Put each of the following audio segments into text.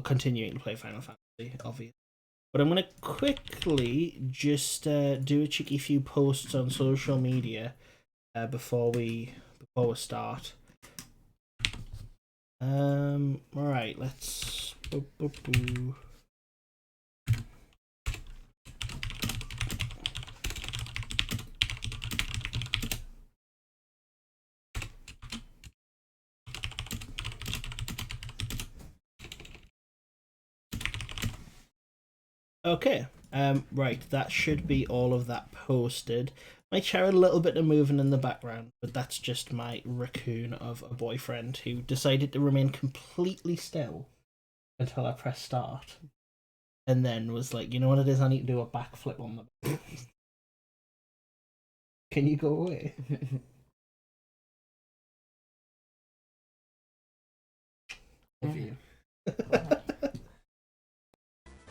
continuing to play Final Fantasy, obviously. But I'm gonna quickly just do a cheeky few posts on social media before we start. Alright, let's okay. Right, that should be all of that posted. Might share a little bit of moving in the background, but that's just my raccoon of a boyfriend who decided to remain completely still until I pressed start. And then was like, you know what it is, I need to do a backflip on the Can you go away? Love you.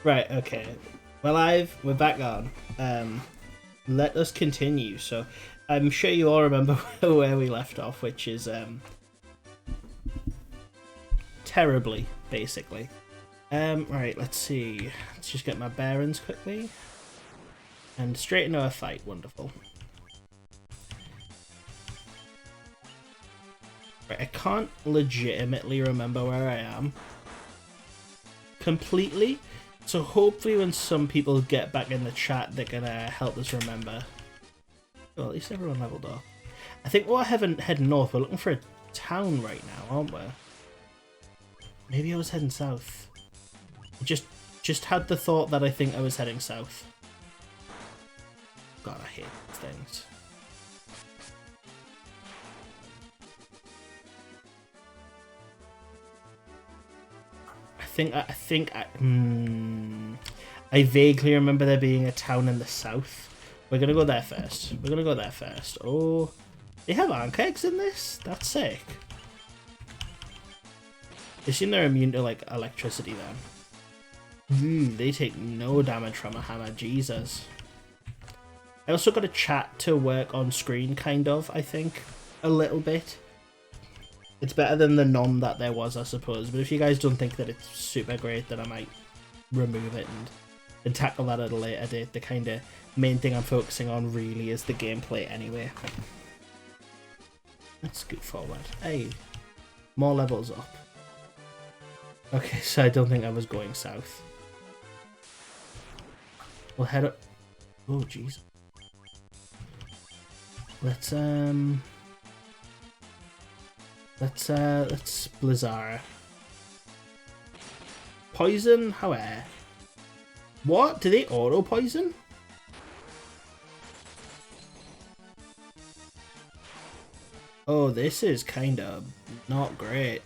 Right, okay. We're back on. Let us continue. So I'm sure you all remember where we left off, which is terribly, basically. Right, let's see. Let's just get my bearings quickly. And straight into a fight, wonderful. Right, I can't legitimately remember where I am completely. So hopefully when some people get back in the chat, they're gonna help us remember. Well, at least everyone leveled up. I think we're heading north. We're looking for a town right now, aren't we? Maybe I was heading south. Just had the thought that I think I was heading south. God, I hate things. I vaguely remember there being a town in the south. We're gonna go there first. Oh, they have ank eggs in this? That's sick. They seem they're immune to like electricity then. They take no damage from a hammer, Jesus. I also got a chat to work on screen, kind of, I think. A little bit. It's better than the none that there was, I suppose. But if you guys don't think that it's super great, then I might remove it and tackle that at a later date. The kind of main thing I'm focusing on really is the gameplay anyway. Let's scoot forward. Hey, more levels up. Okay, so I don't think I was going south. We'll head up. Oh, jeez. Let's Blizzara. Poison? How? What? Do they auto poison? Oh, this is kind of not great.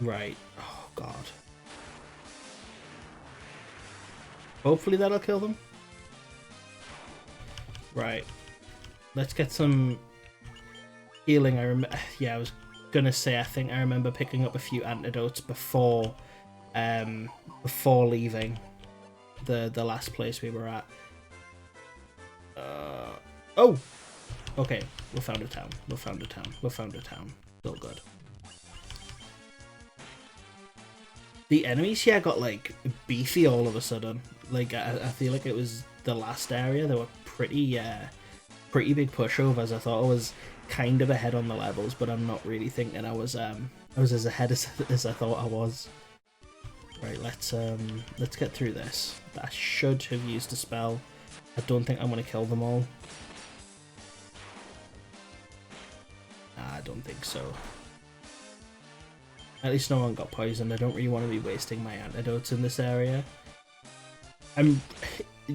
Right. Oh, God. Hopefully that'll kill them. Right. Let's get some healing. Yeah, I was gonna say, I think I remember picking up a few antidotes before leaving the last place we were at. Oh! Okay, we found a town. Still good. The enemies here got like beefy all of a sudden. Like I feel like it was the last area. They were pretty big pushovers. I thought I was kind of ahead on the levels, but I'm not really thinking I was as ahead as I thought I was. Right, let's get through this. I should have used a spell. I don't think I'm gonna kill them all. I don't think so. At least no one got poisoned. I don't really want to be wasting my antidotes in this area.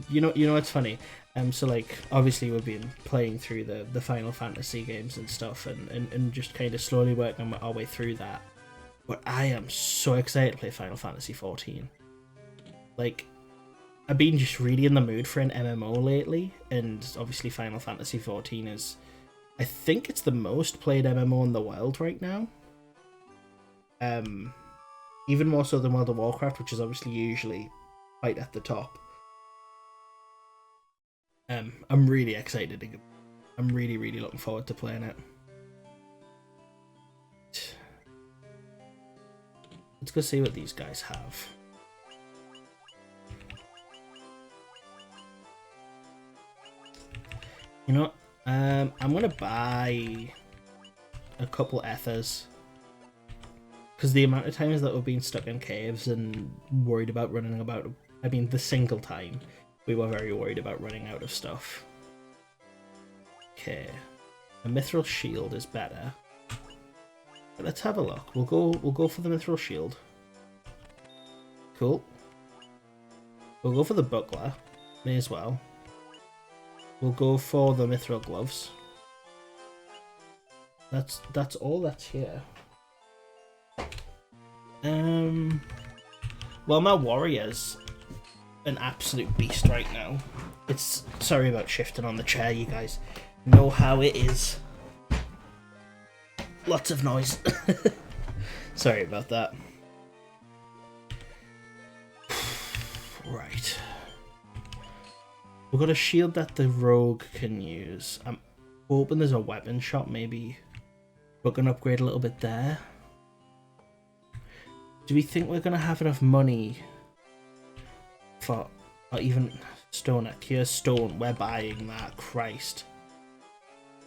You know what's funny? So like obviously we've been playing through the Final Fantasy games and stuff, and just kind of slowly working our way through that. But I am so excited to play Final Fantasy 14. Like, I've been just really in the mood for an MMO lately, and obviously Final Fantasy 14 is, I think it's the most played MMO in the world right now. Even more so than World of Warcraft, which is obviously usually right at the top. I'm really excited I'm really, really looking forward to playing it. Let's go see what these guys have. You know what? I'm gonna buy a couple ethers. Because the amount of times that we've been stuck in caves and worried about running about... I mean, the single time we were very worried about running out of stuff. Okay. A mithril shield is better. But let's have a look. We'll go for the mithril shield. Cool. We'll go for the buckler. May as well. We'll go for the mithril gloves. That's all that's here. Well, my warrior's an absolute beast right now. It's... Sorry about shifting on the chair, you guys know how it is. Lots of noise. Sorry about that. Right. We've got a shield that the rogue can use. I'm hoping there's a weapon shop, maybe. We're going to upgrade a little bit there. Do we think we're going to have enough money for... Or even stone at Here's stone. We're buying that. Christ.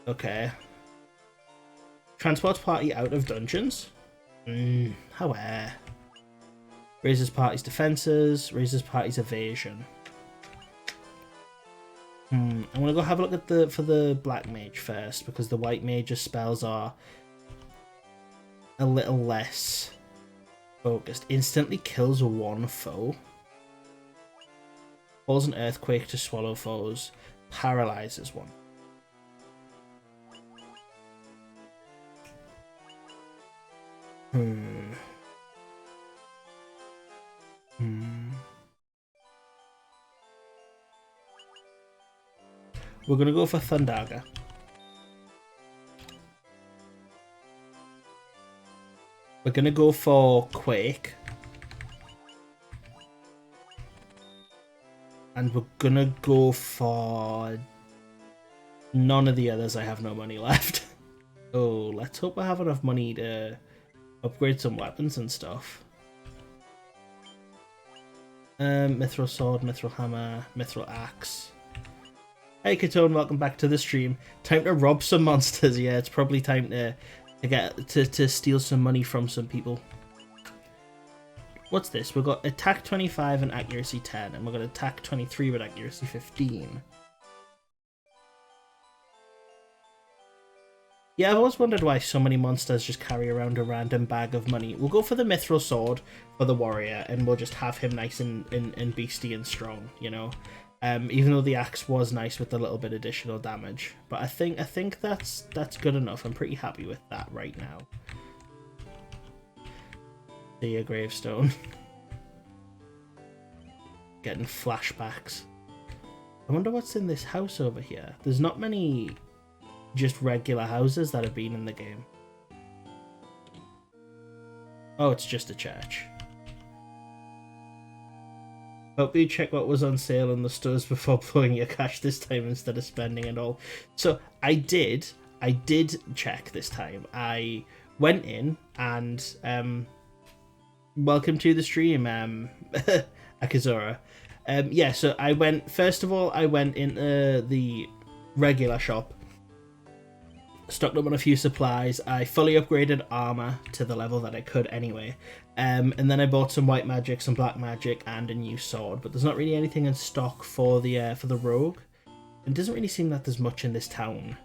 Okay. Transports party out of dungeons? How air. Raises party's defenses. Raises party's evasion. I'm going to go have a look at for the black mage first, because the white mage's spells are a little less focused. Instantly kills one foe. Causes an earthquake to swallow foes. Paralyzes one. We're gonna go for Thundaga. We're gonna go for Quake. And we're gonna go for none of the others. I have no money left. Oh, let's hope I have enough money to upgrade some weapons and stuff. Mithril sword, mithril hammer, mithril axe. Hey Katone, welcome back to the stream. Time to rob some monsters. Yeah, it's probably time to steal some money from some people. What's this? We've got attack 25 and accuracy 10, and we've got attack 23 with accuracy 15. Yeah, I've always wondered why so many monsters just carry around a random bag of money. We'll go for the mithril sword for the warrior, and we'll just have him nice and beastie and strong, you know? Even though the axe was nice with a little bit additional damage. But I think that's good enough. I'm pretty happy with that right now. See a gravestone. Getting flashbacks. I wonder what's in this house over here. There's not many just regular houses that have been in the game. Oh, it's just a church. Hope you check what was on sale in the stores before blowing your cash this time instead of spending it all. So I did check this time. I went in and welcome to the stream, Akizura. Yeah, so I went, first of all, I went into the regular shop, stocked up on a few supplies. I fully upgraded armor to the level that I could anyway. And then I bought some white magic, some black magic, and a new sword. But there's not really anything in stock for the rogue. It doesn't really seem that there's much in this town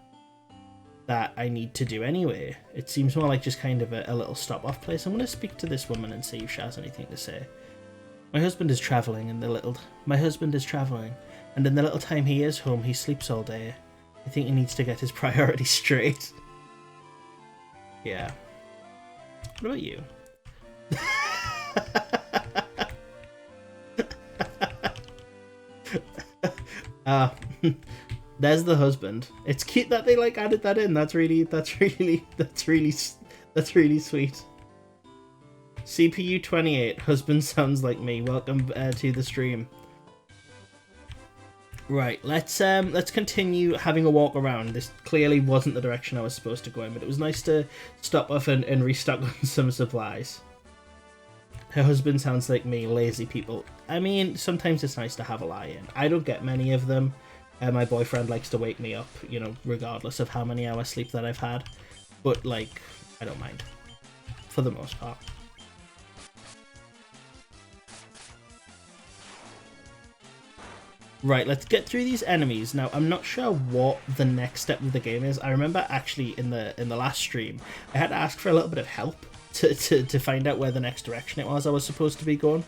that I need to do anyway. It seems more like just kind of a little stop-off place. I'm going to speak to this woman and see if she has anything to say. My husband is travelling, and in the little time he is home, he sleeps all day. I think he needs to get his priorities straight. Yeah. What about you? There's the husband. It's cute that they like added that in. That's really sweet. CPU 28. Husband sounds like me. Welcome to the stream. Right, let's continue having a walk around. This clearly wasn't the direction I was supposed to go in, but it was nice to stop off and restock on some supplies. Her husband sounds like me, lazy people. I mean, sometimes it's nice to have a lie-in. I don't get many of them. My boyfriend likes to wake me up, you know, regardless of how many hours sleep that I've had. But, like, I don't mind. For the most part. Right, let's get through these enemies. Now, I'm not sure what the next step of the game is. I remember actually in the last stream, I had to ask for a little bit of help to find out where the next direction it was I was supposed to be going.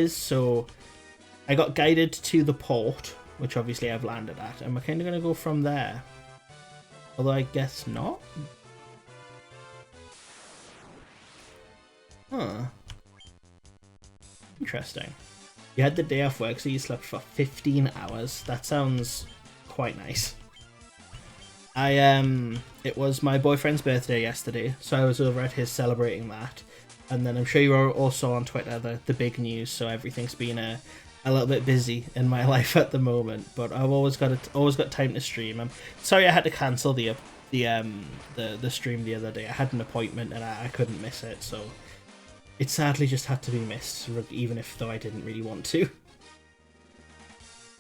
So, I got guided to the port, which obviously I've landed at, and we're kind of going to go from there. Although I guess not. Huh. Interesting. You had the day off work, so you slept for 15 hours. That sounds quite nice. It was my boyfriend's birthday yesterday, so I was over at his celebrating that. And then I'm sure you were also on Twitter, the big news, so everything's been a little bit busy in my life at the moment. But I've always got time to stream. I'm sorry I had to cancel the stream the other day. I had an appointment and I couldn't miss it, so it sadly just had to be missed, even if though I didn't really want to.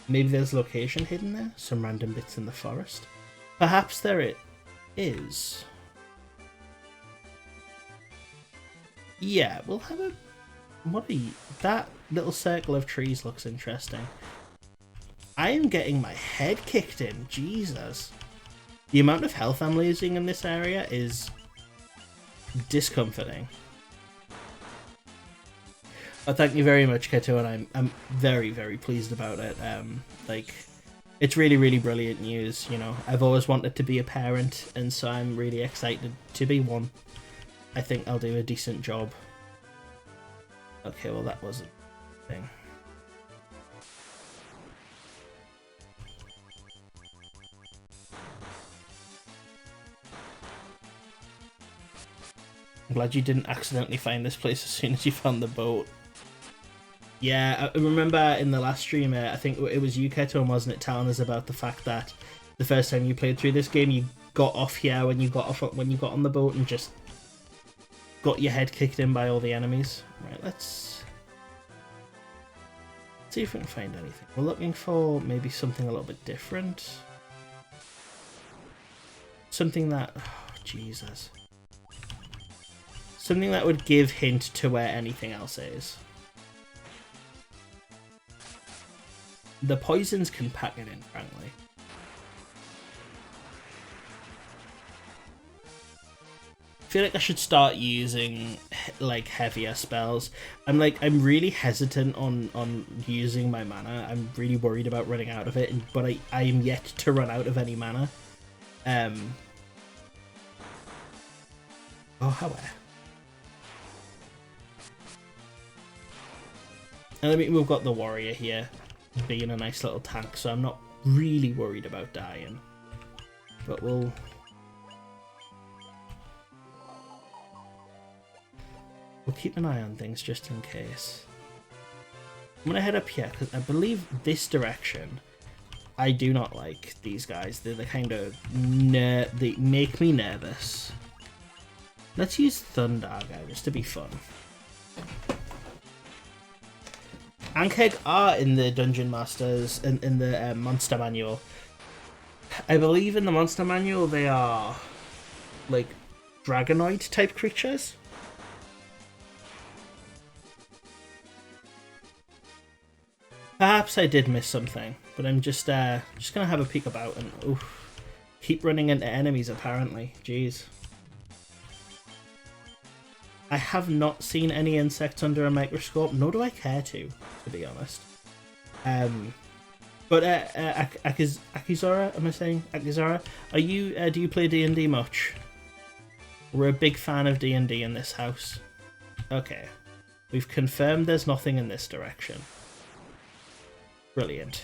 Maybe there's location hidden there? Some random bits in the forest? Perhaps there it is. Yeah, we'll have a... What are you... That little circle of trees looks interesting. I am getting my head kicked in. Jesus. The amount of health I'm losing in this area is discomforting. Oh, thank you very much, Keto, and I'm very, very pleased about it. Like, it's really, really brilliant news, you know. I've always wanted to be a parent, and so I'm really excited to be one. I think I'll do a decent job. Okay, well that wasn't a thing. I'm glad you didn't accidentally find this place as soon as you found the boat. Yeah, I remember in the last stream, I think it was you, Keto, wasn't it, telling us about the fact that the first time you played through this game, you got off here when you got on the boat and just got your head kicked in by all the enemies. Right, let's see if we can find anything. We're looking for maybe something a little bit different. Something that... Oh, Jesus. Something that would give hint to where anything else is. The poisons can pack it in, frankly. I feel like I should start using like heavier spells. I'm really hesitant on using my mana. I'm really worried about running out of it, but I am yet to run out of any mana. Oh, however. And I mean, we've got the warrior here being a nice little tank, so I'm not really worried about dying. But we'll keep an eye on things just in case. I'm gonna head up here because I believe this direction. I do not like these guys. They're the kind of they make me nervous. Let's use Thunder just to be fun. Ankeg are in the Dungeon Masters, in the Monster Manual. I believe in the Monster Manual they are like Dragonoid type creatures. Perhaps I did miss something, but I'm just gonna have a peek about and oof, keep running into enemies apparently. Jeez. I have not seen any insects under a microscope, nor do I care to be honest. But Akizora, am I saying Akizora? Are you do you play D&D much? We're a big fan of D&D in this house. Okay, we've confirmed there's nothing in this direction. Brilliant.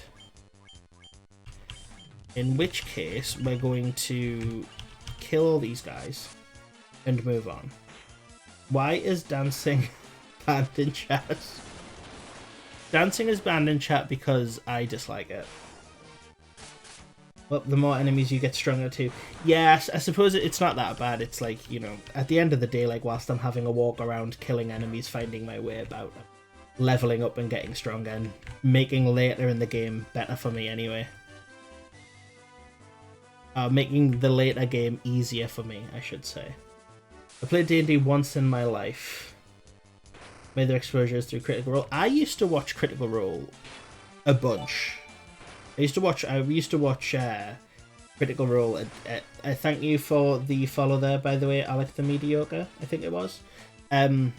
In which case, we're going to kill all these guys and move on. Why is dancing banned in chat? Dancing is banned in chat because I dislike it. Well, the more enemies you get stronger too. Yeah, I suppose it's not that bad. It's like, you know, at the end of the day, like whilst I'm having a walk around killing enemies, finding my way about, leveling up and getting stronger and making later in the game better for me anyway. Making the later game easier for me, I should say. I played D&D once in my life. Made their exposures through Critical Role. I used to watch Critical Role a bunch. I used to watch Critical Role. I thank you for the follow there, by the way, Alec the Mediocre, I think it was. I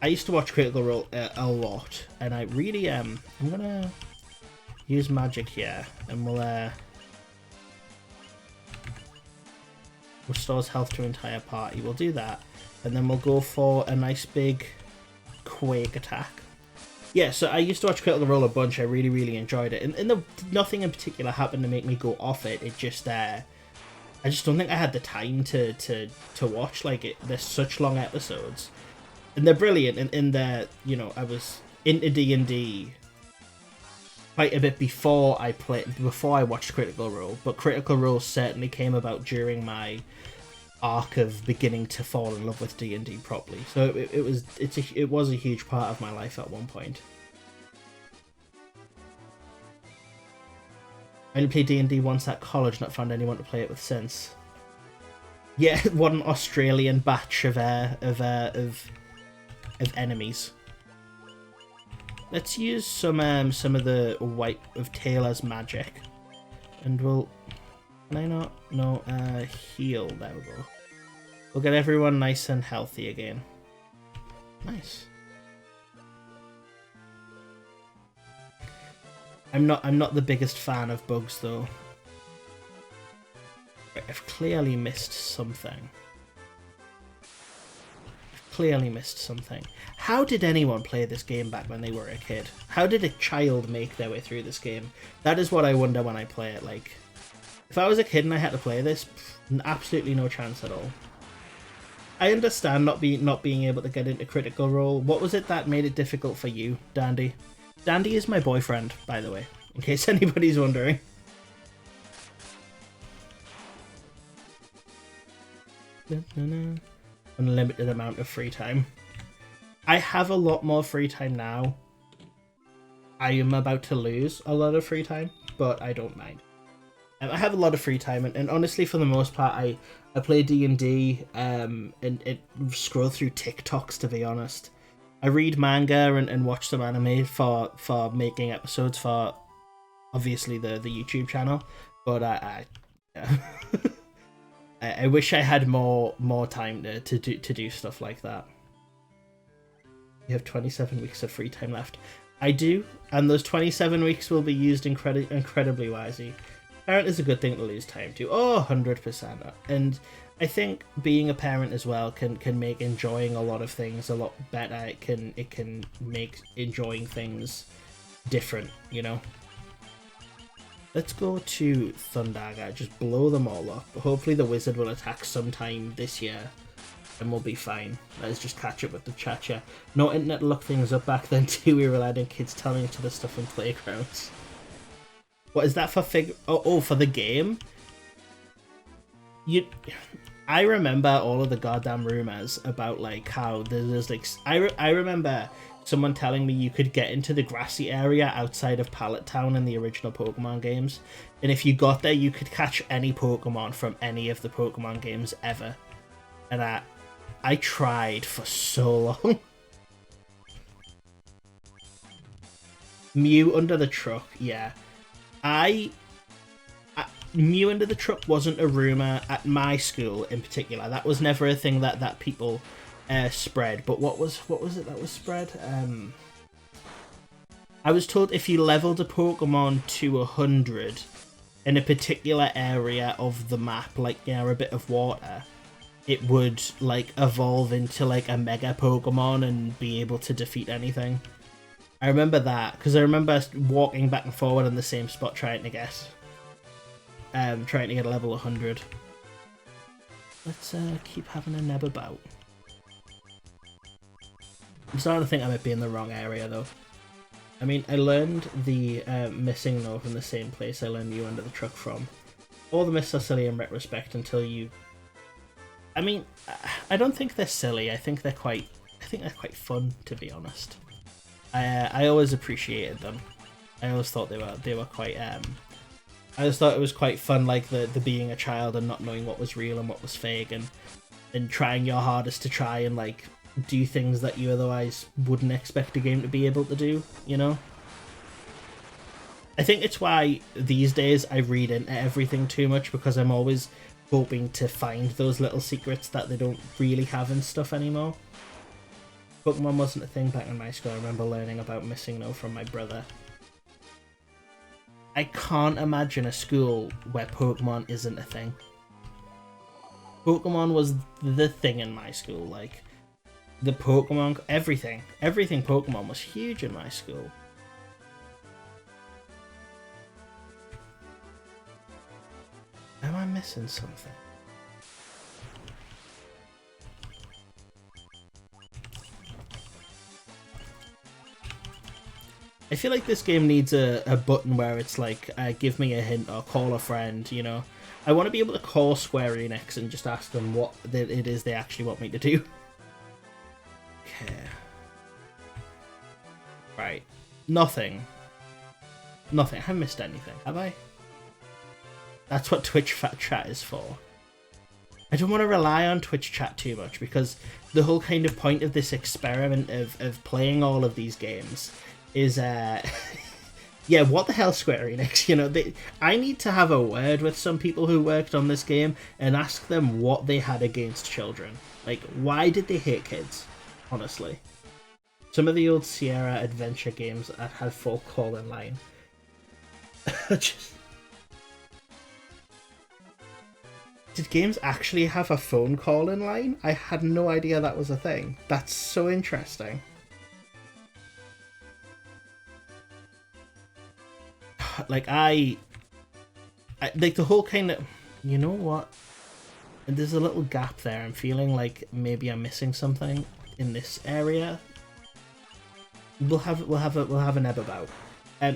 used to watch Critical Role a lot, and I really I'm gonna use magic here, and we'll restores health to entire party. We'll do that, and then we'll go for a nice big quake attack. Yeah, so I used to watch Critical Role a bunch. I really enjoyed it, and nothing in particular happened to make me go off it. It just I just don't think I had the time to watch like it. There's such long episodes, and they're brilliant. And in there, you know, I was into D&D quite a bit before I watched Critical Role, but Critical Role certainly came about during my arc of beginning to fall in love with D&D properly. So it was a huge part of my life at one point. I only played D&D once at college, not found anyone to play it with since. Yeah, what an Australian batch of enemies. Let's use some of the Wipe of Taylor's magic, and we'll. Can I not? No, heal. There we go. We'll get everyone nice and healthy again. Nice. I'm not the biggest fan of bugs though. I've clearly missed something. How did anyone play this game back when they were a kid? How did a child make their way through this game? That is what I wonder when I play it. Like, if I was a kid and I had to play this, absolutely no chance at all. I understand not being able to get into Critical Role. What was it that made it difficult for you, Dandy? Dandy is my boyfriend, by the way, in case anybody's wondering. Unlimited amount of free time. I have a lot more free time now. I am about to lose a lot of free time, but I don't mind. I have a lot of free time, and honestly, for the most part, I play D&D and scroll through TikToks, to be honest. I read manga and watch some anime for making episodes for, obviously, the YouTube channel, but I wish I had more time to do stuff like that. You have 27 weeks of free time left. I do, and those 27 weeks will be used incredibly wisely. Parent is a good thing to lose time to. Oh, 100%. And I think being a parent as well can make enjoying a lot of things a lot better. It can make enjoying things different, you know? Let's go to Thundaga, just blow them all up. Hopefully the wizard will attack sometime this year, and we'll be fine. Let's just catch up with the chat. No internet to look things up back then too. We relied on kids telling each other stuff in playgrounds. What is that for for the game? I remember all of the goddamn rumors about like how there's like I remember someone telling me you could get into the grassy area outside of Pallet Town in the original Pokemon games, and if you got there you could catch any Pokemon from any of the Pokemon games ever. And I tried for so long. Mew under the truck, yeah. Mew under the truck wasn't a rumor at my school in particular. That was never a thing that people spread. But what was it that was spread? I was told if you leveled a Pokemon to 100 in a particular area of the map, like near a bit of water, it would like evolve into like a Mega Pokemon and be able to defeat anything. I remember that because I remember walking back and forward in the same spot trying to get a level 100. Let's keep having a neb about. I'm starting to think I might be in the wrong area though. I mean, I learned the missing no from the same place I learned you under the truck from. All the myths are silly in retrospect until you... I mean, I don't think they're silly. I think they're quite fun, to be honest. I always appreciated them. I always thought they were quite I always thought it was quite fun, like the being a child and not knowing what was real and what was fake, and trying your hardest to try and like do things that you otherwise wouldn't expect a game to be able to do, you know? I think it's why these days I read into everything too much, because I'm always hoping to find those little secrets that they don't really have in stuff anymore. Pokemon wasn't a thing back in my school. I remember learning about missing no from my brother. I can't imagine a school where Pokemon isn't a thing. Pokemon was the thing in my school, like, the Pokemon, everything Pokemon was huge in my school. Am I missing something? I feel like this game needs a button where it's like, give me a hint or call a friend, you know? I want to be able to call Square Enix and just ask them what it is they actually want me to do. Okay. Right. Nothing. I haven't missed anything, have I? That's what Twitch chat is for. I don't want to rely on Twitch chat too much, because the whole kind of point of this experiment of playing all of these games is, yeah, what the hell, Square Enix? You know, I need to have a word with some people who worked on this game and ask them what they had against children. Like, why did they hate kids? Honestly. Some of the old Sierra adventure games that had full call-in line. Just... Did games actually have a phone call-in line? I had no idea that was a thing. That's so interesting. Like, I like the whole kind of... You know what? There's a little gap there. I'm feeling like maybe I'm missing something in this area. We'll have an ebb about.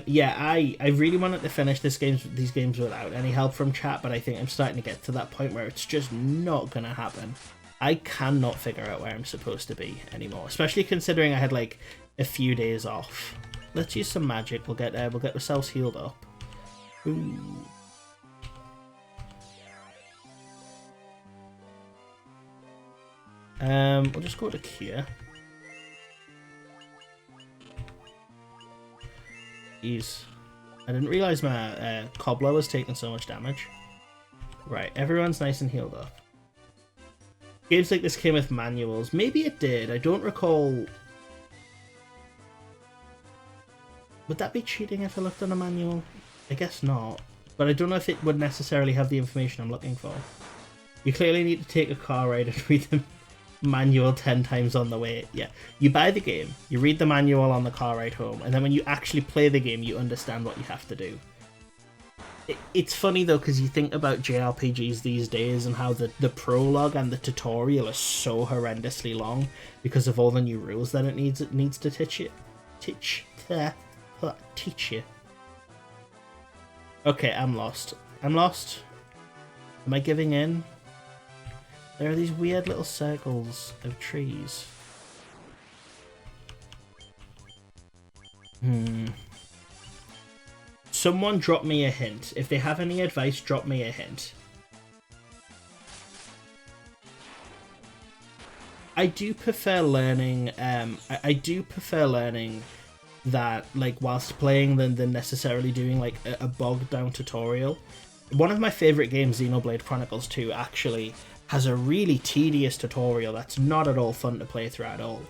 Yeah, I really wanted to finish these games without any help from chat, but I think I'm starting to get to that point where it's just not gonna happen. I cannot figure out where I'm supposed to be anymore, especially considering I had like a few days off. Let's use some magic. We'll get ourselves healed up. Ooh. We'll just go to Kia. Jeez. I didn't realise my Cobbler was taking so much damage. Right, everyone's nice and healed up. Games like this came with manuals. Maybe it did. I don't recall. Would that be cheating if I looked on a manual? I guess not. But I don't know if it would necessarily have the information I'm looking for. You clearly need to take a car ride and read the manual 10 times on the way. Yeah, you buy the game, you read the manual on the car ride home, and then when you actually play the game, you understand what you have to do. It's funny though, because you think about JRPGs these days and how the prologue and the tutorial are so horrendously long because of all the new rules that it needs to teach you. Okay, I'm lost. Am I giving in? There are these weird little circles of trees. Someone drop me a hint. If they have any advice, drop me a hint. I do prefer learning. I do prefer learning that, like, whilst playing than necessarily doing like a bogged down tutorial. One of my favourite games, Xenoblade Chronicles 2, actually has a really tedious tutorial that's not at all fun to play through at all.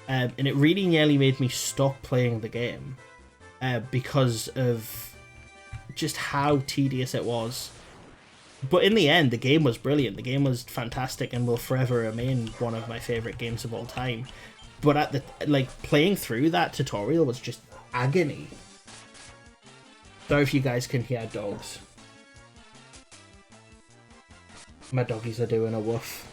And it really nearly made me stop playing the game because of just how tedious it was. But in the end, the game was brilliant. The game was fantastic and will forever remain one of my favourite games of all time. But at the playing through that tutorial was just agony. Sorry if you guys can hear dogs. My doggies are doing a woof.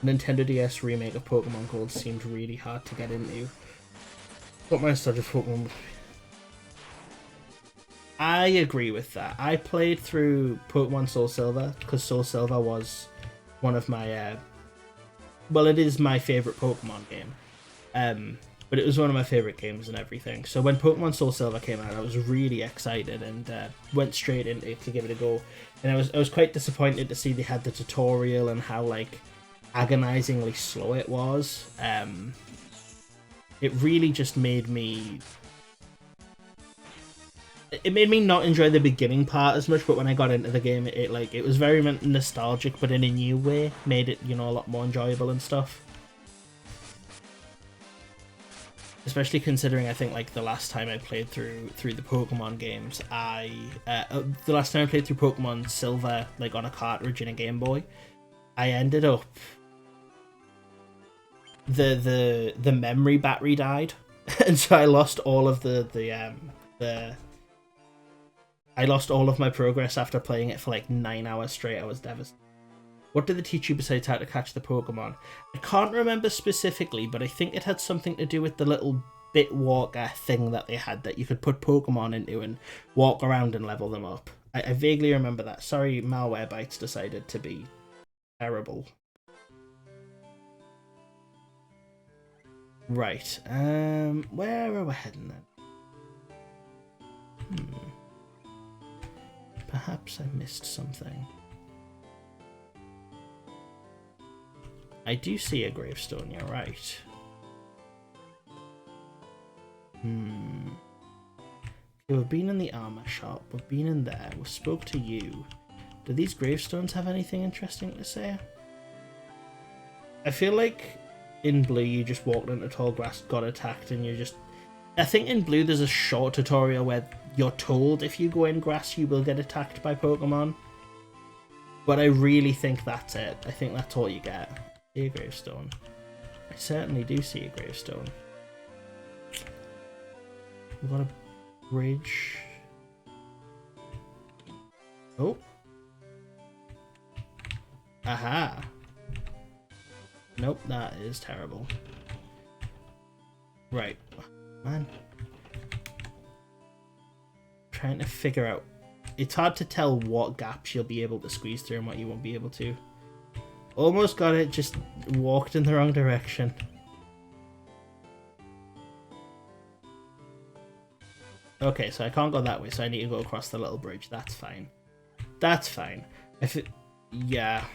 Nintendo DS remake of Pokemon Gold seemed really hard to get into. But my study of Pokemon I agree with that. I played through Pokemon Soul Silver because Soul Silver was one of my well, it is my favorite Pokemon game. But it was one of my favorite games and everything. So when Pokemon Soul Silver came out, I was really excited and went straight into it to give it a go. And I was quite disappointed to see they had the tutorial and how like agonizingly slow it was. It really just made me. It made me not enjoy the beginning part as much, but when I got into the game, it was very nostalgic, but in a new way, made it, you know, a lot more enjoyable and stuff. Especially considering, I think, like the last time I played through the Pokemon games, the last time I played through Pokemon Silver, like on a cartridge in a Game Boy, I ended up the memory battery died, and so I lost all of I lost all of my progress after playing it for like 9 hours straight. I was devastated. What did they teach you besides how to catch the Pokemon? I can't remember specifically, but I think it had something to do with the little bit walker thing that they had that you could put Pokemon into and walk around and level them up. I vaguely remember that. Sorry, Malwarebytes decided to be terrible. Right, where are we heading then? Perhaps I missed something. I do see a gravestone, you're right. Okay, we've been in the armor shop, we've been in there, we spoke to you. Do these gravestones have anything interesting to say? I feel like in Blue you just walked into tall grass, got attacked, and you just... I think in Blue there's a short tutorial where you're told if you go in grass you will get attacked by Pokemon. But I really think that's it. I think that's all you get. See a gravestone. I certainly do see a gravestone. We've got a bridge. Oh. Aha. Nope, that is terrible. Right. Man. Trying to figure out. It's hard to tell what gaps you'll be able to squeeze through and what you won't be able to. Almost got it, just walked in the wrong direction. Okay, so I can't go that way, so I need to go across the little bridge. That's fine. That's fine. Yeah.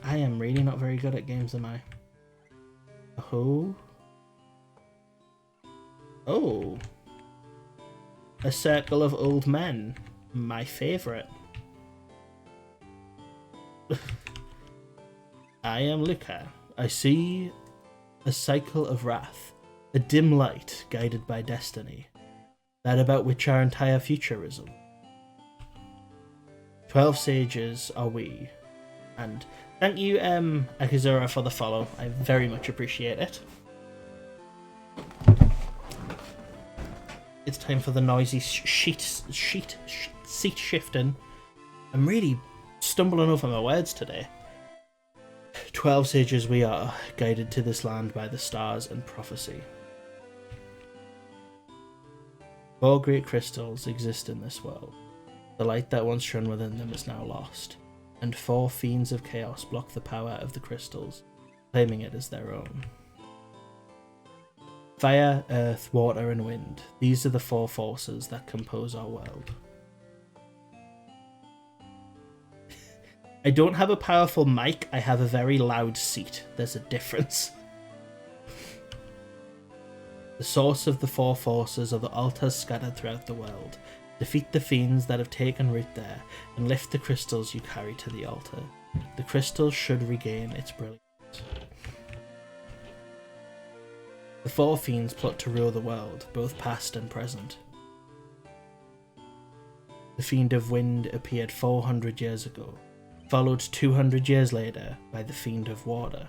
I am really not very good at games, am I? Oh. Oh. A circle of old men. My favourite. I am Luca. I see a cycle of wrath, a dim light guided by destiny, that about which our entire future is. 12 sages are we. And thank you, Akizura, for the follow. I very much appreciate it. It's time for the noisy seat shifting. I'm really stumbling over my words today. 12 sages we are, guided to this land by the stars and prophecy. 4 great crystals exist in this world. The light that once shone within them is now lost, and 4 fiends of chaos block the power of the crystals, claiming it as their own. Fire, earth, water, and wind. These are the 4 forces that compose our world. I don't have a powerful mic, I have a very loud seat. There's a difference. The source of the 4 forces are the altars scattered throughout the world. Defeat the fiends that have taken root there, and lift the crystals you carry to the altar. The crystals should regain its brilliance. The 4 fiends plot to rule the world, both past and present. The Fiend of Wind appeared 400 years ago, followed 200 years later by the Fiend of Water.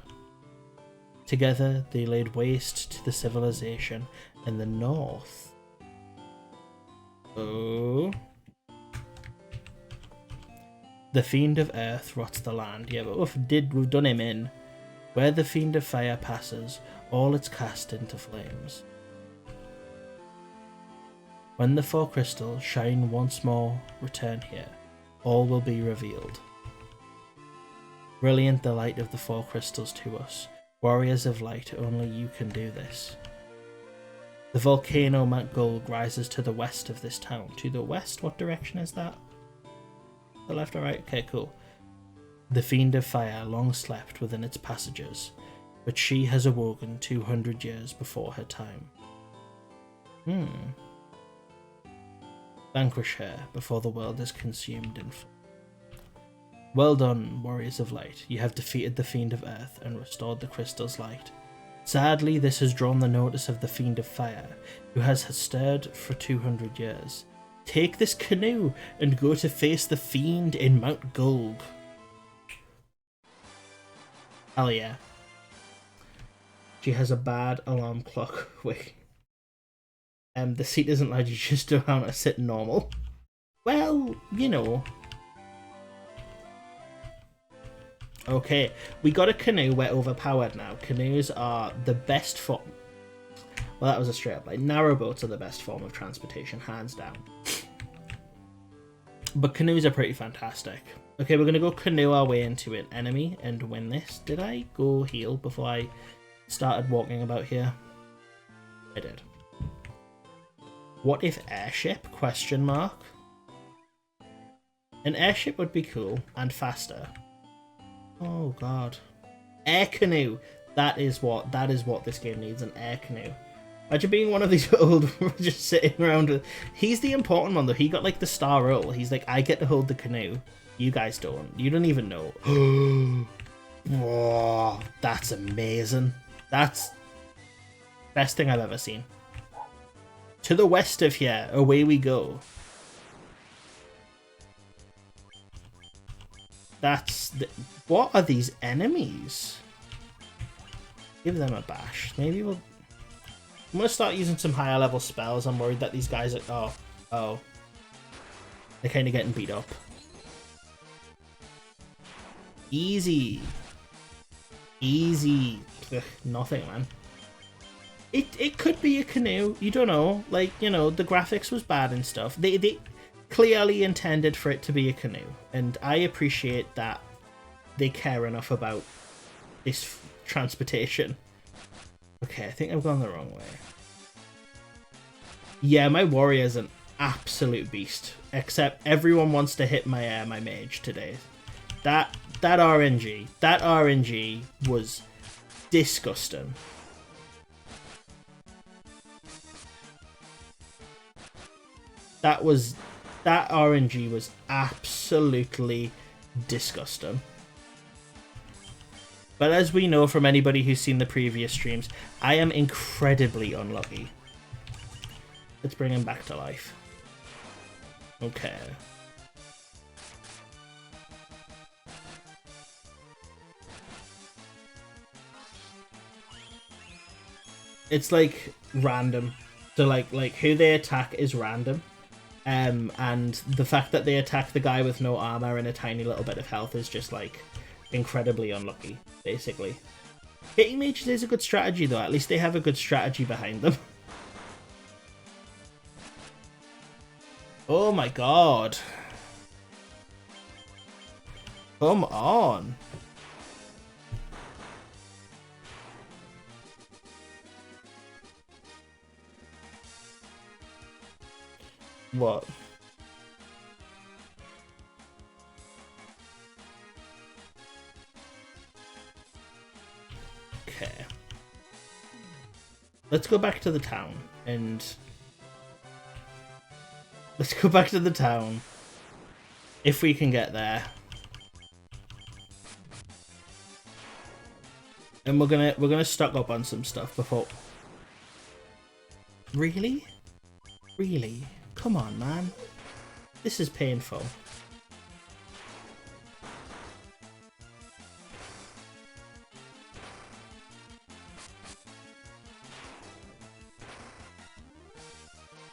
Together, they laid waste to the civilization in the north. Oh. The Fiend of Earth rots the land. Yeah, but we've done him in. Where the Fiend of Fire passes, all it's cast into flames. When the four crystals shine once more, return here. All will be revealed. Brilliant the light of the four crystals to us. Warriors of light, only you can do this. The volcano Mount Gold rises to the west of this town. To the west? What direction is that? The left or right? Okay, cool. The Fiend of Fire long slept within its passages, but she has awoken 200 years before her time. Vanquish her before the world is consumed in full. Well done, warriors of light. You have defeated the Fiend of Earth and restored the crystal's light. Sadly, this has drawn the notice of the Fiend of Fire, who has stirred for 200 years. Take this canoe and go to face the Fiend in Mount Gold. Hell yeah. She has a bad alarm clock. Wait. The seat isn't allowed you just to how to sit normal. Well, you know. Okay, we got a canoe. We're overpowered now. Canoes are the best form. Well, that was a straight up line. Narrowboats are the best form of transportation, hands down. But canoes are pretty fantastic. Okay, we're going to go canoe our way into an enemy and win this. Did I go heal before I started walking about here? I did. What if airship? Question mark. An airship would be cool and faster. Oh god. Air canoe. That is what this game needs, an air canoe. Imagine being one of these old just sitting around with... He's the important one though. He got like the star role. He's like, I get to hold the canoe. You guys don't. You don't even know. Oh, that's amazing. That's best thing I've ever seen. To the west of here, away we go. That's the... What are these enemies? Give them a bash. Maybe we'll... I'm going to start using some higher level spells. I'm worried that these guys are... Oh. They're kind of getting beat up. Easy. Easy. Ugh, nothing, man. It could be a canoe. You don't know. Like, you know, the graphics was bad and stuff. They clearly intended for it to be a canoe. And I appreciate that they care enough about this transportation. Okay, I think I've gone the wrong way. Yeah, my warrior's an absolute beast. Except everyone wants to hit my mage today. That RNG was disgusting. That RNG was absolutely disgusting. But as we know from anybody who's seen the previous streams, I am incredibly unlucky. Let's bring him back to life. Okay. It's like random. So like who they attack is random. And the fact that they attack the guy with no armor and a tiny little bit of health is just like incredibly unlucky, basically. Hitting mages is a good strategy though, at least they have a good strategy behind them. Oh my god. Come on. What? Okay. Let's go back to the town and... Let's go back to the town. If we can get there. And we're gonna stock up on some stuff before... Really? Really? Come on, man. This is painful.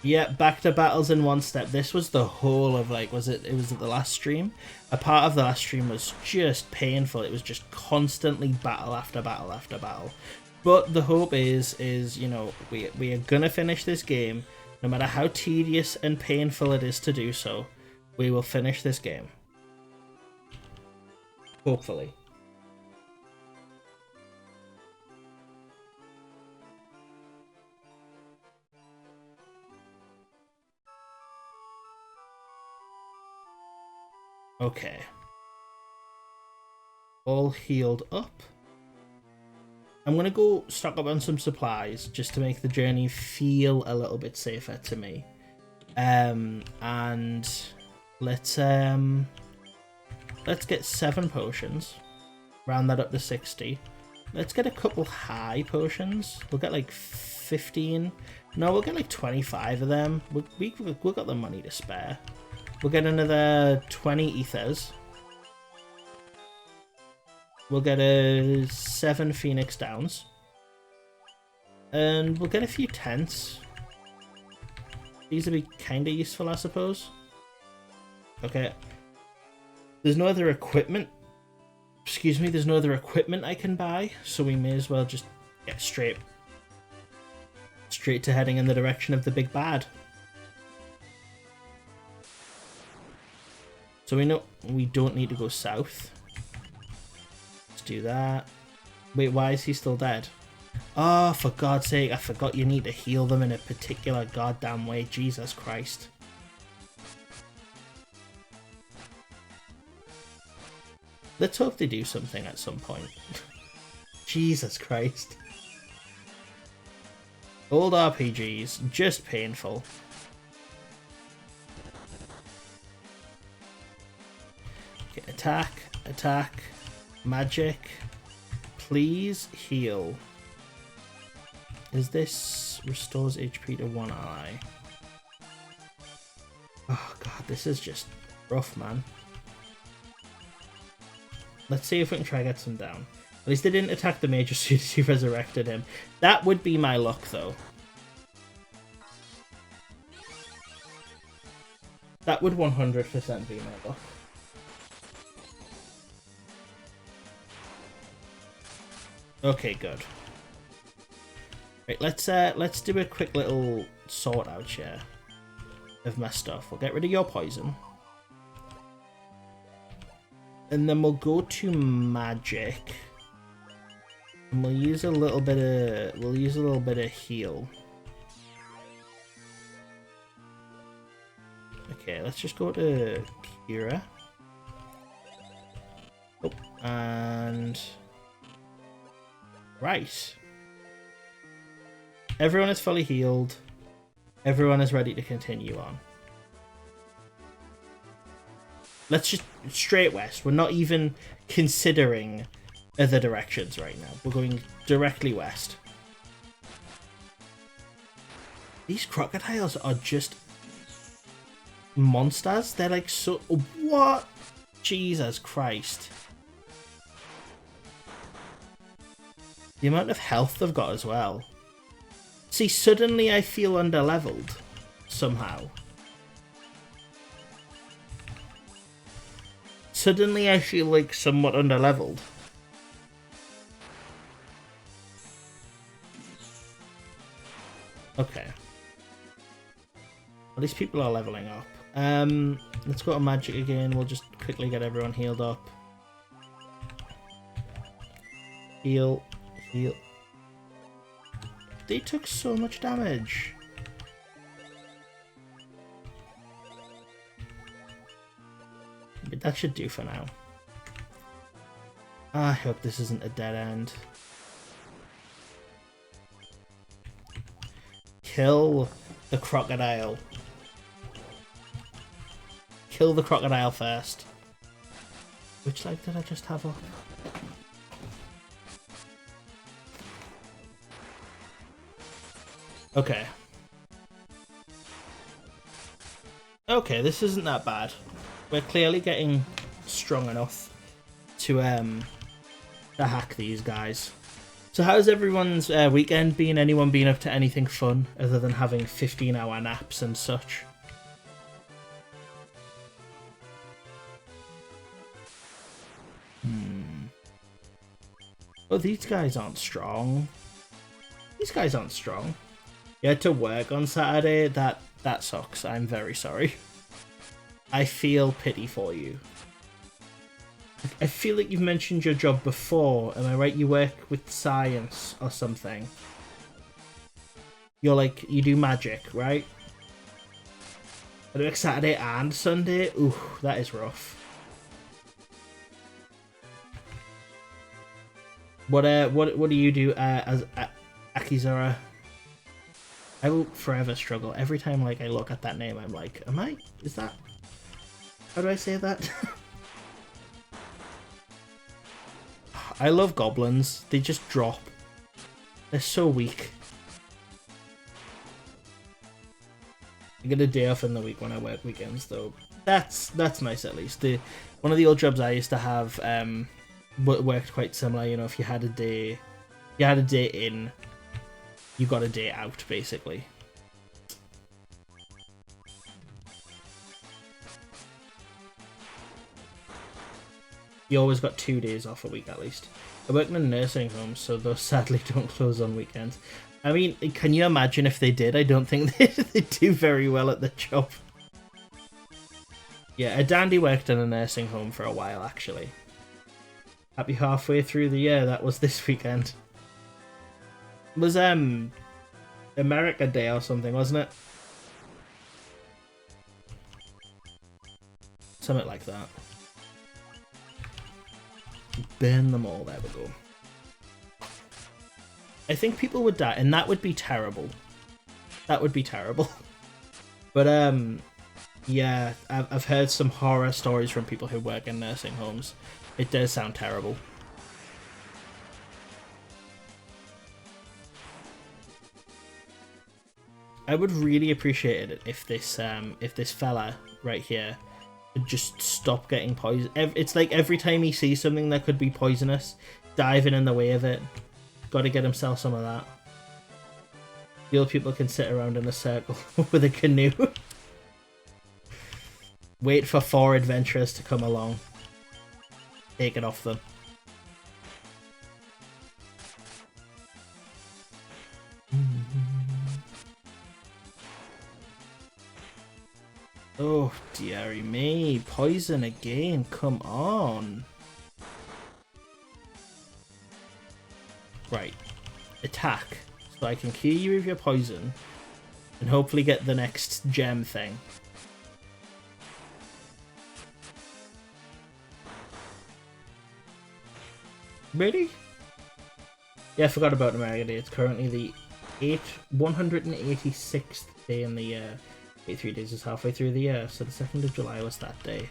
Yeah, back to battles in one step. This was the whole of like, it was the last stream? A part of the last stream was just painful. It was just constantly battle after battle after battle. But the hope is you know, we are gonna finish this game. No matter how tedious and painful it is to do so, we will finish this game. Hopefully. Okay. All healed up. I'm going to go stock up on some supplies just to make the journey feel a little bit safer to me. And let's get 7 potions. Round that up to 60. Let's get a couple high potions. We'll get like 15. No, we'll get like 25 of them. We've got the money to spare. We'll get another 20 ethers. We'll get a 7 Phoenix Downs. And we'll get a few tents. These will be kind of useful, I suppose. Okay. There's no other equipment. Excuse me, there's no other equipment I can buy, so we may as well just get straight to heading in the direction of the big bad. So we know we don't need to go south. Let's do that. Wait, why is he still dead? Oh, for God's sake, I forgot you need to heal them in a particular goddamn way. Jesus Christ. Let's hope they do something at some point. Jesus Christ. Old RPGs, just painful. Okay, attack, magic. Please heal. Is this restores HP to 1 ally? Oh god, this is just rough, man. Let's see if we can try to get some down. At least they didn't attack the mage as soon as he resurrected him. That would be my luck, though. That would 100% be my luck. Okay, good. Right, let's do a quick little sort out here of my stuff. We'll get rid of your poison. And then we'll go to magic. And we'll use a little bit of heal. Okay, let's just go to Kira. Oh, and right. Everyone is fully healed. Everyone is ready to continue on. Let's just straight west. We're not even considering other directions right now. We're going directly west. These crocodiles are just monsters. They're like so... What? Jesus Christ. The amount of health they've got as well. See, suddenly I feel underleveled. Somehow. Suddenly I feel like somewhat underleveled. Okay. At least people are leveling up. Let's go to magic again. We'll just quickly get everyone healed up. Heal. Heal. They took so much damage. But that should do for now. I hope this isn't a dead end. Kill the crocodile. Kill the crocodile first. Which leg did I just have up? Okay. Okay, this isn't that bad. We're clearly getting strong enough to hack these guys. So how's everyone's weekend been? Anyone been up to anything fun other than having 15-hour naps and such? Oh, these guys aren't strong. These guys aren't strong. You had to work on Saturday? That sucks. I'm very sorry. I feel pity for you. I feel like you've mentioned your job before. Am I right? You work with science or something. You're like, you do magic, right? I do like Saturday and Sunday. Ooh, that is rough. What do you do as Akizura? I will forever struggle. Every time like I look at that name, I'm like, is that... How do I say that? I love goblins. They just drop. They're so weak. I get a day off in the week when I work weekends, though. That's nice at least. One of the old jobs I used to have worked quite similar. You know, if you had a day in, you got a day out, basically. You always got 2 days off a week at least. I work in a nursing home, so those sadly don't close on weekends. I mean, can you imagine if they did? I don't think they do very well at the job. Yeah, a dandy worked in a nursing home for a while, actually. Happy halfway through the year, that was this weekend. It was, America Day or something, wasn't it? Something like that. Burn them all, there we go. I think people would die, and that would be terrible. That would be terrible. But, yeah, I've heard some horror stories from people who work in nursing homes. It does sound terrible. I would really appreciate it if this fella right here would just stop getting poisoned. It's like every time he sees something that could be poisonous, diving in the way of it. Got to get himself some of that. The old people can sit around in a circle with a canoe. Wait for 4 adventurers to come along. Take it off them. Oh, dearie me. Poison again. Come on. Right. Attack. So I can cure you with your poison. And hopefully get the next gem thing. Really? Yeah, I forgot about America Day. It's currently the 186th day in the year. 83 days is halfway through the year, so the 2nd of July was that day.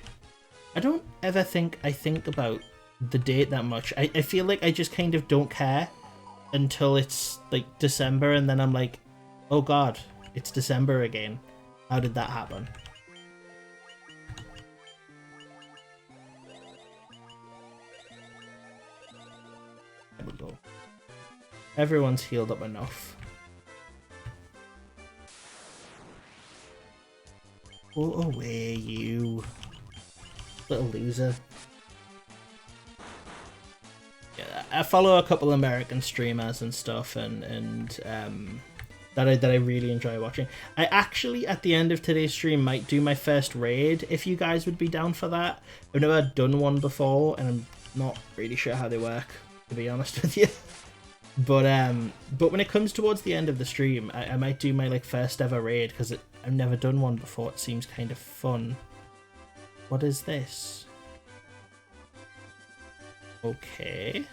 I don't ever think about the date that much. I feel like I just kind of don't care until it's like December, and then I'm like, oh god, it's December again. How did that happen? There we go. Everyone's healed up enough. Go away, you little loser. Yeah, I follow a couple American streamers and stuff, and that I really enjoy watching. I actually, at the end of today's stream, might do my first raid if you guys would be down for that. I've never done one before, and I'm not really sure how they work, to be honest with you. But when it comes towards the end of the stream, I might do my like first ever raid, because I've never done one before. It seems kind of fun. What is this? Okay.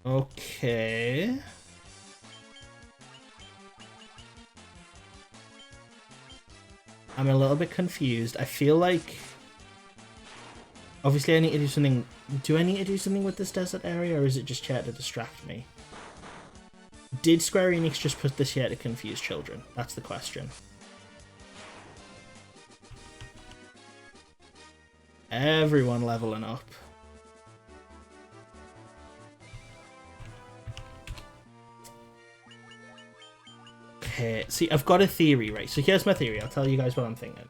Okay. I'm a little bit confused. I feel like... Obviously I need to do something... Do I need to do something with this desert area, or is it just here to distract me? Did Square Enix just put this here to confuse children? That's the question. Everyone leveling up. Okay, see, I've got a theory, right? So here's my theory. I'll tell you guys what I'm thinking.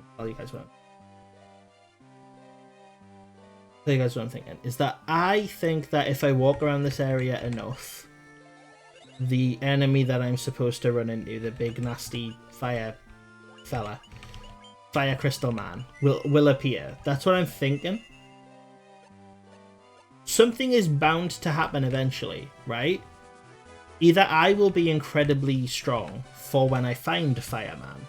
tell you guys what I'm thinking, is that I think that if I walk around this area enough, the enemy that I'm supposed to run into, the big nasty fire fella, fire crystal man, will appear. That's what I'm thinking. Something is bound to happen eventually, right? Either I will be incredibly strong for when I find Fireman,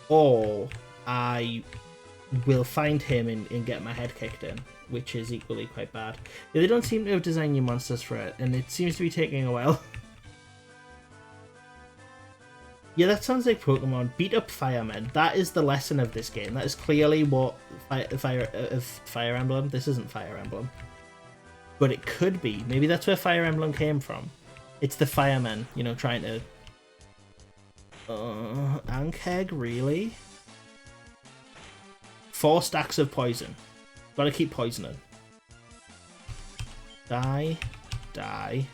or I will find him and get my head kicked in, which is equally quite bad. Yeah, they don't seem to have designed new monsters for it, and it seems to be taking a while. Yeah, that sounds like Pokemon. Beat up firemen. That is the lesson of this game. That is clearly what Fire Emblem. This isn't Fire Emblem. But it could be. Maybe that's where Fire Emblem came from. It's the firemen, you know, trying to... Ankeg, really? 4 stacks of poison. Gotta keep poisoning. Die. Die.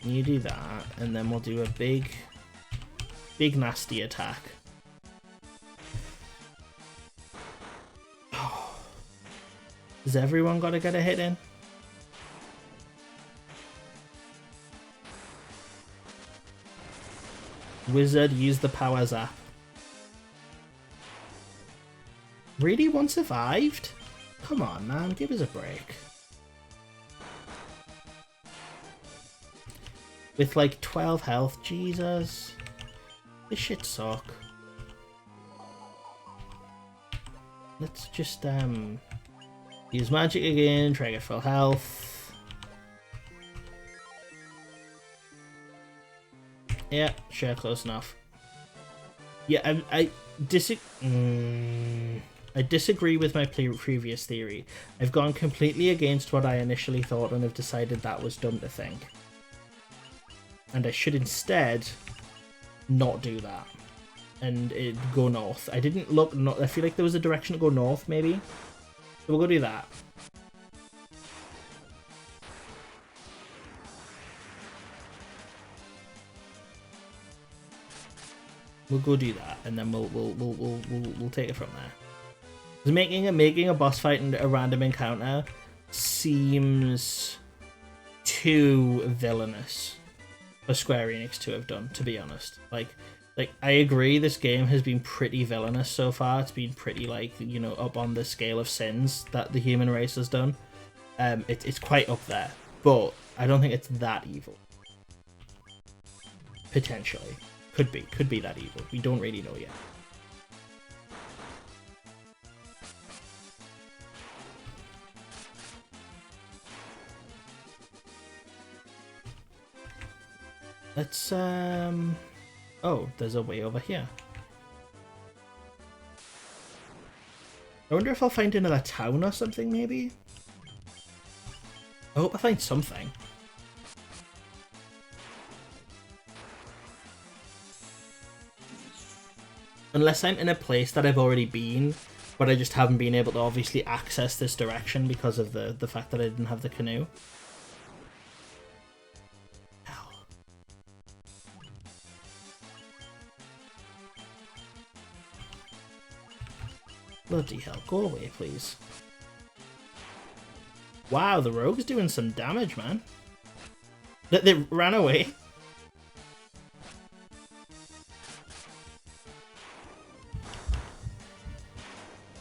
And you do that, and then we'll do a big nasty attack. Has everyone got to get a hit in? Wizard, use the power zap. Really? One survived? Come on, man, give us a break. With like 12 health, Jesus. This shit suck. Let's just use magic again, try to get full health. Yeah, sure, close enough. Yeah, I disagree with my previous theory. I've gone completely against what I initially thought and have decided that was dumb to think. And I should instead not do that and go north. I didn't look. I feel like there was a direction to go north, maybe. So we'll go do that. We'll go do that, and then we'll take it from there. Because making a boss fight and a random encounter seems too villainous for Square Enix to have done, to be honest. Like I agree, this game has been pretty villainous so far. It's been pretty, like, you know, up on the scale of sins that the human race has done. It's quite up there, but I don't think it's that evil. Potentially. Could be that evil. We don't really know yet. Let's, oh, there's a way over here. I wonder if I'll find another town or something, maybe? I hope I find something. Unless I'm in a place that I've already been, but I just haven't been able to obviously access this direction because of the fact that I didn't have the canoe. Hell. Bloody hell, go away, please. Wow, the rogue's doing some damage, man. They ran away.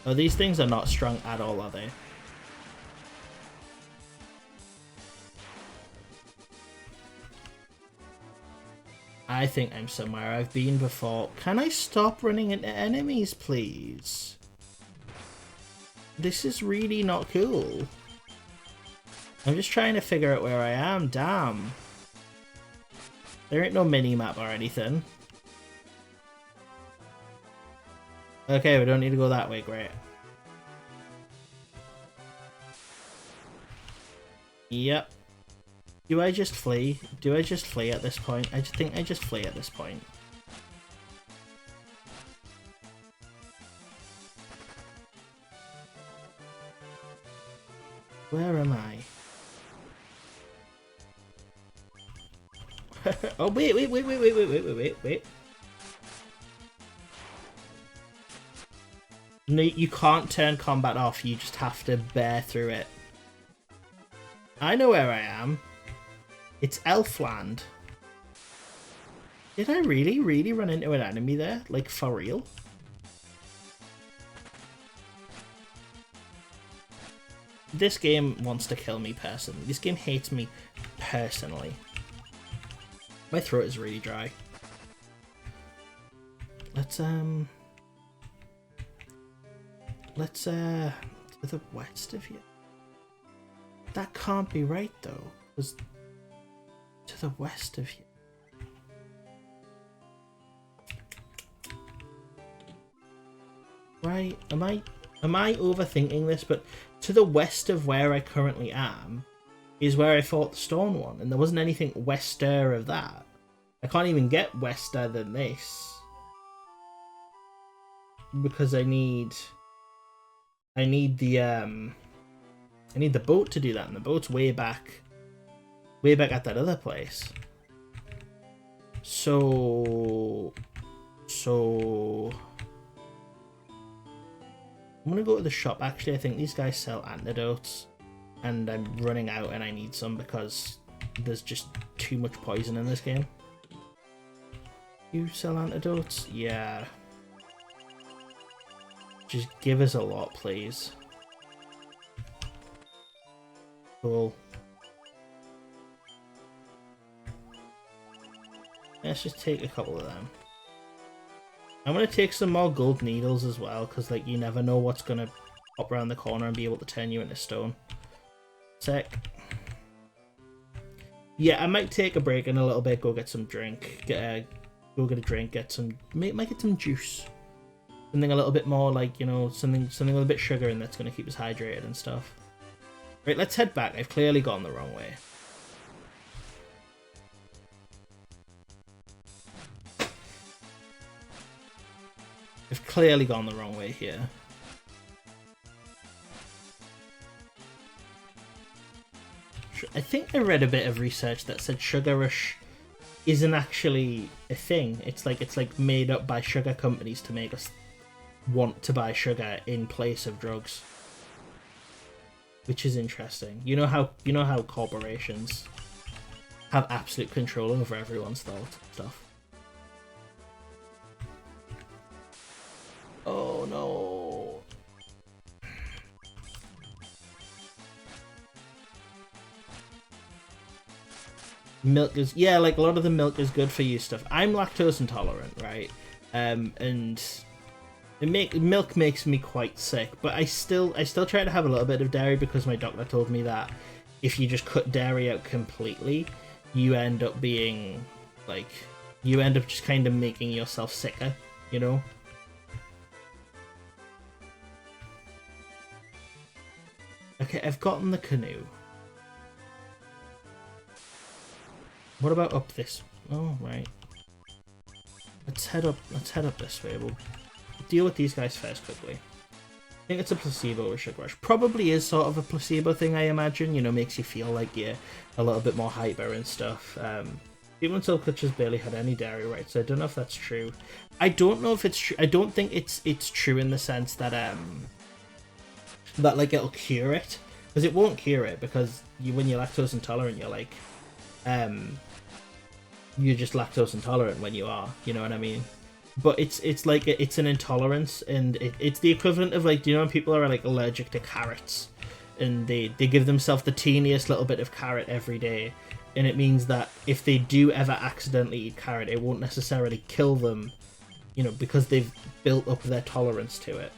Oh, these things are not strong at all, are they? I think I'm somewhere I've been before. Can I stop running into enemies, please? This is really not cool. I'm just trying to figure out where I am. Damn. There ain't no mini-map or anything. Okay, we don't need to go that way, great. Yep. Do I just flee? Do I just flee at this point? I just think I just flee at this point. Where am I? Oh, wait. No, you can't turn combat off, you just have to bear through it. I know where I am. It's Elfland. Did I really run into an enemy there? Like, for real? This game wants to kill me personally. This game hates me personally. My throat is really dry. Let's to the west of here. That can't be right though, because to the west of here. Right, am I overthinking this? But to the west of where I currently am is where I fought the stone one, and there wasn't anything wester of that. I can't even get wester than this. Because I need the boat to do that, and the boat's way back at that other place. So I'm gonna go to the shop. Actually, I think these guys sell antidotes, and I'm running out and I need some because there's just too much poison in this game. You sell antidotes? Yeah. Just give us a lot, please. Cool. Let's just take a couple of them. I'm going to take some more gold needles as well, because like you never know what's going to pop around the corner and be able to turn you into stone. Sec. Yeah, I might take a break in a little bit, go get some drink. Go get a drink, might get some juice. Something a little bit more like, you know, something a little bit sugar in that's going to keep us hydrated and stuff. Right, let's head back. I've clearly gone the wrong way. I've clearly gone the wrong way here. I think I read a bit of research that said sugar rush isn't actually a thing. It's like made up by sugar companies to make us want to buy sugar in place of drugs, which is interesting. You know how corporations have absolute control over everyone's thoughts and stuff. Oh no. Milk is, yeah, like a lot of the milk is good for you stuff. I'm lactose intolerant, right? And milk makes me quite sick, but I still try to have a little bit of dairy because my doctor told me that if you just cut dairy out completely, you end up being like, you end up just kind of making yourself sicker, you know? Okay, I've gotten the canoe. What about up this? Oh, right. Let's head up this way. We'll deal with these guys first quickly. I think it's a placebo with Sugar Rush. Probably is sort of a placebo thing, I imagine. You know, makes you feel like you're a little bit more hyper and stuff. Even Soul Clutches barely had any dairy, right? So I don't know if that's true. I don't know if it's true. I don't think it's true in the sense that that like it'll cure it, because it won't cure it, because when you're lactose intolerant, you're like you're just lactose intolerant when you are, you know what I mean? But it's like it's an intolerance, and it's the equivalent of like, do you know when people are like allergic to carrots and they give themselves the teeniest little bit of carrot every day, and it means that if they do ever accidentally eat carrot, it won't necessarily kill them, you know, because they've built up their tolerance to it,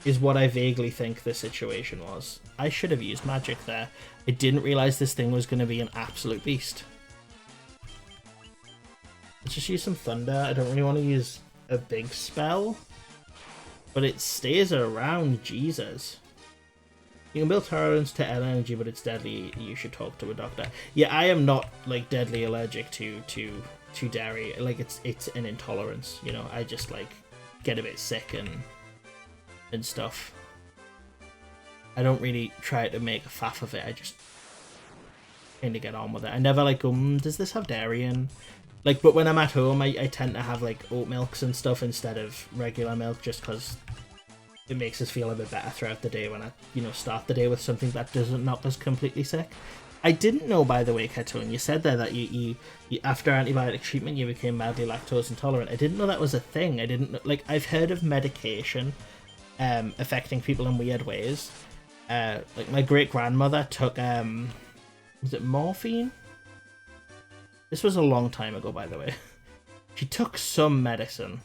is what I vaguely think the situation was. I should have used magic there. I didn't realize this thing was going to be an absolute beast. Let's just use some thunder. I don't really want to use a big spell, but it stays around. Jesus. You can build tolerance to L energy, but it's deadly. You should talk to a doctor. Yeah, I am not like deadly allergic to dairy. Like it's an intolerance. You know, I just like get a bit sick and stuff. I don't really try to make a faff of it. I just kind of get on with it. I never like go, does this have dairy in? Like, but when I'm at home, I tend to have like oat milks and stuff instead of regular milk, just because it makes us feel a bit better throughout the day when I, start the day with something that doesn't knock us completely sick. I didn't know, by the way, Ketone, you said there that you after antibiotic treatment you became mildly lactose intolerant. I didn't know that was a thing. I didn't know, I've heard of medication affecting people in weird ways. Like my great grandmother took was it morphine? This was a long time ago, by the way. She took some medicine.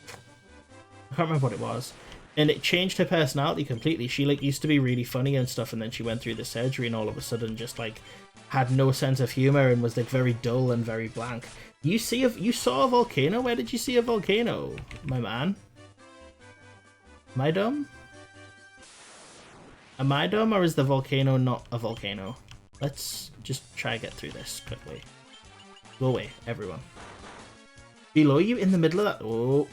I can't remember what it was. And it changed her personality completely. She used to be really funny and stuff, and then she went through the surgery and all of a sudden just had no sense of humor and was very dull and very blank. You saw a volcano? Where did you see a volcano, my man? Am I dumb? Am I dumb, or is the volcano not a volcano? Let's just try to get through this quickly. Go away, everyone. Below you in the middle of that. Oh.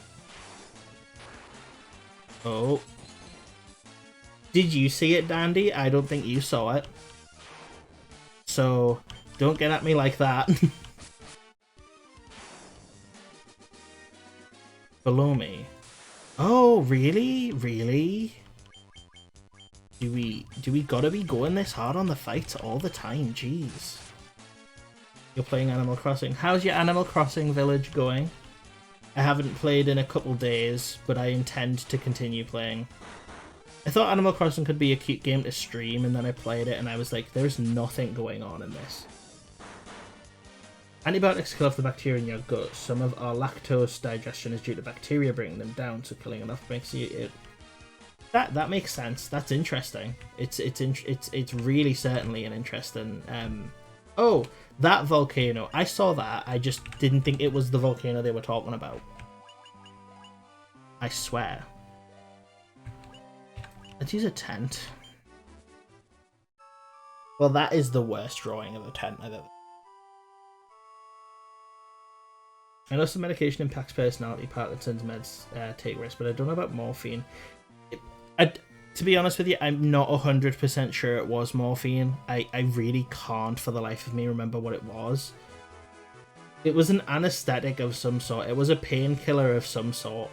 Oh. Did you see it, Dandy? I don't think you saw it. So, don't get at me like that. Below me. Oh, really? Really? Do we gotta be going this hard on the fights all the time? Jeez. You're playing Animal Crossing. How's your Animal Crossing village going? I haven't played in a couple days, but I intend to continue playing. I thought Animal Crossing could be a cute game to stream, and then I played it and I was like, there's nothing going on in this. Antibiotics kill off the bacteria in your gut. Some of our lactose digestion is due to bacteria bringing them down, so killing enough makes you... That makes sense. That's interesting. It's really certainly an interesting... Oh, that volcano. I saw that. I just didn't think it was the volcano they were talking about. I swear. Let's use a tent. Well, that is the worst drawing of a tent I've ever... I know some medication impacts personality. Parkinson's meds take risks, but I don't know about morphine. To be honest with you, I'm not 100% sure it was morphine. I really can't for the life of me remember what it was. It was an anesthetic of some sort. It was a painkiller of some sort.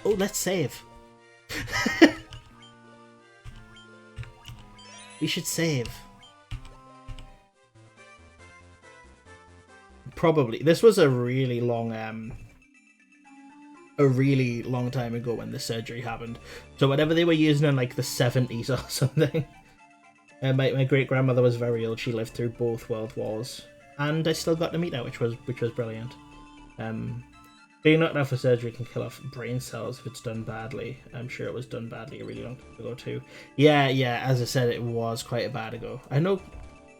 Oh, let's save. We should save. Probably. This was a really long time ago when the surgery happened. So whatever they were using in the 70s or something. My great grandmother was very ill. She lived through both world wars, and I still got to meet her, which was brilliant. Being knocked out for surgery can kill off brain cells if it's done badly. I'm sure it was done badly a really long time ago too. Yeah. As I said, it was quite a bad ago. I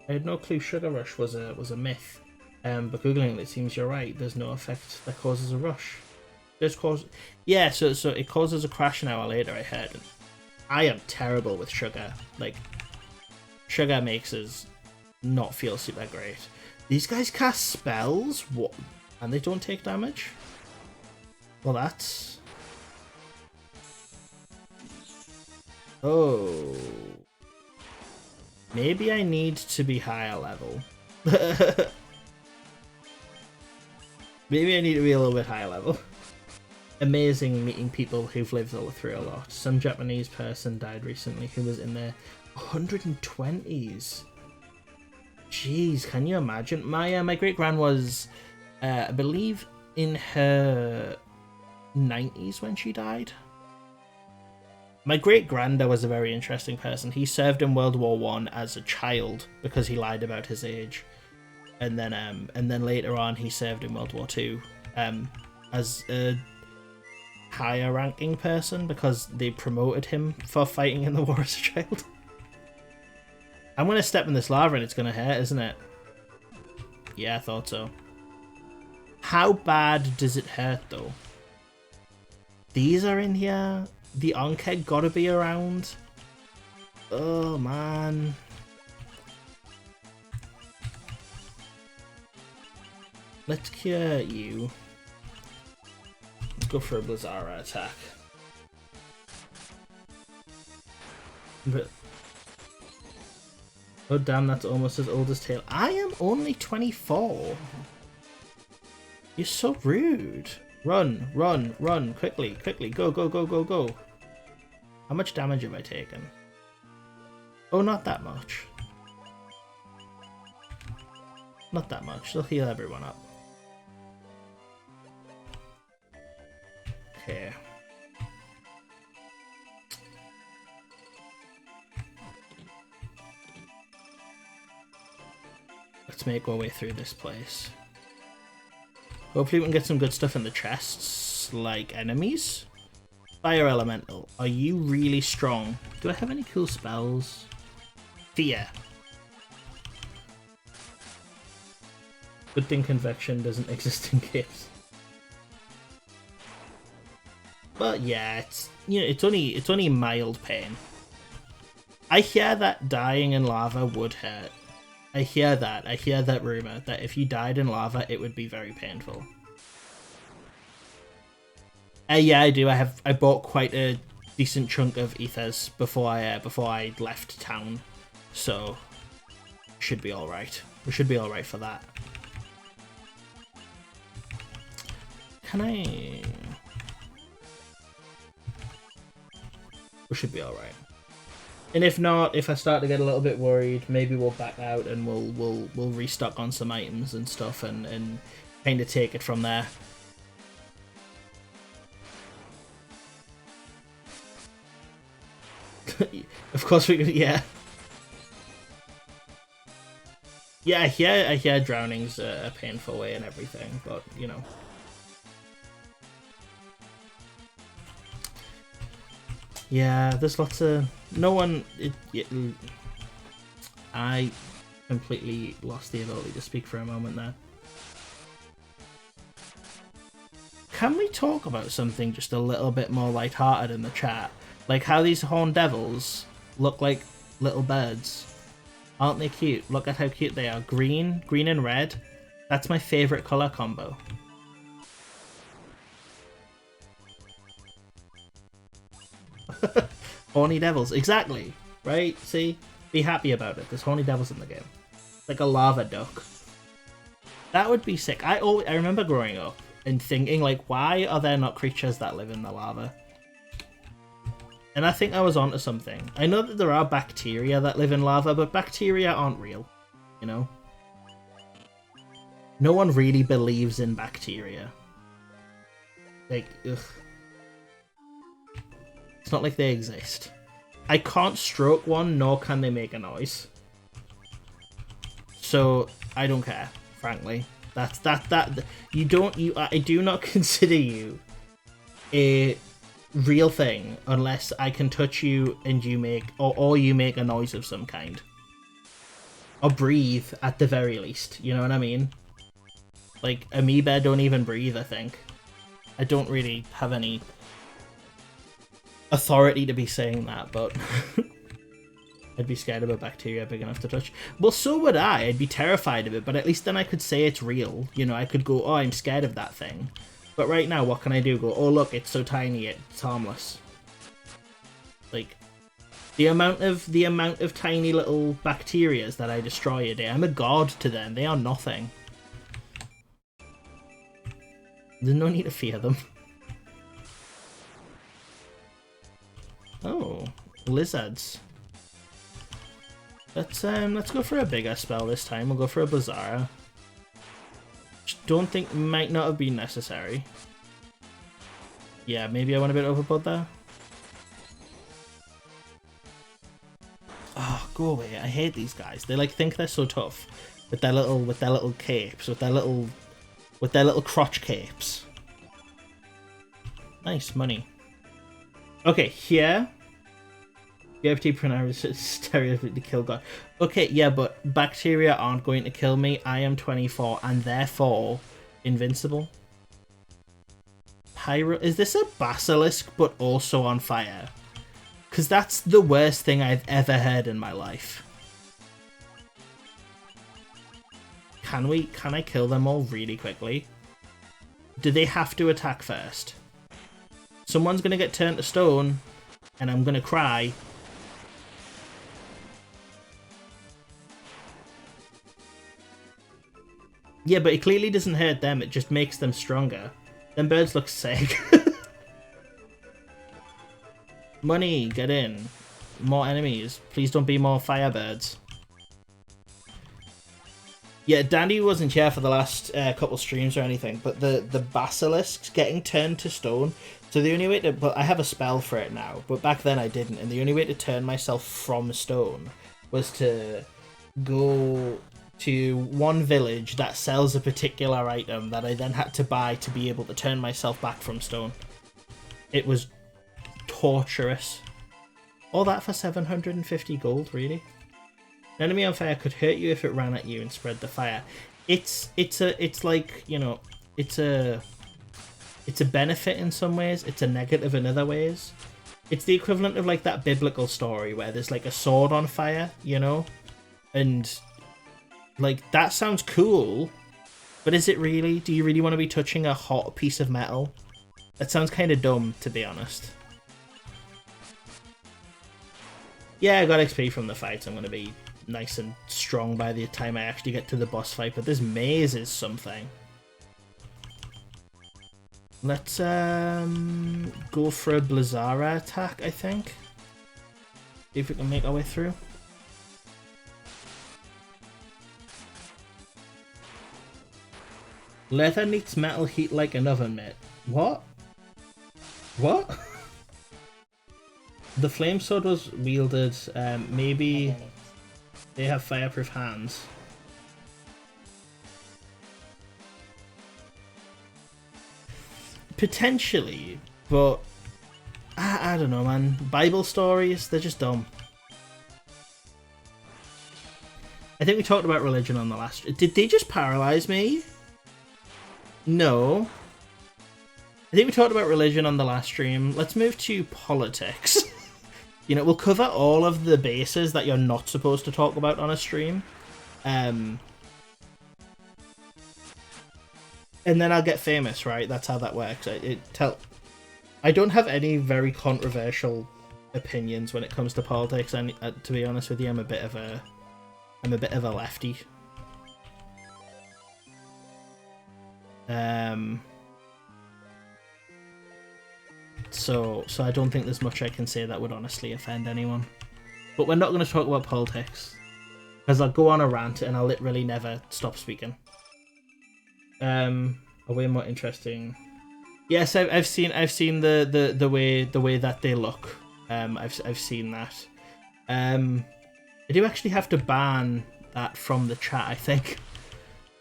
had no clue sugar rush was a myth. But googling it seems you're right. There's no effect that causes a rush. Yeah, so it causes a crash an hour later, I heard. I am terrible with sugar. Sugar makes us not feel super great. These guys cast spells? What? And they don't take damage? Well, that's... Oh. Maybe I need to be higher level. Maybe I need to be a little bit higher level. Amazing meeting people who've lived through a lot. Some Japanese person died recently who was in their 120s. Jeez, can you imagine? My great grand was, I believe, in her 90s when she died. My great granda was a very interesting person. He served in World War I as a child because he lied about his age. And then later on he served in World War II as a higher ranking person because they promoted him for fighting in the war as a child. I'm going to step in this lava and it's going to hurt, isn't it? Yeah, I thought so. How bad does it hurt though? These are in here. The Onkeg gotta be around. Oh man. Let's cure you. Let's go for a Blizzara attack. But oh damn, that's almost as old as Tail. I am only 24. You're so rude. Run, run, run, quickly, quickly, go, go, go, go, go. How much damage have I taken? Oh, not that much. Not that much. They'll heal everyone up. Okay. Let's make our way through this place. Hopefully we can get some good stuff in the chests, like enemies. Fire Elemental, are you really strong? Do I have any cool spells? Fear. Good thing Convection doesn't exist in games. But yeah, it's, you know, it's only mild pain. I hear that dying in lava would hurt. I hear that rumor that if you died in lava it would be very painful. Yeah, I do. I bought quite a decent chunk of ethers before I left town, so should be all right. We should be all right for that. Can I? We should be all right. And if not, if I start to get a little bit worried, maybe we'll back out and we'll restock on some items and stuff and kind of take it from there. Of course we could, yeah. Yeah, I hear drowning's a painful way and everything, but you know. Yeah, there's lots of... No one... I completely lost the ability to speak for a moment there. Can we talk about something just a little bit more lighthearted in the chat? Like how these horned devils look like little birds. Aren't they cute? Look at how cute they are. Green and red. That's my favourite colour combo. Horny devils, exactly. Right? See? Be happy about it. There's horny devils in the game. Like a lava duck. That would be sick. I remember growing up and thinking, like, why are there not creatures that live in the lava? And I think I was onto something. I know that there are bacteria that live in lava, but bacteria aren't real, you know? No one really believes in bacteria. Like, ugh. It's not like they exist. I can't stroke one, nor can they make a noise. So, I don't care, frankly. I do not consider you a real thing unless I can touch you and you make, or you make a noise of some kind. Or breathe, at the very least, you know what I mean? Like, amoeba don't even breathe, I think. I don't really have any authority to be saying that, but I'd be scared of a bacteria big enough to touch. Well, so would I. I'd be terrified of it, but at least then I could say it's real. You know, I could go, oh, I'm scared of that thing. But right now, what can I do? Go, oh, look, it's so tiny, it's harmless. Like, the amount of tiny little bacterias that I destroy a day, I'm a god to them. They are nothing. There's no need to fear them. Oh, lizards. Let's go for a bigger spell this time. We'll go for a Blizzara. Don't think might not have been necessary. Yeah, maybe I went a bit overboard there. Oh, go away! I hate these guys. They like think they're so tough with their little capes, with their little crotch capes. Nice money. Okay, here. BFT stereotype to kill God. Okay, yeah, but bacteria aren't going to kill me. I am 24 and therefore invincible. Pyro. Is this a basilisk but also on fire? Because that's the worst thing I've ever heard in my life. Can I kill them all really quickly? Do they have to attack first? Someone's gonna get turned to stone and I'm gonna cry. Yeah, but it clearly doesn't hurt them, it just makes them stronger. Them birds look sick. Money, get in. More enemies. Please don't be more firebirds. Yeah, Dandy wasn't here for the last couple streams or anything, but the basilisks getting turned to stone. So the only way to... But I have a spell for it now, but back then I didn't. And the only way to turn myself from stone was to go to one village that sells a particular item that I then had to buy to be able to turn myself back from stone. It was torturous. All that for 750 gold, really? An enemy on fire could hurt you if it ran at you and spread the fire. It's like, you know, it's a benefit in some ways, it's a negative in other ways. It's the equivalent of like that biblical story where there's like a sword on fire, you know? And like that sounds cool, but is it really? Do you really want to be touching a hot piece of metal? That sounds kind of dumb, to be honest. Yeah, I got XP from the fights. I'm going to be nice and strong by the time I actually get to the boss fight, but this maze is something. Let's go for a Blizzara attack, I think. See if we can make our way through. Leather needs metal heat like an oven mitt. What? What? The flame sword was wielded, maybe they have fireproof hands. Potentially, but I don't know, man. Bible stories, they're just dumb. I think we talked about religion on the last... Did they just paralyze me? No. I think we talked about religion on the last stream. Let's move to politics. You know, we'll cover all of the bases that you're not supposed to talk about on a stream. And then I'll get famous, right? That's how that works. I don't have any very controversial opinions when it comes to politics, and to be honest with you, I'm a bit of a lefty. So I don't think there's much I can say that would honestly offend anyone. But we're not going to talk about politics, because I'll go on a rant and I'll literally never stop speaking. A way more interesting. Yes, I've seen the way that they look. I've seen that. I do actually have to ban that from the chat, I think.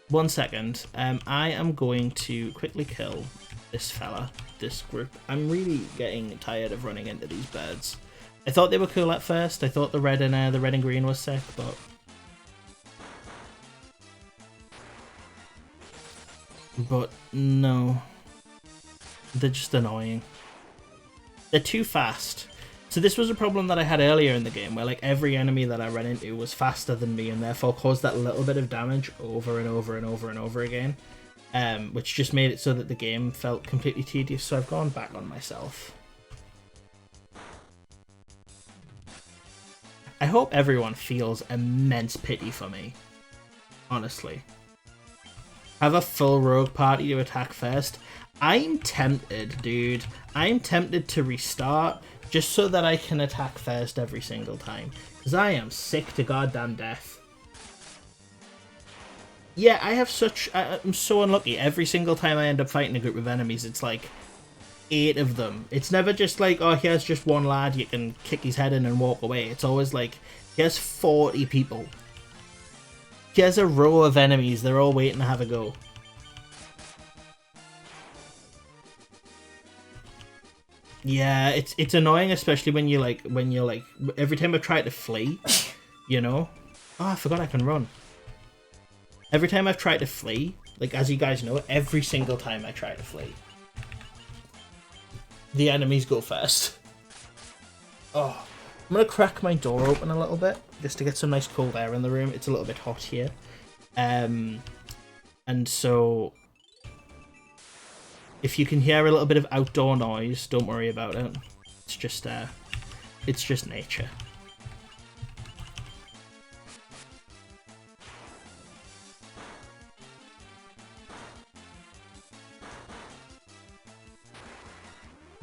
1 second. I am going to quickly kill this fella, this group. I'm really getting tired of running into these birds. I thought they were cool at first. I thought the red and green was sick, but no. They're just annoying. They're too fast. So this was a problem that I had earlier in the game, where like every enemy that I ran into was faster than me and therefore caused that little bit of damage over and over and over and over again, which just made it so that the game felt completely tedious, so I've gone back on myself. I hope everyone feels immense pity for me, honestly. Have a full rogue party to attack first. I'm tempted, dude. I'm tempted to restart just so that I can attack first every single time, because I am sick to goddamn death. Yeah, I'm so unlucky. Every single time I end up fighting a group of enemies, it's like 8 of them. It's never just like, oh, here's just one lad, you can kick his head in and walk away. It's always like, here's 40 people. Here's a row of enemies, they're all waiting to have a go. Yeah, it's annoying, especially when you're like every time I try to flee, you know. Oh, I forgot I can run. Every time I've tried to flee, like as you guys know, every single time I try to flee, the enemies go first. Oh, I'm gonna crack my door open a little bit just to get some nice cold air in the room. It's a little bit hot here, and so if you can hear a little bit of outdoor noise, don't worry about it. It's just nature.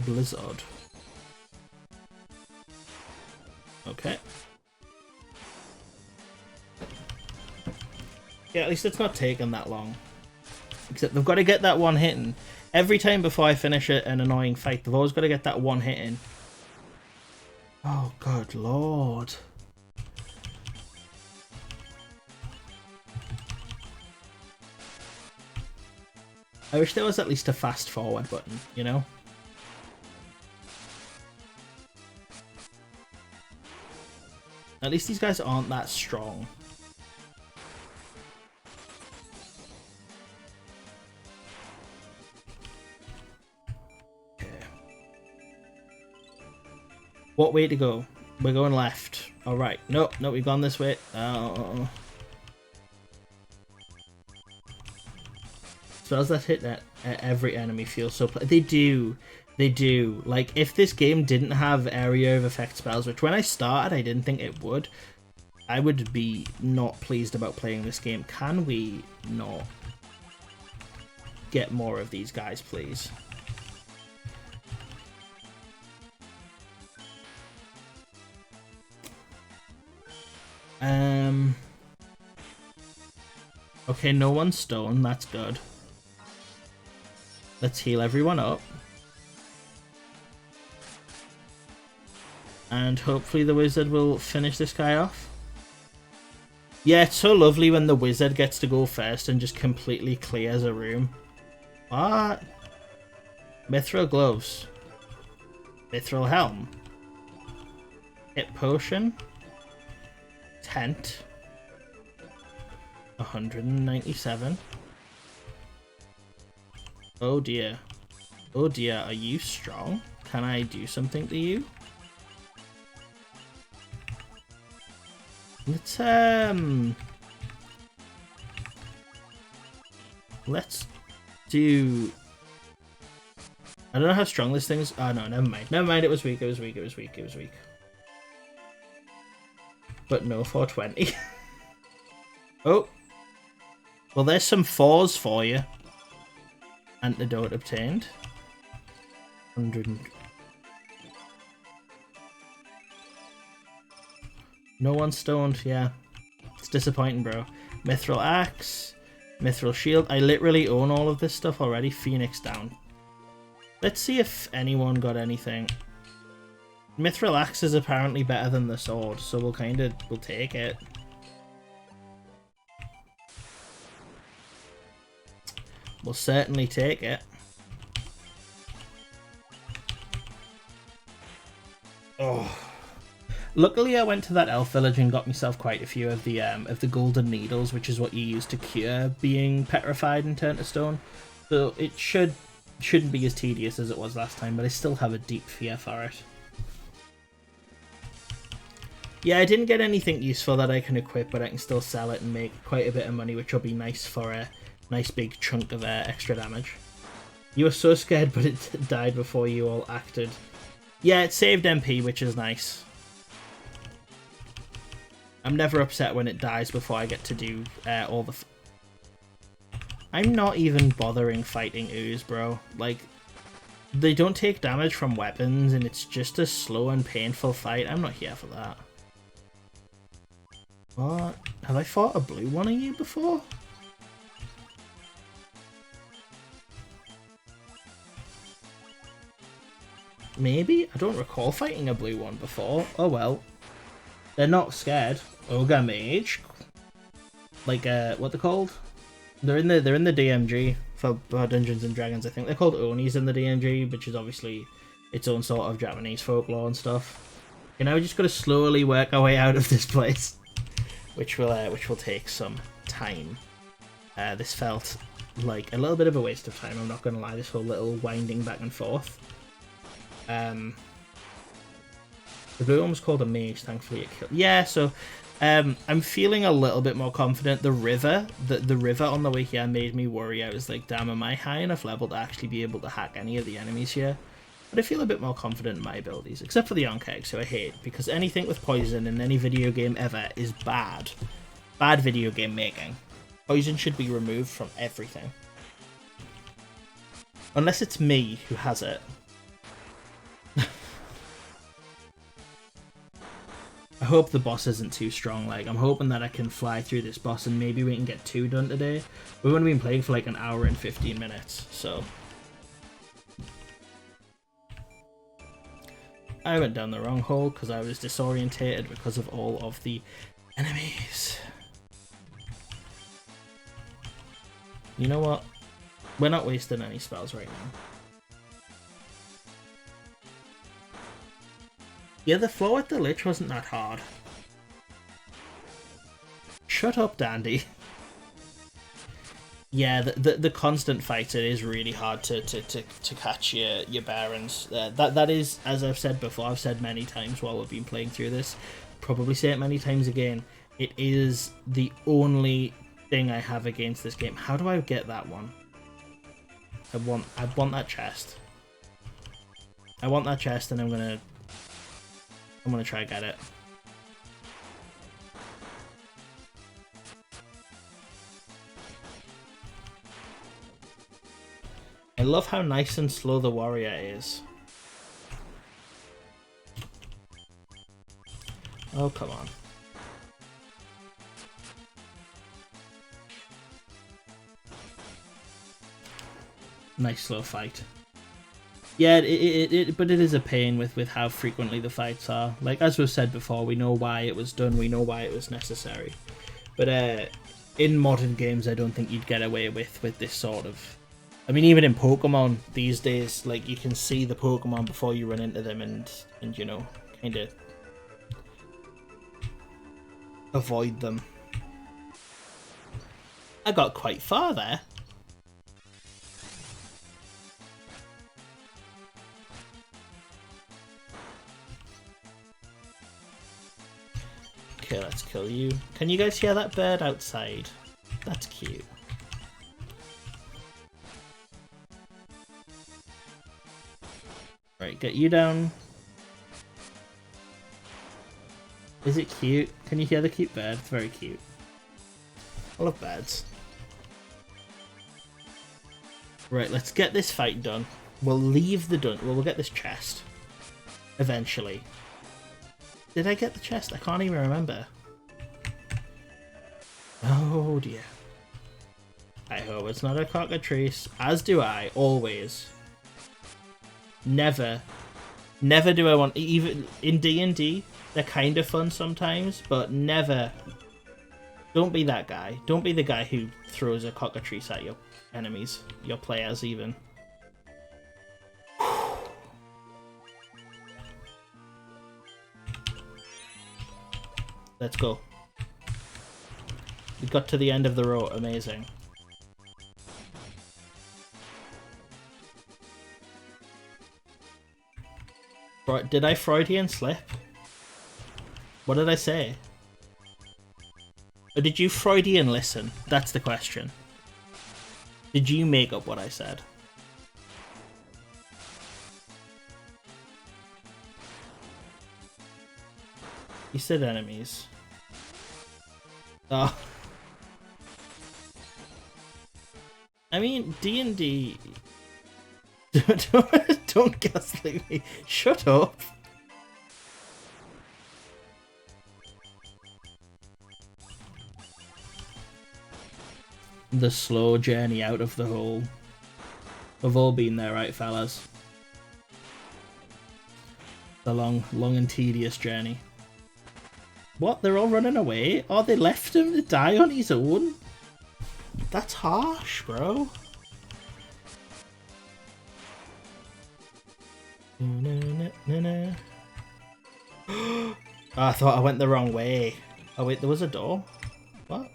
Blizzard. Okay. Yeah, at least it's not taking that long. Except they've got to get that one hitting. Every time before I finish an annoying fight, they've always got to get that one hitting. Oh, good lord. I wish there was at least a fast forward button, you know? At least these guys aren't that strong. Okay. What way to go? We're going left. Alright. Nope, nope, we've gone this way. Spells that hit at every enemy feel so... They do. They do. Like, if this game didn't have area of effect spells, which when I started I didn't think it would, I would be not pleased about playing this game. Can we not get more of these guys, please? Okay, no one's stone. That's good. Let's heal everyone up. And hopefully the wizard will finish this guy off. Yeah, it's so lovely when the wizard gets to go first and just completely clears a room. What? Mithril gloves. Mithril helm. Hit potion. Tent. 197. Oh dear. Oh dear, are you strong? Can I do something to you? Let's do... I don't know how strong this thing is. Oh no, never mind. Never mind, it was weak, it was weak, it was weak, it was weak. But no 420. Oh. Well, there's some 4s for you. Antidote obtained. 100. No one stoned, yeah. It's disappointing, bro. Mithril axe. Mithril shield. I literally own all of this stuff already. Phoenix down. Let's see if anyone got anything. Mithril axe is apparently better than the sword, so we'll take it. We'll certainly take it. Oh. Luckily I went to that elf village and got myself quite a few of the golden needles, which is what you use to cure being petrified and turned to stone. So it shouldn't be as tedious as it was last time, but I still have a deep fear for it. Yeah, I didn't get anything useful that I can equip, but I can still sell it and make quite a bit of money, which will be nice for a nice big chunk of extra damage. You were so scared, but it died before you all acted. Yeah, it saved MP, which is nice. I'm never upset when it dies before I get to do all the... I'm not even bothering fighting ooze, bro. Like, they don't take damage from weapons, and it's just a slow and painful fight. I'm not here for that. What? Have I fought a blue one of you before? Maybe? I don't recall fighting a blue one before. Oh well. They're not scared. Ogre Mage. Like, what they're called? They're in the DMG for Dungeons and Dragons, I think. They're called Onis in the DMG, which is obviously its own sort of Japanese folklore and stuff. You know, we just gotta slowly work our way out of this place. Which will take some time. This felt like a little bit of a waste of time, I'm not gonna lie, this whole little winding back and forth. The blue one was called a mage, thankfully it killed. Yeah, so I'm feeling a little bit more confident. The river on the way here made me worry. I was like, damn, am I high enough level to actually be able to hack any of the enemies here? But I feel a bit more confident in my abilities, except for the Onkegs, who I hate, because anything with poison in any video game ever is bad. Bad video game making. Poison should be removed from everything. Unless it's me who has it. hope the boss isn't too strong. Like, I'm hoping that I can fly through this boss and maybe we can get 2 done today. We've only been playing for like an hour and 15 minutes, so... I went down the wrong hole because I was disorientated because of all of the enemies. You know what? We're not wasting any spells right now. Yeah, the floor with the Lich wasn't that hard. Shut up, Dandy. Yeah, the constant fights, it is really hard to catch your bearings. That is, as I've said before, I've said many times while we've been playing through this, probably say it many times again, it is the only thing I have against this game. How do I get that one? I want that chest. I want that chest, and I'm gonna try to get it. I love how nice and slow the warrior is. Oh, come on. Nice slow fight. Yeah, but it is a pain with how frequently the fights are. Like, as we've said before, we know why it was done, we know why it was necessary. But in modern games, I don't think you'd get away with this sort of... I mean, even in Pokemon these days, like, you can see the Pokemon before you run into them and you know, kind of avoid them. I got quite far there. Okay, let's kill you. Can you guys hear that bird outside? That's cute. Right, get you down. Is it cute? Can you hear the cute bird? It's very cute. I love birds. Right, let's get this fight done. We'll leave the dun. We'll get this chest. Eventually. Did I get the chest? I can't even remember. Oh dear. I hope it's not a cockatrice. As do I, always. Never do I want, even in D&D, they're kind of fun sometimes, but never. Don't be that guy. Don't be the guy who throws a cockatrice at your enemies, your players even. Let's go. We got to the end of the road, amazing. Did I Freudian slip? What did I say? Or did you Freudian listen? That's the question. Did you make up what I said? You said enemies. Oh. I mean, D&D... don't gaslight me. Shut up. The slow journey out of the hole. We've all been there, right, fellas? The long and tedious journey. What? They're all running away? Oh, they left him to die on his own? That's harsh, bro. Oh, I thought I went the wrong way. Oh wait, there was a door? What?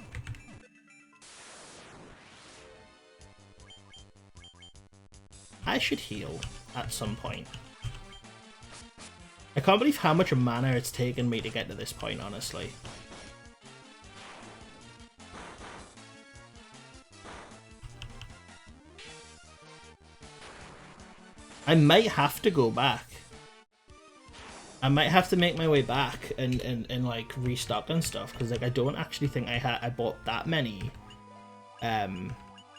I should heal at some point. I can't believe how much mana it's taken me to get to this point, honestly. I might have to go back. I might have to make my way back and like restock and stuff, because like I don't actually think I bought that many. I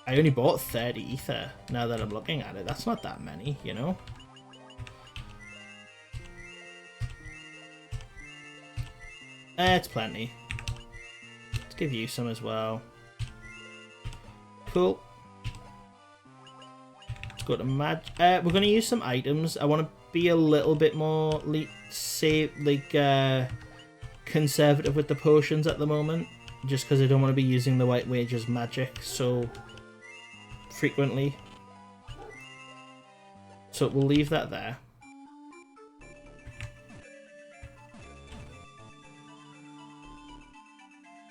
only bought 30 ether now that I'm looking at it. That's not that many, you know? It's plenty. Let's give you some as well. Cool. Let's go to we're going to use some items. I want to be a little bit more conservative with the potions at the moment, just because I don't want to be using the White Wages magic so frequently. So we'll leave that there.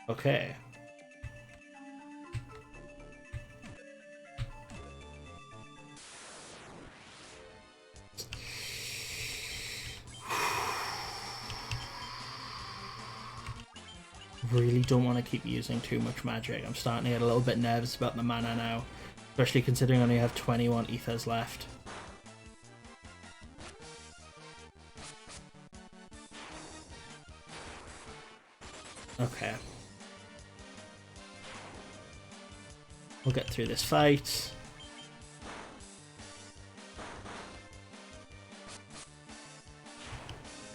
Okay. Really don't want to keep using too much magic. I'm starting to get a little bit nervous about the mana now, especially considering I only have 21 ethers left. Okay. We'll get through this fight.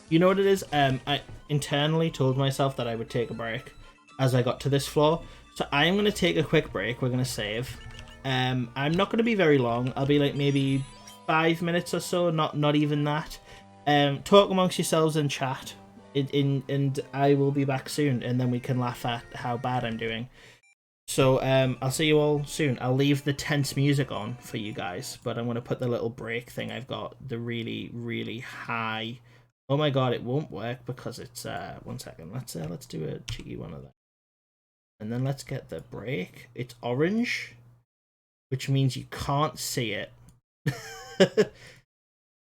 You know what it is? I internally told myself that I would take a break as I got to this floor. So I am going to take a quick break. We're going to save. I'm not going to be very long. I'll be like maybe 5 minutes or so. Not even that. Talk amongst yourselves in chat. And I will be back soon. And then we can laugh at how bad I'm doing. So I'll see you all soon. I'll leave the tense music on for you guys. But I'm going to put the little break thing I've got. The really, really high... Oh my god, it won't work because it's 1 second. Let's do a cheeky one of that. And then let's get the break. It's orange, which means you can't see it.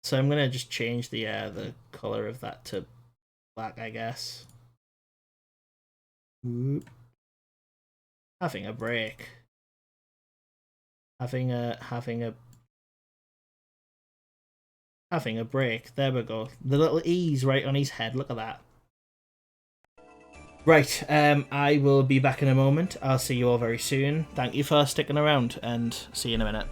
So I'm gonna just change the color of that to black, I guess. Oop. Having a break. Having a break. There we go. The little E's right on his head. Look at that. Right, I will be back in a moment. I'll see you all very soon. Thank you for sticking around, and see you in a minute.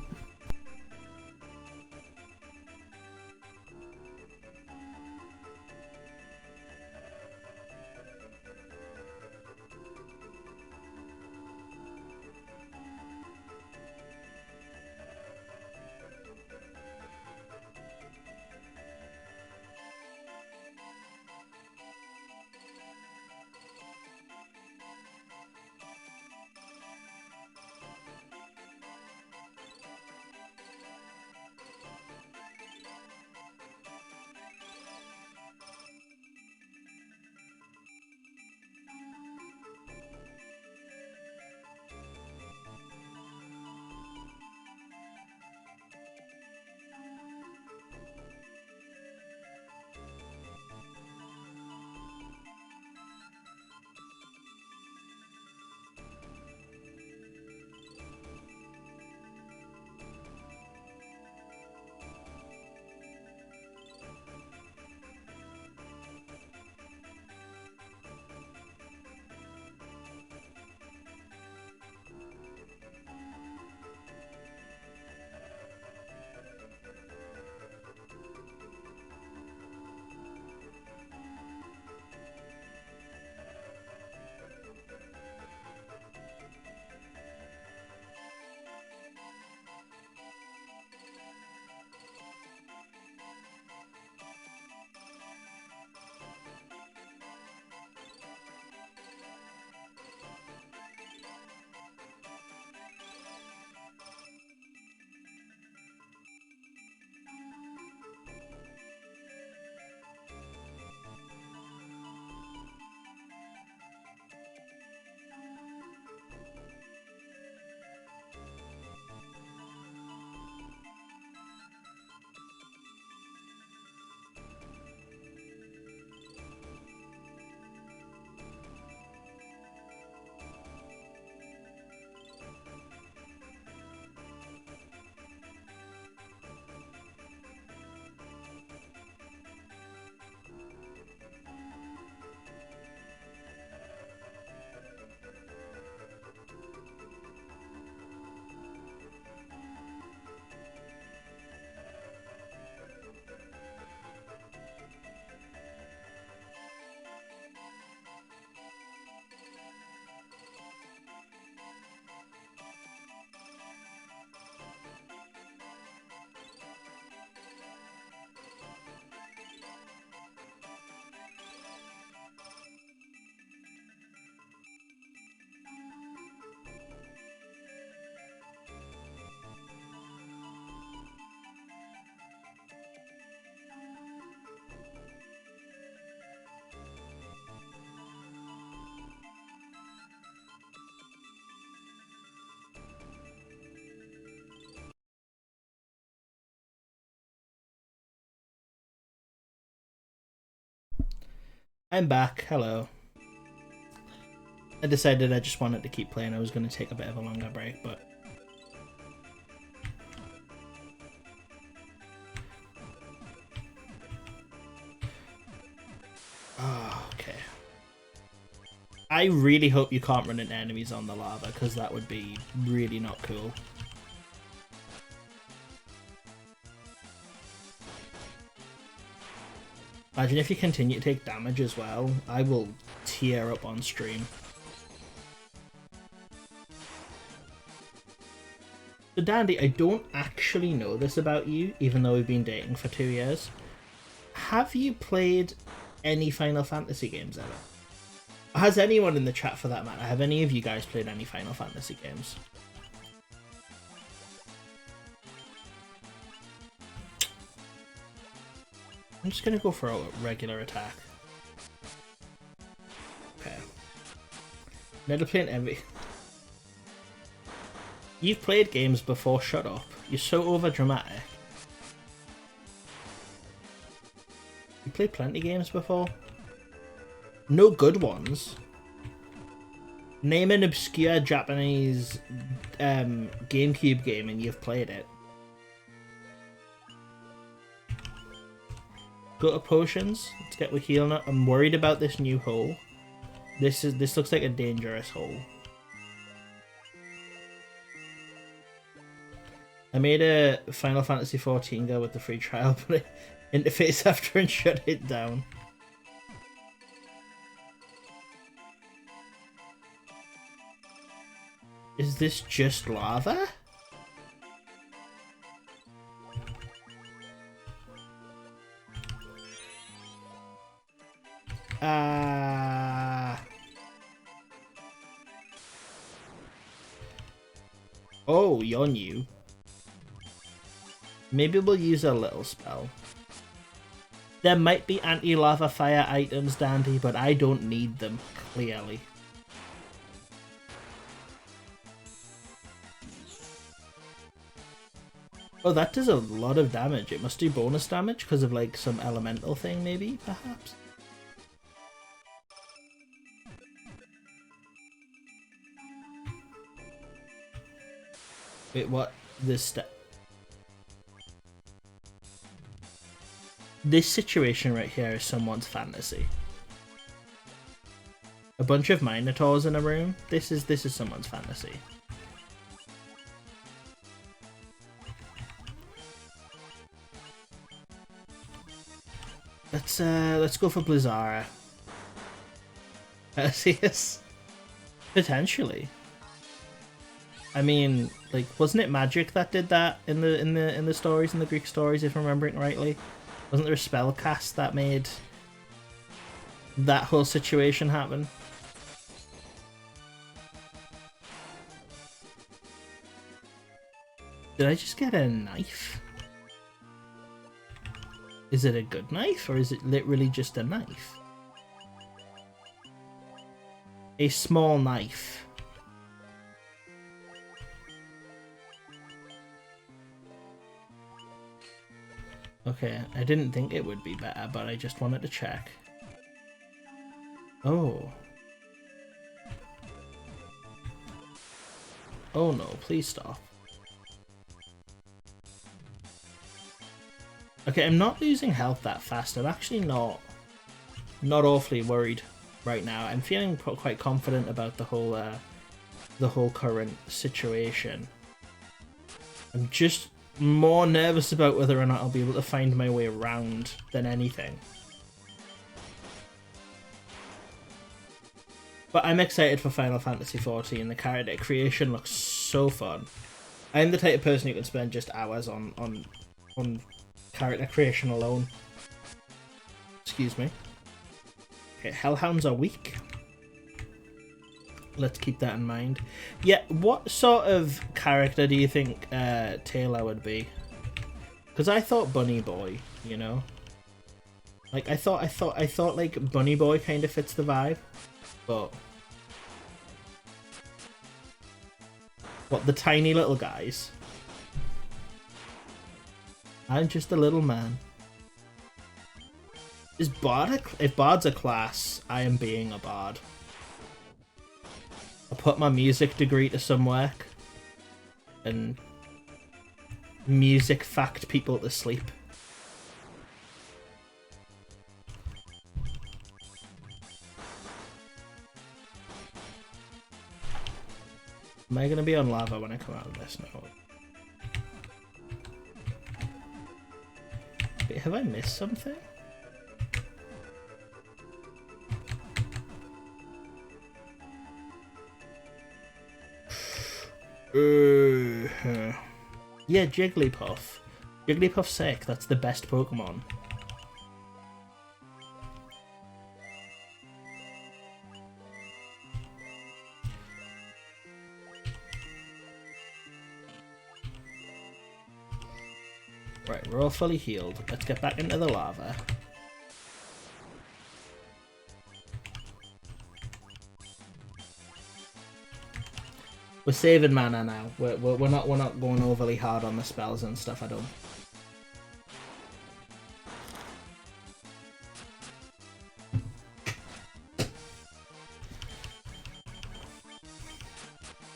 I'm back. Hello. I decided I just wanted to keep playing. I was going to take a bit of a longer break, but... Oh, okay. I really hope you can't run into enemies on the lava, because that would be really not cool. Imagine if you continue to take damage as well. I will tear up on stream. So Dandy, I don't actually know this about you, even though we've been dating for 2 years. Have you played any Final Fantasy games ever? Has anyone in the chat, for that matter, have any of you guys played any Final Fantasy games? I'm just gonna go for a regular attack. Okay. Never playing every... You've played games before, shut up. You're so overdramatic. You played plenty games before? No good ones. Name an obscure Japanese GameCube game and you've played it. Go to potions. Let's get with heal now. I'm worried about this new hole. This looks like a dangerous hole. I made a Final Fantasy 14 go with the free trial, but interface after and shut it down. Is this just lava? Oh, you're new. Maybe we'll use a little spell. There might be anti-lava fire items, Dandy, but I don't need them, clearly. Oh, that does a lot of damage. It must do bonus damage because of like some elemental thing, maybe, perhaps? Wait, what? This situation right here is someone's fantasy. A bunch of minotaurs in a room. This is someone's fantasy. Let's go for Blizzara. Yes. Potentially. I mean, like, wasn't it magic that did that in the stories, in the Greek stories, if I'm remembering rightly? Wasn't there a spell cast that made that whole situation happen? Did I just get a knife? Is it a good knife, or is it literally just a knife? A small knife. Okay, I didn't think it would be better, but I just wanted to check. Oh. Oh no, please stop. Okay, I'm not losing health that fast. I'm actually not awfully worried right now. I'm feeling quite confident about the whole current situation. I'm just more nervous about whether or not I'll be able to find my way around than anything. But I'm excited for Final Fantasy XIV. The character creation looks so fun. I'm the type of person who can spend just hours on character creation alone. Excuse me. Okay, Hellhounds are weak. Let's keep that in mind. Yeah, what sort of character do you think Taylor would be? Because I thought Bunny Boy, you know? Like, I thought like Bunny Boy kind of fits the vibe, but what, the tiny little guys? I'm just a little man. If Bard's a class, I am being a Bard. I put my music degree to some work and music fact people to sleep. Am I gonna be on lava when I come out of this? No. Wait, have I missed something? Yeah, Jigglypuff. Jigglypuff's sick. That's the best Pokemon. Right, we're all fully healed. Let's get back into the lava. We're saving mana now. We're not going overly hard on the spells and stuff. I don't.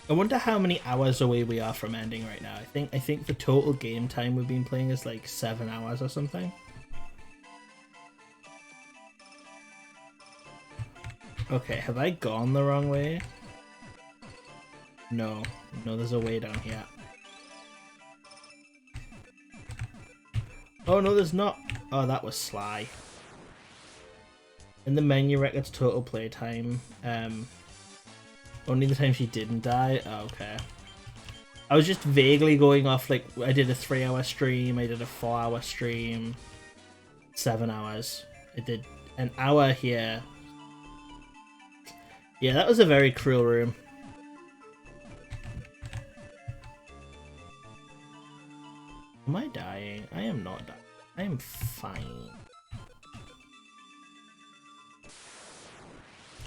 I wonder how many hours away we are from ending right now. I think the total game time we've been playing is like 7 hours or something. Okay, have I gone the wrong way? No, there's a way down here. Oh no, there's not. Oh, that was Sly. In the menu records total playtime, only the time she didn't die. Oh, okay. I was just vaguely going off, like, I did a 3-hour stream, I did a 4-hour stream, 7 hours. I did an hour here. Yeah, that was a very cruel room. Am I dying? I am not dying. I am fine.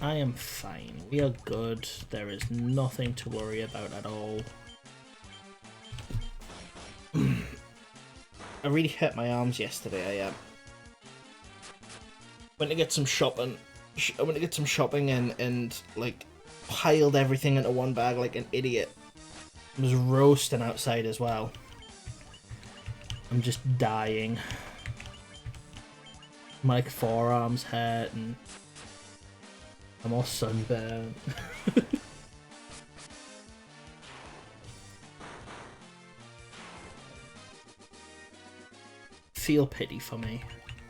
I am fine. We are good. There is nothing to worry about at all. I really hurt my arms yesterday. I went to get some shopping. I went to get some shopping and like piled everything into one bag like an idiot. I was roasting outside as well. I'm just dying. My like, forearms hurt and I'm all sunburned. Feel pity for me.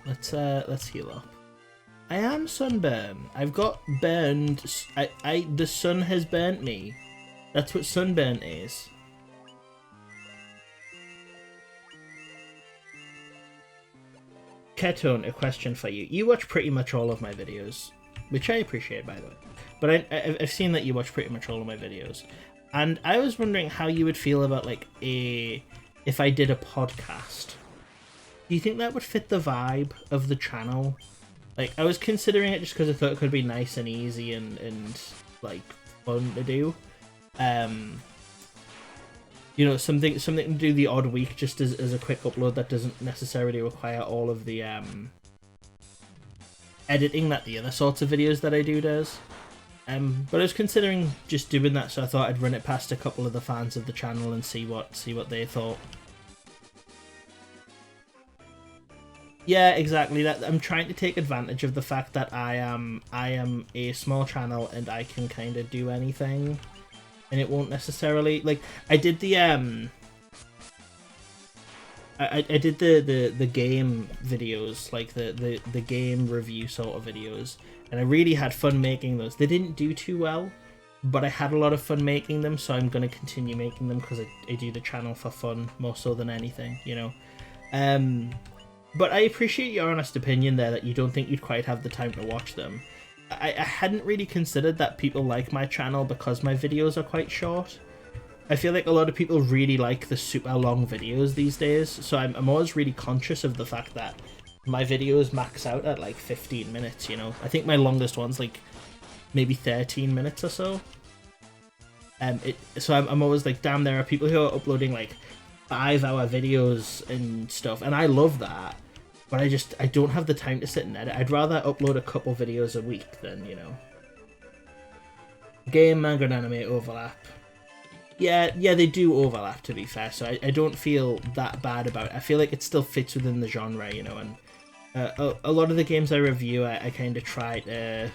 Let's heal up. I am sunburned. I've got burned. The sun has burnt me. That's what sunburn is. Ketone, a question for you. You watch pretty much all of my videos, which I appreciate, by the way. But I've seen that you watch pretty much all of my videos, and I was wondering how you would feel about like if I did a podcast. Do you think that would fit the vibe of the channel? Like, I was considering it just because I thought it could be nice and easy and like fun to do. You know, something to do the odd week just as a quick upload that doesn't necessarily require all of the editing that the other sorts of videos that I do does. But I was considering just doing that, so I thought I'd run it past a couple of the fans of the channel and see what they thought. Yeah, exactly. That I'm trying to take advantage of the fact that I am a small channel and I can kind of do anything. And it won't necessarily like I did the I did the game videos, like the game review sort of videos, and I really had fun making those. They didn't do too well, but I had a lot of fun making them, so I'm gonna continue making them because I do the channel for fun more so than anything, you know. But I appreciate your honest opinion there that you don't think you'd quite have the time to watch them. I hadn't really considered that people like my channel because my videos are quite short. I feel like a lot of people really like the super long videos these days, so I'm always really conscious of the fact that my videos max out at like 15 minutes, you know? I think my longest one's like maybe 13 minutes or so. So I'm always like, damn, there are people who are uploading like 5-hour videos and stuff, and I love that. but I don't have the time to sit and edit. I'd rather upload a couple videos a week than, you know. Game, manga, and anime overlap. Yeah, they do overlap, to be fair, so I don't feel that bad about it. I feel like it still fits within the genre, you know, and a lot of the games I review, I kind of try to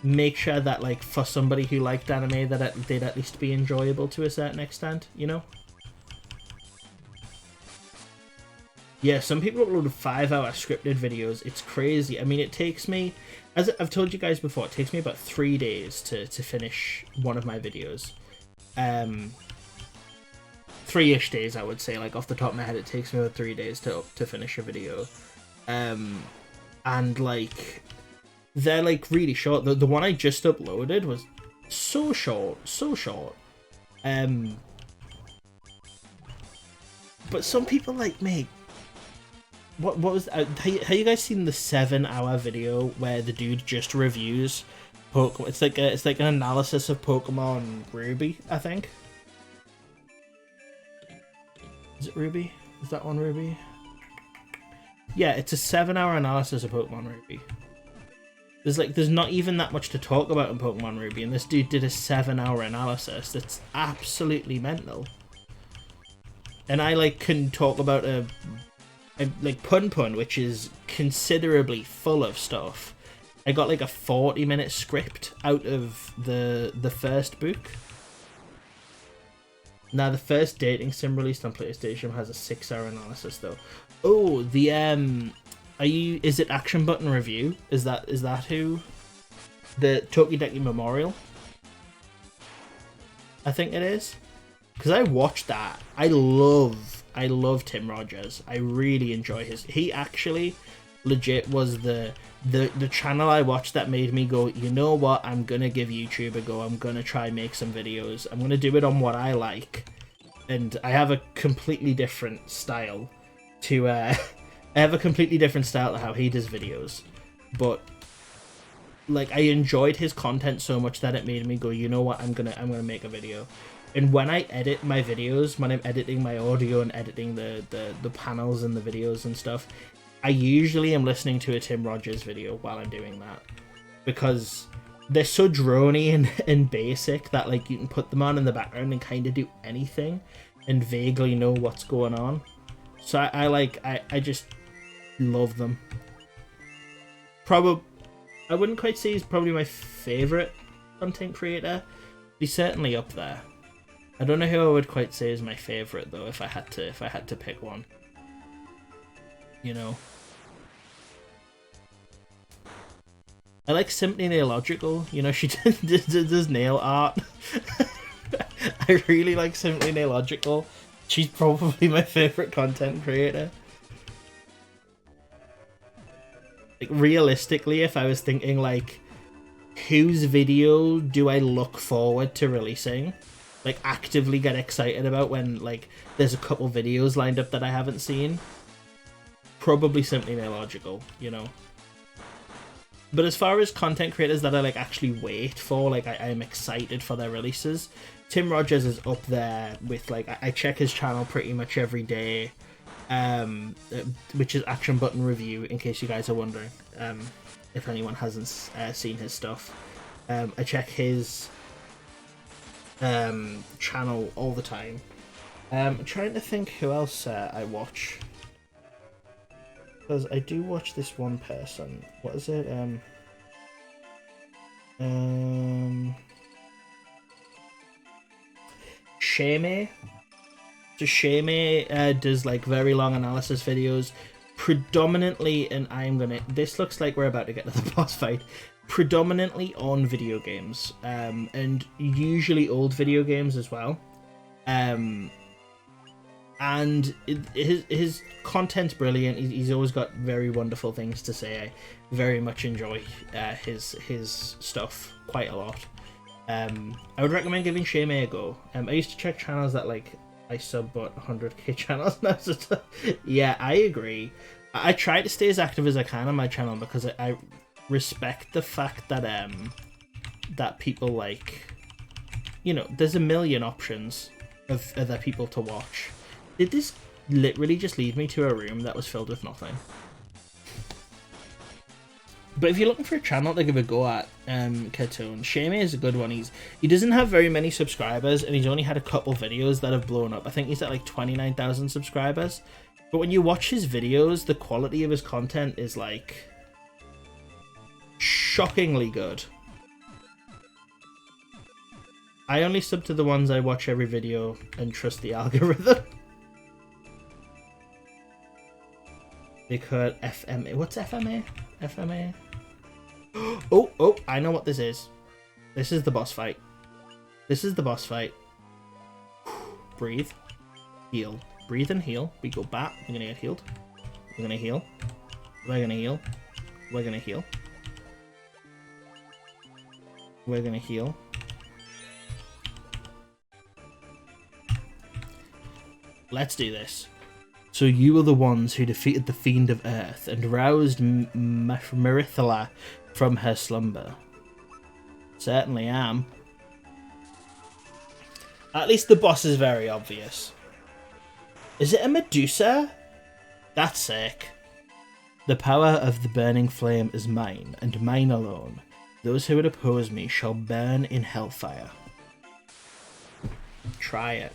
make sure that, like, for somebody who liked anime, that they'd at least be enjoyable to a certain extent, you know? Yeah, some people upload 5-hour scripted videos. It's crazy. I mean, it takes me, as I've told you guys before, it takes me about 3 days to finish one of my videos. 3-ish days, I would say. Like, off the top of my head, it takes me about 3 days to finish a video. And, like, they're, like, really short. The one I just uploaded was so short. But some people, like, make... What was... have you guys seen the 7-hour video where the dude just reviews Pokemon? It's like an analysis of Pokemon Ruby, I think. Is it Ruby? Is that one Ruby? Yeah, it's a 7-hour analysis of Pokemon Ruby. There's not even that much to talk about in Pokemon Ruby, and this dude did a 7-hour analysis. That's absolutely mental. And I, like, can talk about like Pun, which is considerably full of stuff. I got like a 40-minute script out of the first book. Now the first dating sim released on PlayStation has a 6-hour analysis though. Oh, the is it Action Button Review? Is that who? The Tokideki Memorial? I think it is. Because I watched that. I love Tim Rogers. I really enjoy he actually legit was the channel I watched that made me go, you know what, I'm gonna give YouTube a go. I'm gonna try make some videos. I'm gonna do it on what I like. And I have a completely different style to I have a completely different style to how he does videos. But like, I enjoyed his content so much that it made me go, you know what, I'm gonna make a video. And when I edit my videos, when I'm editing my audio and editing the panels and the videos and stuff, I usually am listening to a Tim Rogers video while I'm doing that. Because they're so drony and basic that, like, you can put them on in the background and kind of do anything and vaguely know what's going on. So I just love them. I wouldn't quite say he's probably my favourite content creator. He's certainly up there. I don't know who I would quite say is my favourite though, if I had to pick one. You know. I like Simply Nailogical. You know, she does nail art. I really like Simply Nailogical. She's probably my favourite content creator. Like, realistically, if I was thinking, like, whose video do I look forward to releasing? Like, actively get excited about when, like, there's a couple videos lined up that I haven't seen. Probably Simply Nailogical, you know. But as far as content creators that I, like, actually wait for, like, I'm excited for their releases, Tim Rogers is up there with, like, I check his channel pretty much every day, which is Action Button Review, in case you guys are wondering, if anyone hasn't seen his stuff. I check his channel all the time. I'm trying to think who else I watch, because I do watch this one person. What is it? Shame. So Shame does, like, very long analysis videos, predominantly, and this looks like we're about to get to the boss fight, predominantly on video games, and usually old video games as well. And his content's brilliant. He's always got very wonderful things to say. I very much enjoy his stuff quite a lot. I would recommend giving Shame a go. I used to check channels that, like, I sub but 100k channels now. So yeah, I agree. I try to stay as active as I can on my channel because I respect the fact that that people, like, you know, there's a million options of other people to watch. Did this literally just lead me to a room that was filled with nothing. But if you're looking for a channel to give a go at, Cartoon, Shamey is a good one. He doesn't have very many subscribers, and he's only had a couple videos that have blown up. I think he's at like 29,000 subscribers. But when you watch his videos, the quality of his content is like shockingly good. I only sub to the ones I watch every video and trust the algorithm. Because FMA, what's FMA? FMA? Oh, I know what this is. This is the boss fight. This is the boss fight. Breathe. Heal. Breathe and heal. We go back. We're gonna get healed. We're gonna heal. We're gonna heal. We're gonna heal. We're gonna heal. Let's do this. So you are the ones who defeated the Fiend of Earth and roused Merithala from her slumber. Certainly am. At least the boss is very obvious. Is it a Medusa? That's sick. The power of the burning flame is mine, and mine alone. Those who would oppose me shall burn in hellfire. Try it.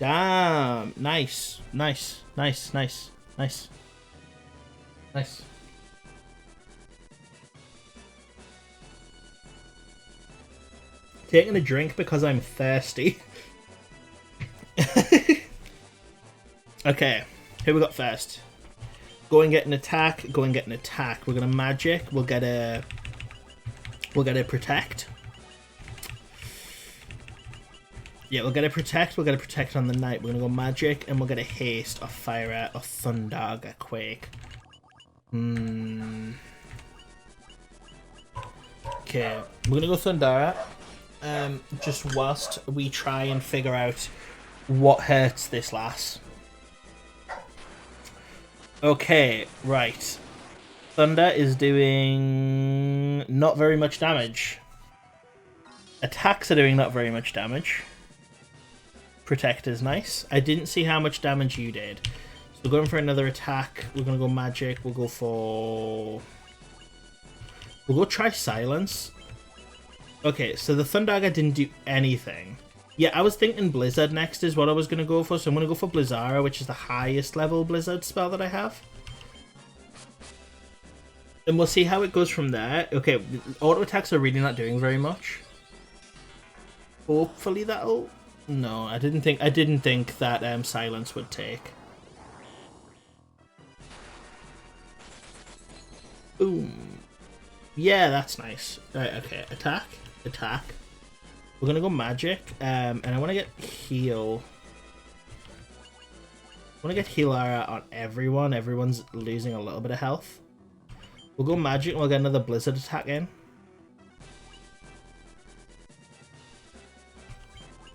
Damn! Nice. Nice. Nice. Nice. Nice. Nice. Taking a drink because I'm thirsty. Okay, who we got first? Go and get an attack. Go and get an attack. We're gonna magic. We'll get a protect. Yeah, we'll get a protect. We'll get a protect on the night. We're gonna go magic, and we'll get a haste, a fire, a thunder, a quake. Okay, we're gonna go Thundara. Just whilst we try and figure out what hurts this lass. Okay, right. Thunder is doing not very much damage. Attacks are doing not very much damage. Protect is nice. I didn't see how much damage you did. So we're going for another attack. We're going to go magic. We'll go try silence. Okay, so the Thundagger didn't do anything. Yeah, I was thinking Blizzard next is what I was going to go for. So I'm going to go for Blizzara, which is the highest level Blizzard spell that I have. And we'll see how it goes from there. Okay, auto attacks are really not doing very much. Hopefully that'll... No, I didn't think that silence would take. Boom. Yeah, that's nice. Right, okay. Attack. Attack. We're gonna go magic. And I want to get heal. I want to get healer on everyone. Everyone's losing a little bit of health. We'll go magic and we'll get another blizzard attack in.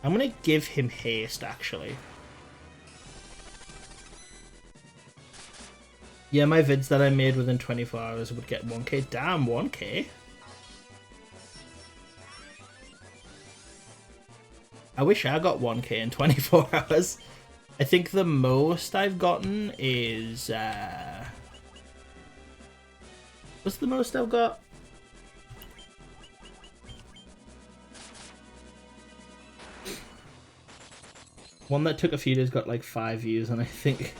I'm gonna give him haste, actually. Yeah, my vids that I made within 24 hours would get 1k. Damn, 1k? I wish I got 1k in 24 hours. I think the most I've gotten is... What's the most I've got? One that took a few days got like 5 views, and I think...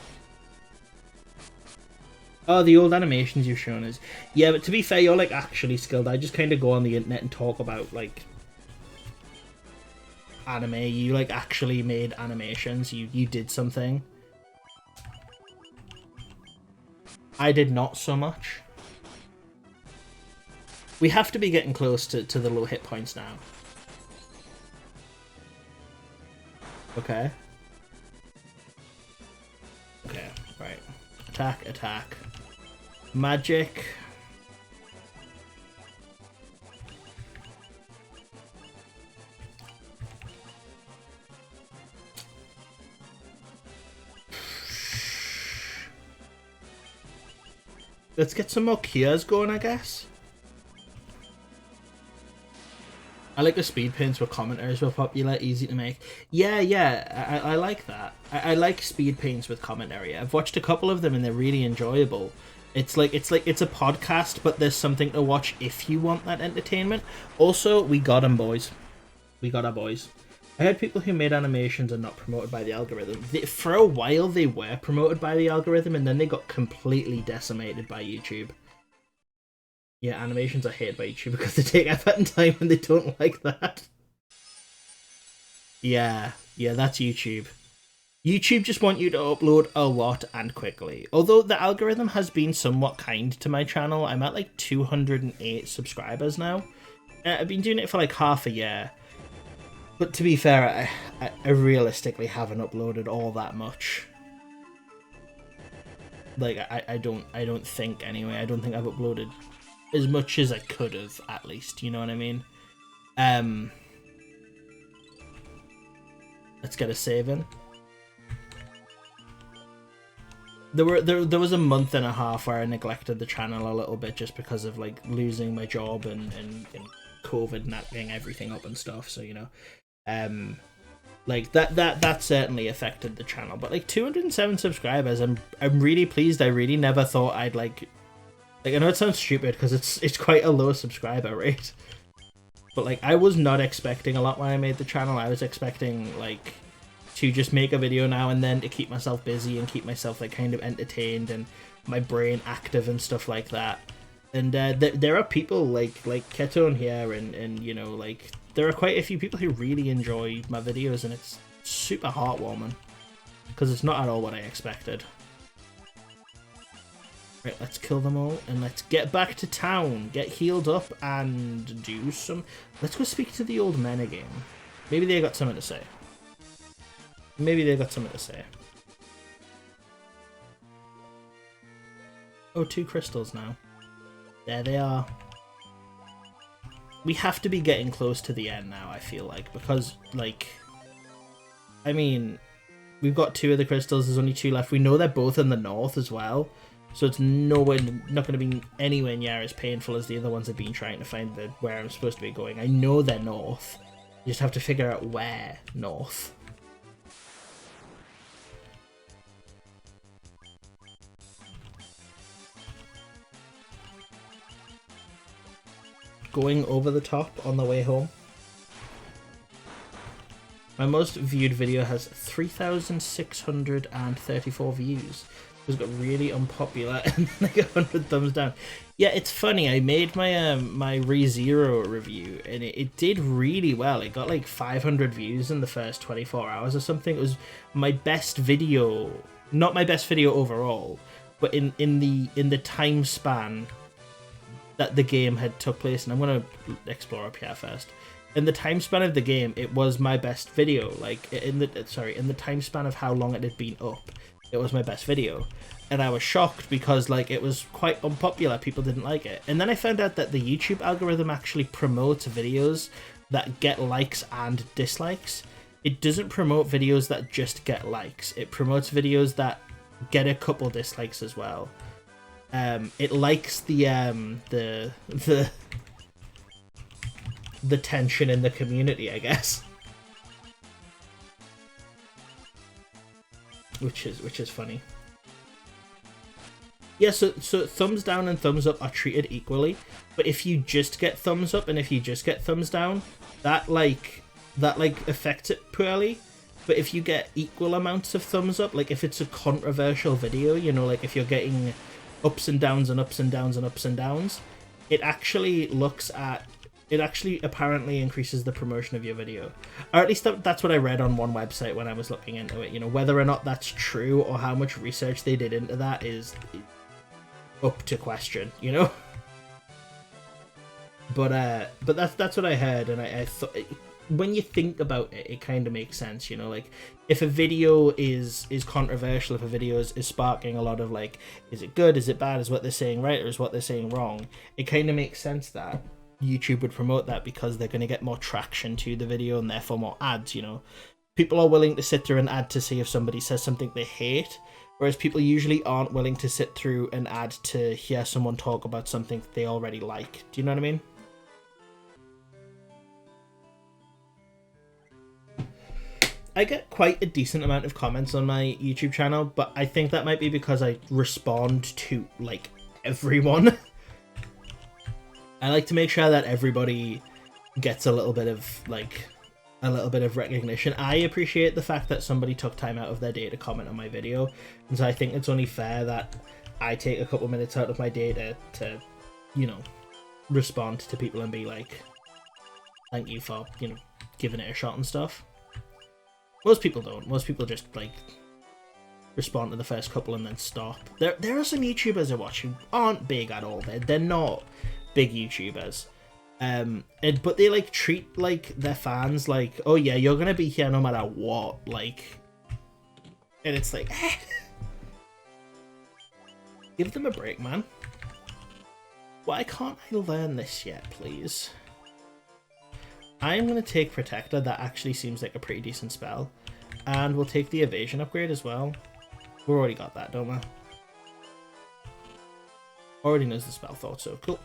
Oh, the old animations you've shown us. Yeah, but to be fair, you're like actually skilled. I just kind of go on the internet and talk about like anime. You like actually made animations. You did something. I did not so much. We have to be getting close to the low hit points now. Okay. Okay, right. Attack, attack. Magic. Let's get some more cures going, I guess. I like the speed paints where commentaries were popular, easy to make. Yeah, I like that. I like speed paints with commentary. I've watched a couple of them and they're really enjoyable. It's a podcast, but there's something to watch if you want that entertainment. Also, we got them, boys. We got our boys. I heard people who made animations are not promoted by the algorithm. For a while, they were promoted by the algorithm, and then they got completely decimated by YouTube. Yeah, animations are hated by YouTube because they take effort and time, and they don't like that. Yeah, that's YouTube. YouTube just want you to upload a lot and quickly. Although the algorithm has been somewhat kind to my channel. I'm at like 208 subscribers now. I've been doing it for like half a year. But to be fair, I realistically haven't uploaded all that much. Like, I don't think anyway. I don't think I've uploaded as much as I could have, at least. You know what I mean? Let's get a save in. There was a month and a half where I neglected the channel a little bit just because of like losing my job and COVID not getting everything up and stuff. So, you know. Like that certainly affected the channel, but like 207 subscribers, I'm really pleased. I really never thought I'd like I know it sounds stupid because it's quite a low subscriber rate, but like I was not expecting a lot when I made the channel. I was expecting like to just make a video now and then to keep myself busy and keep myself like kind of entertained and my brain active and stuff like that. And there are people like Ketone here and you know, like there are quite a few people who really enjoy my videos, and it's super heartwarming because it's not at all what I expected. Right, let's kill them all and let's get back to town, get healed up and do some... Let's go speak to the old men again. Maybe they got something to say. Oh, 2 crystals now. There they are. We have to be getting close to the end now, I feel like, because, like, I mean, we've got 2 of the crystals, there's only 2 left. We know they're both in the north as well, so it's not going to be anywhere near as painful as the other ones I've been trying to find where I'm supposed to be going. I know they're north, you just have to figure out where north. Going over the top on the way home. My most viewed video has 3,634 views. It got really unpopular and like 100 thumbs down. Yeah, it's funny. I made my my ReZero review and it did really well. It got like 500 views in the first 24 hours or something. It was my best video, not my best video overall, but in the time span that the game had took place. And I'm gonna explore up here first. In the time span of the game, it was my best video. Like in the time span of how long it had been up, it was my best video. And I was shocked because like it was quite unpopular. People didn't like it. And then I found out that the YouTube algorithm actually promotes videos that get likes and dislikes. It doesn't promote videos that just get likes. It promotes videos that get a couple dislikes as well. It likes the tension in the community, I guess. Which is funny. Yeah, so thumbs down and thumbs up are treated equally, but if you just get thumbs up and if you just get thumbs down, that affects it poorly. But if you get equal amounts of thumbs up, like if it's a controversial video, you know, like if you're getting ups and downs and ups and downs and ups and downs, it actually apparently increases the promotion of your video. Or at least that's what I read on one website when I was looking into it. You know, whether or not that's true or how much research they did into that is up to question, you know? But that's what I heard, and I thought, when you think about it, it kind of makes sense, you know? Like, if a video is controversial, if a video is sparking a lot of, like, is it good, is it bad, is what they're saying right, or is what they're saying wrong, it kind of makes sense that YouTube would promote that because they're going to get more traction to the video and therefore more ads, you know? People are willing to sit through an ad to see if somebody says something they hate, whereas people usually aren't willing to sit through an ad to hear someone talk about something they already like. Do you know what I mean? I get quite a decent amount of comments on my YouTube channel, but I think that might be because I respond to, like, everyone. I like to make sure that everybody gets a little bit of, like, a little bit of recognition. I appreciate the fact that somebody took time out of their day to comment on my video, and so I think it's only fair that I take a couple minutes out of my day to you know, respond to people and be like, thank you for, you know, giving it a shot and stuff. Most people don't. Most people just, like, respond to the first couple and then stop. There are some YouTubers I watch who aren't big at all. They're not big YouTubers. But they, like, treat, like, their fans like, oh yeah, you're gonna be here no matter what, like, and it's like, give them a break, man. Why can't I learn this yet, please? I'm going to take Protector. That actually seems like a pretty decent spell. And we'll take the Evasion upgrade as well. We've already got that, don't we? Already knows the spell, thought so. Cool.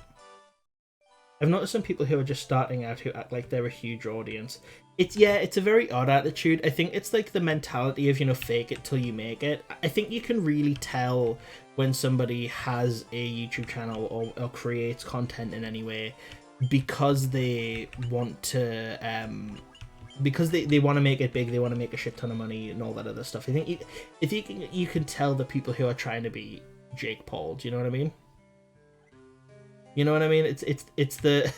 I've noticed some people who are just starting out who act like they're a huge audience. It's a very odd attitude. I think it's like the mentality of, you know, fake it till you make it. I think you can really tell when somebody has a YouTube channel or creates content in any way because they want to because they want to make it big, they want to make a shit ton of money and all that other stuff. I think you can tell the people who are trying to be Jake Paul. Do you know what I mean? You know what I mean? It's that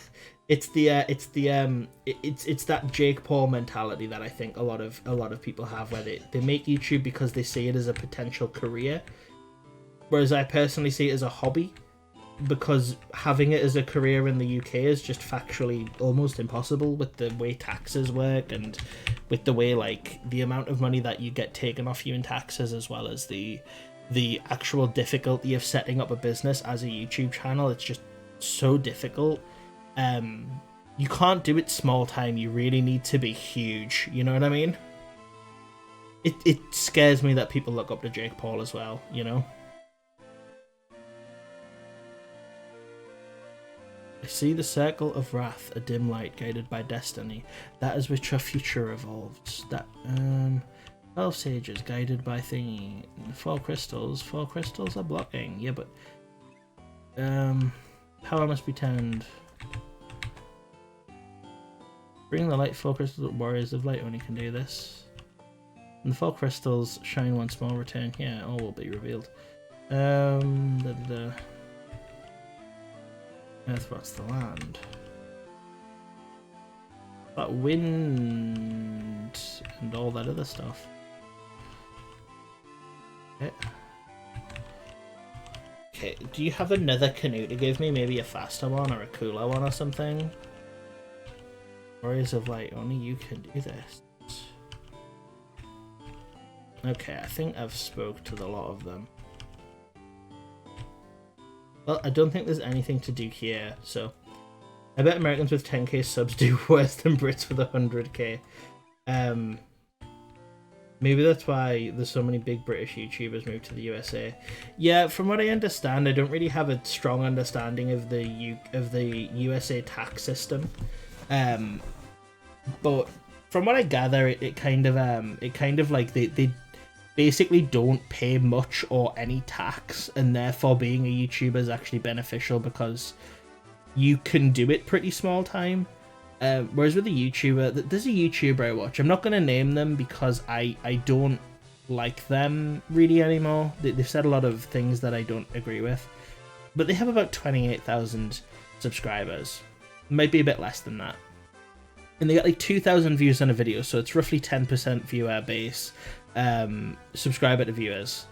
Jake Paul mentality that I think a lot of people have, where they make YouTube because they see it as a potential career, whereas I personally see it as a hobby, because having it as a career in the UK is just factually almost impossible with the way taxes work and with the way, like, the amount of money that you get taken off you in taxes, as well as the actual difficulty of setting up a business as a YouTube channel. It's just so difficult. You can't do it small time. You really need to be huge. You know what I mean? It scares me that people look up to Jake Paul as well, you know? I see the circle of wrath, a dim light guided by destiny. That is which our future evolves. That 12 sages guided by thingy. 4 crystals. 4 crystals are blocking. Yeah, but power must be turned. Bring the light. 4 crystals. Warriors of light only can do this. And the 4 crystals shine once more. Return here. All will be revealed. Earth rots the land. That wind and all that other stuff. Okay. Okay, do you have another canoe to give me? Maybe a faster one or a cooler one or something? Warriors of Light, only you can do this. Okay, I think I've spoke to the lot of them. Well, I don't think there's anything to do here, so I bet Americans with 10k subs do worse than Brits with 100k. Maybe that's why there's so many big British YouTubers moved to the USA. Yeah, from what I understand, I don't really have a strong understanding of the USA tax system. But from what I gather, it kind of like they basically don't pay much or any tax, and therefore being a YouTuber is actually beneficial because you can do it pretty small time. Whereas with a YouTuber, there's a YouTuber I watch. I'm not going to name them because I don't like them really anymore. They've said a lot of things that I don't agree with. But they have about 28,000 subscribers. Might be a bit less than that. And they got like 2,000 views on a video, so it's roughly 10% viewer base, subscriber to viewers.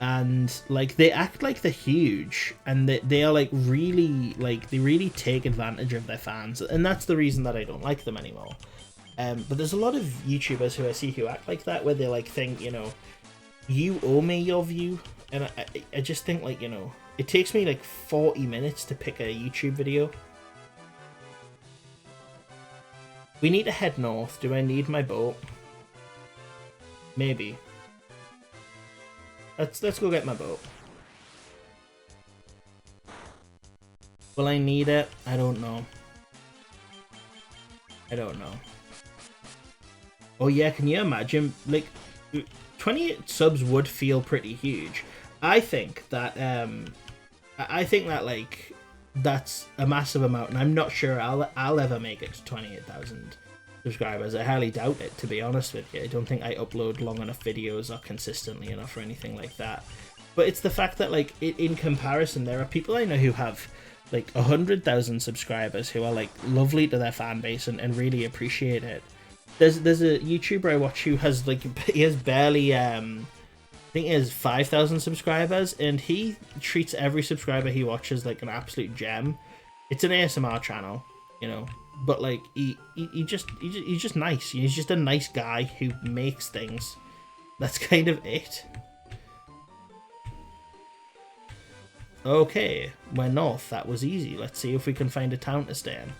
And like they act like they're huge, and they are like really, like they really take advantage of their fans, and that's the reason that I don't like them anymore. But there's a lot of YouTubers who I see who act like that, where they like think, you know, you owe me your view, and I just think, like, you know, it takes me like 40 minutes to pick a YouTube video. We need to head north. Do I need my boat? Maybe. Let's go get my boat. Will I need it? I don't know. I don't know. Oh yeah, can you imagine? Like, 28 subs would feel pretty huge. I think that like that's a massive amount, and I'm not sure I'll ever make it to 28,000 subscribers. I highly doubt it, to be honest with you. I don't think I upload long enough videos or consistently enough or anything like that. But it's the fact that, like, in comparison, there are people I know who have like 100,000 subscribers who are like lovely to their fan base and really appreciate it. There's a YouTuber I watch who has like he has barely I think he has 5,000 subscribers, and he treats every subscriber he watches like an absolute gem. It's an ASMR channel, you know, but like he's just nice. He's just a nice guy who makes things. That's kind of it. Okay, we're north. That was easy. Let's see if we can find a town to stay in.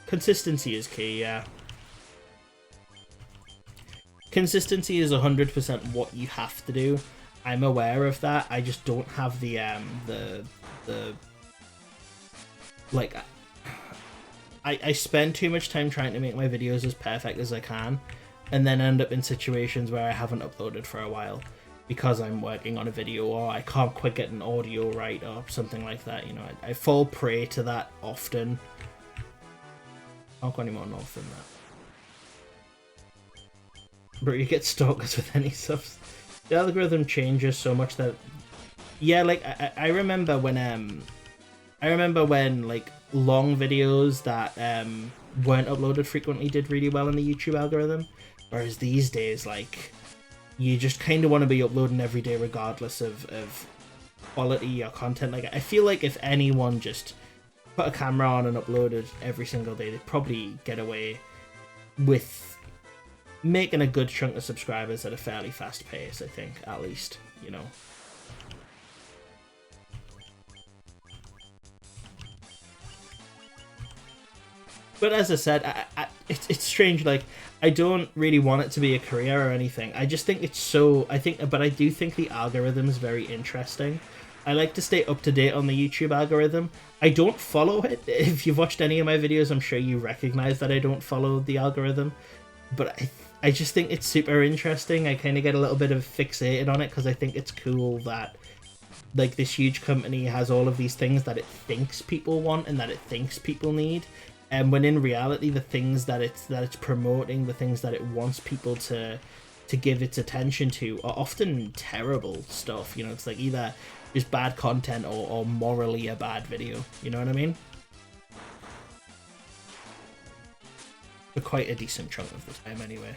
Consistency is key, yeah. Consistency is 100% what you have to do. I'm aware of that. I just don't have the like, I spend too much time trying to make my videos as perfect as I can, and then end up in situations where I haven't uploaded for a while because I'm working on a video, or I can't quite get an audio right or something like that. You know, I fall prey to that often. I don't go any more north than that. But you get stalkers with any subs. The algorithm changes so much that, yeah, like I remember when like long videos that weren't uploaded frequently did really well in the YouTube algorithm, whereas these days, like, you just kind of want to be uploading every day regardless of quality or content. Like, I feel like if anyone just put a camera on and uploaded every single day, they'd probably get away with making a good chunk of subscribers at a fairly fast pace, I think, at least, you know. But as I said, it's strange, like, I don't really want it to be a career or anything. I just think it's so, but I do think the algorithm is very interesting. I like to stay up to date on the YouTube algorithm. I don't follow it. If you've watched any of my videos, I'm sure you recognize that I don't follow the algorithm. But I just think it's super interesting. I kind of get a little bit of fixated on it because I think it's cool that, like, this huge company has all of these things that it thinks people want and that it thinks people need, and when in reality the things that it's promoting, the things that it wants people to give its attention to, are often terrible stuff. You know, it's like either just bad content or morally a bad video. You know what I mean? For quite a decent chunk of the time, anyway.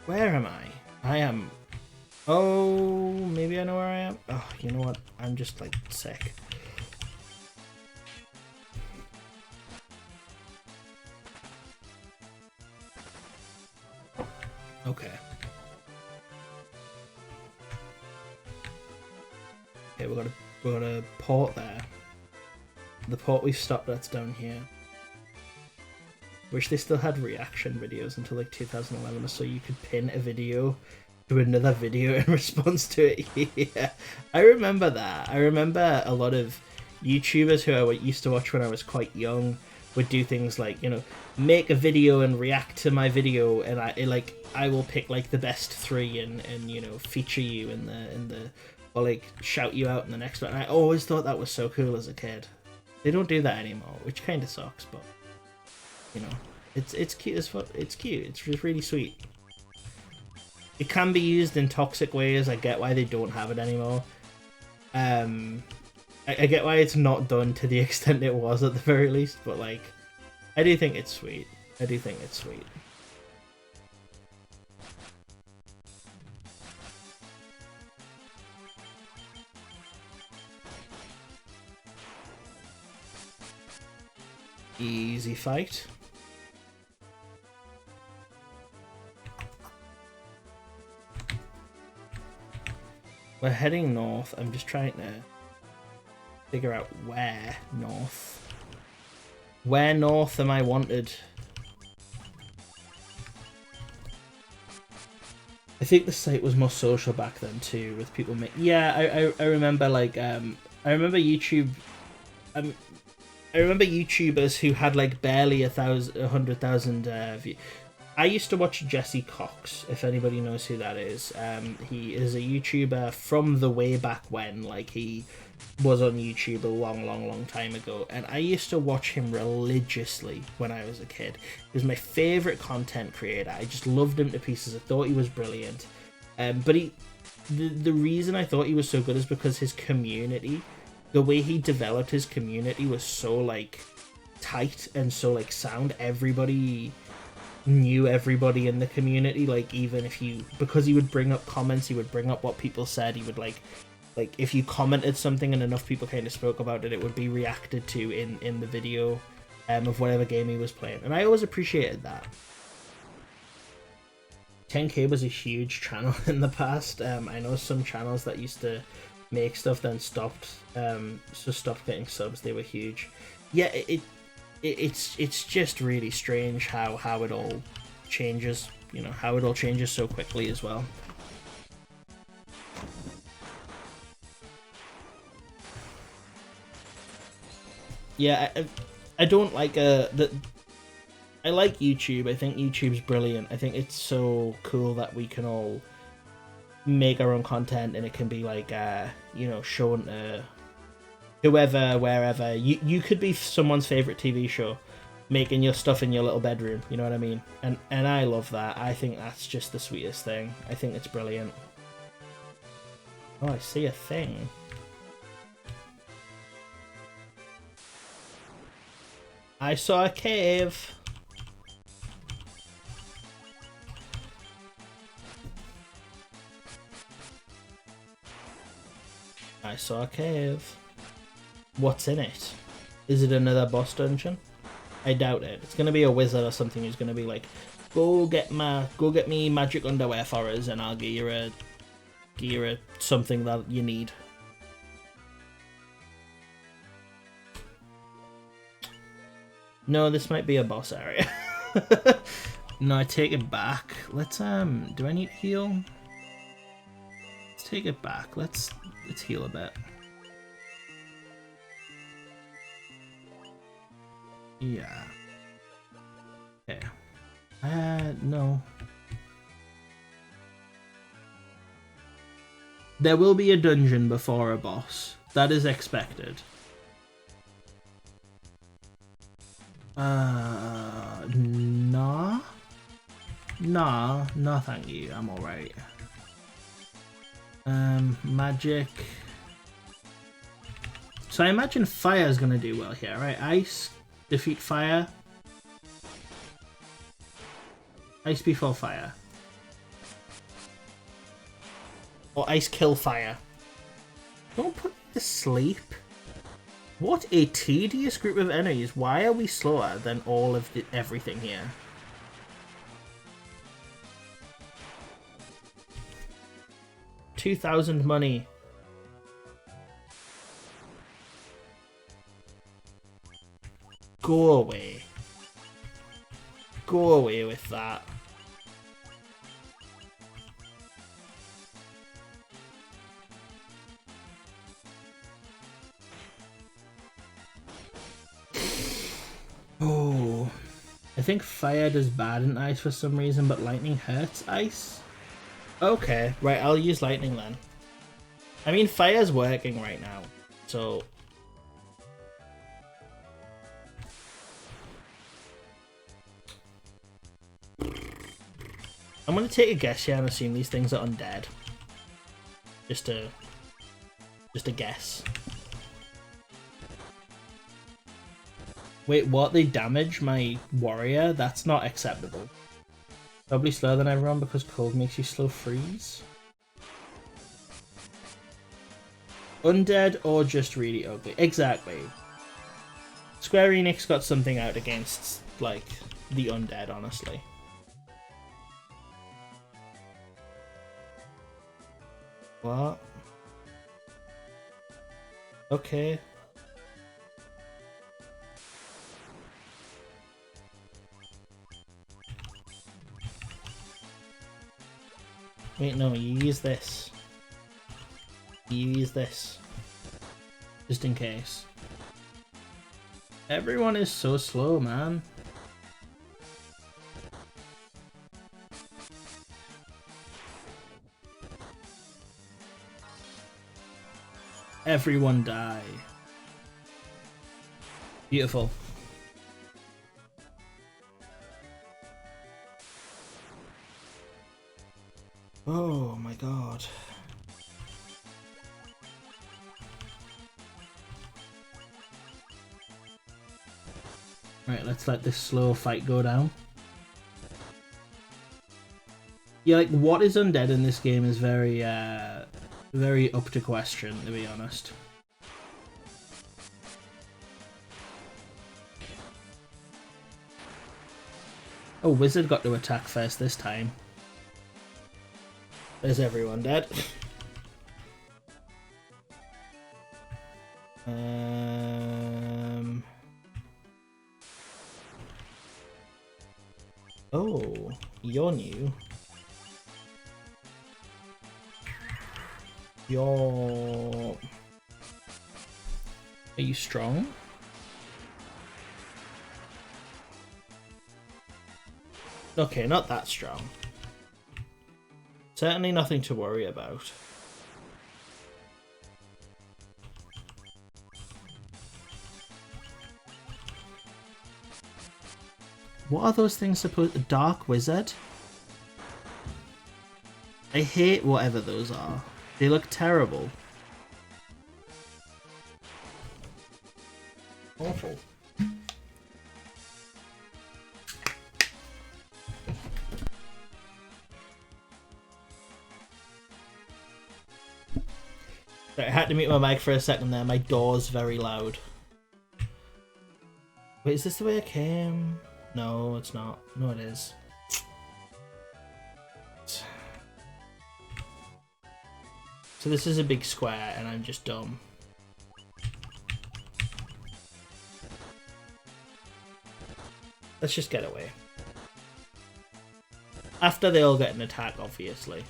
Where am I? I am... Oh, maybe I know where I am. Oh, you know what? I'm just, like, sick. Okay. Okay, we've got a port there. The port we've stopped at's down here. Wish they still had reaction videos until like 2011 or so. You could pin a video to another video in response to it. Yeah, I remember that. I remember a lot of YouTubers who I used to watch when I was quite young would do things like, you know, make a video and react to my video, and I will pick like the best 3 and you know, feature you in the or like shout you out in the next one. I always thought that was so cool as a kid. They don't do that anymore, which kind of sucks, but you know, it's cute as fuck. It's cute. It's just really sweet. It can be used in toxic ways. I get why they don't have it anymore. I get why it's not done to the extent it was at the very least, but like, I do think it's sweet. I do think it's sweet. Easy fight. We're heading north. I'm just trying to figure out where north. Where north am I wanted? I think the site was more social back then too, with people make. Yeah, I remember like I remember YouTube I remember YouTubers who had like barely 100,000 views. I used to watch Jesse Cox, if anybody knows who that is. He is a YouTuber from the way back when, like he was on YouTube a long time ago, and I used to watch him religiously when I was a kid. He was my favourite content creator. I just loved him to pieces. I thought he was brilliant. But the reason I thought he was so good is because his community, the way he developed his community was so like tight and so like sound. Everybody knew everybody in the community, like even if you, because he would bring up comments, he would bring up what people said, he would like if you commented something and enough people kind of spoke about it, it would be reacted to in the video of whatever game he was playing, and I always appreciated that. 10k was a huge channel in the past. I know some channels that used to make stuff then stopped getting subs. They were huge. Yeah, it's just really strange how it all changes, you know, how it all changes so quickly as well. Yeah, I don't like that. I like YouTube. I think YouTube's brilliant. I think it's so cool that we can all make our own content and it can be like you know, shown to whoever, wherever. You could be someone's favorite TV show, making your stuff in your little bedroom, you know what I mean? And I love that. I think that's just the sweetest thing. I think it's brilliant. Oh, I see a thing. I saw a cave. I saw a cave. What's in it? Is it another boss dungeon? I doubt it. It's gonna be a wizard or something who's gonna be like, go get me magic underwear for us, and I'll give you a something that you need. No, this might be a boss area. No, I take it back. Let's do I need heal? Let's take it back. Let's heal a bit. Yeah. Okay. No. There will be a dungeon before a boss. That is expected. Nah. No, thank you. I'm alright. Magic. So I imagine fire is gonna do well here, right? Ice, defeat fire. Ice before fire. Or ice kill fire. Don't put me to sleep. What a tedious group of enemies. Why are we slower than all of everything here? $2,000 money. Go away. Go away with that. Oh, I think fire does bad in ice for some reason, but lightning hurts ice? Okay, right, I'll use lightning then. I mean, fire's working right now, so... I'm gonna take a guess here and assume these things are undead. Just a guess. Wait, what? They damage my warrior? That's not acceptable. Probably slower than everyone because cold makes you slow freeze. Undead or just really ugly? Exactly. Square Enix got something out against, like, the undead, honestly. What? Okay. Wait, no, you use this. You use this. Just in case. Everyone is so slow, man. Everyone die. Beautiful. Oh my god. Right, let's let this slow fight go down. Yeah, like, what is undead in this game is very, very up to question, to be honest. Oh, Wizard got to attack first this time. There's everyone dead. Oh, you're new. Are you strong? Okay, not that strong. Certainly nothing to worry about. What are those things supposed? Dark Wizard? I hate whatever those are. They look terrible. Awful. I had to mute my mic for a second there. My door's very loud. Wait, is this the way I came? No, it's not. No, it is. So this is a big square and I'm just dumb. Let's just get away. After they all get an attack, obviously.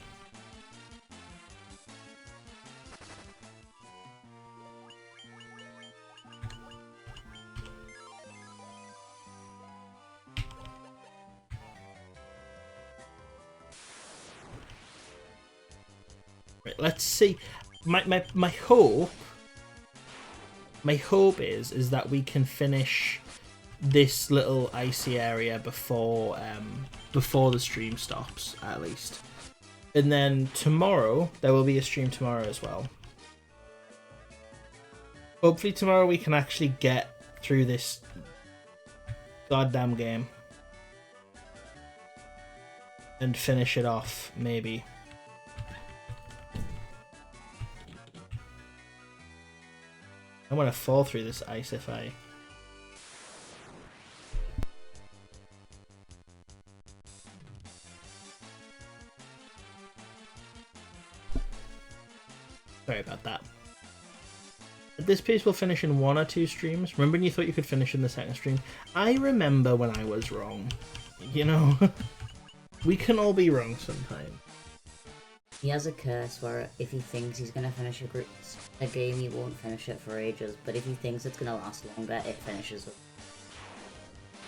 Right, let's see. My hope is that we can finish this little icy area before the stream stops, at least. And then tomorrow, there will be a stream tomorrow as well. Hopefully tomorrow we can actually get through this goddamn game. And finish it off, maybe. I want to fall through this ice if I... Sorry about that. At this pace we'll finish in 1 or 2 streams. Remember when you thought you could finish in the second stream? I remember when I was wrong. You know? We can all be wrong sometime. He has a curse where if he thinks he's going to finish a game, he won't finish it for ages. But if he thinks it's going to last longer, it finishes.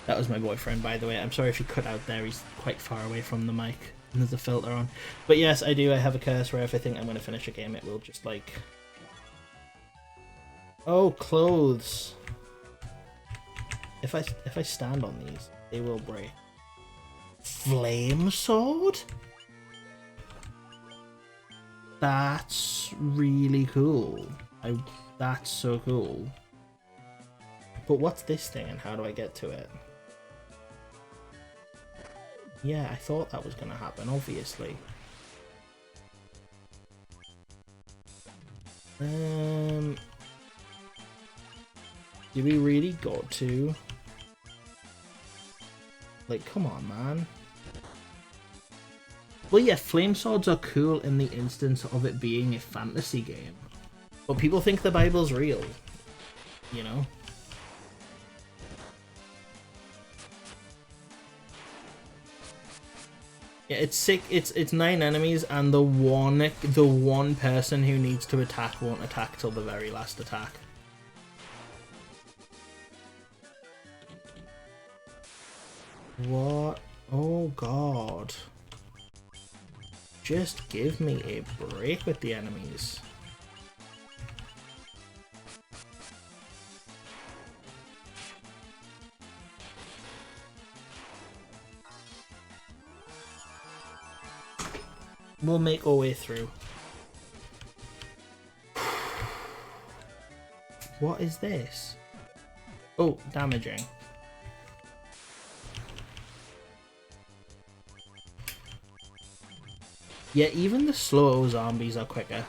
That was my boyfriend, by the way. I'm sorry if you cut out there. He's quite far away from the mic. And there's a filter on. But yes, I do. I have a curse where if I think I'm going to finish a game, it will just like... Oh, clothes. If I stand on these, they will break. Flame sword? That's really cool. That's so cool. But what's this thing and how do I get to it? Yeah, I thought that was going to happen, obviously. Do we really got to? Like, come on, man. Well, yeah, flame swords are cool in the instance of it being a fantasy game. But people think the Bible's real, you know? Yeah, it's sick. It's 9 enemies, and the one person who needs to attack won't attack till the very last attack. What? Oh god. Just give me a break with the enemies. We'll make our way through. What is this? Oh, damaging. Yeah, even the slow zombies are quicker.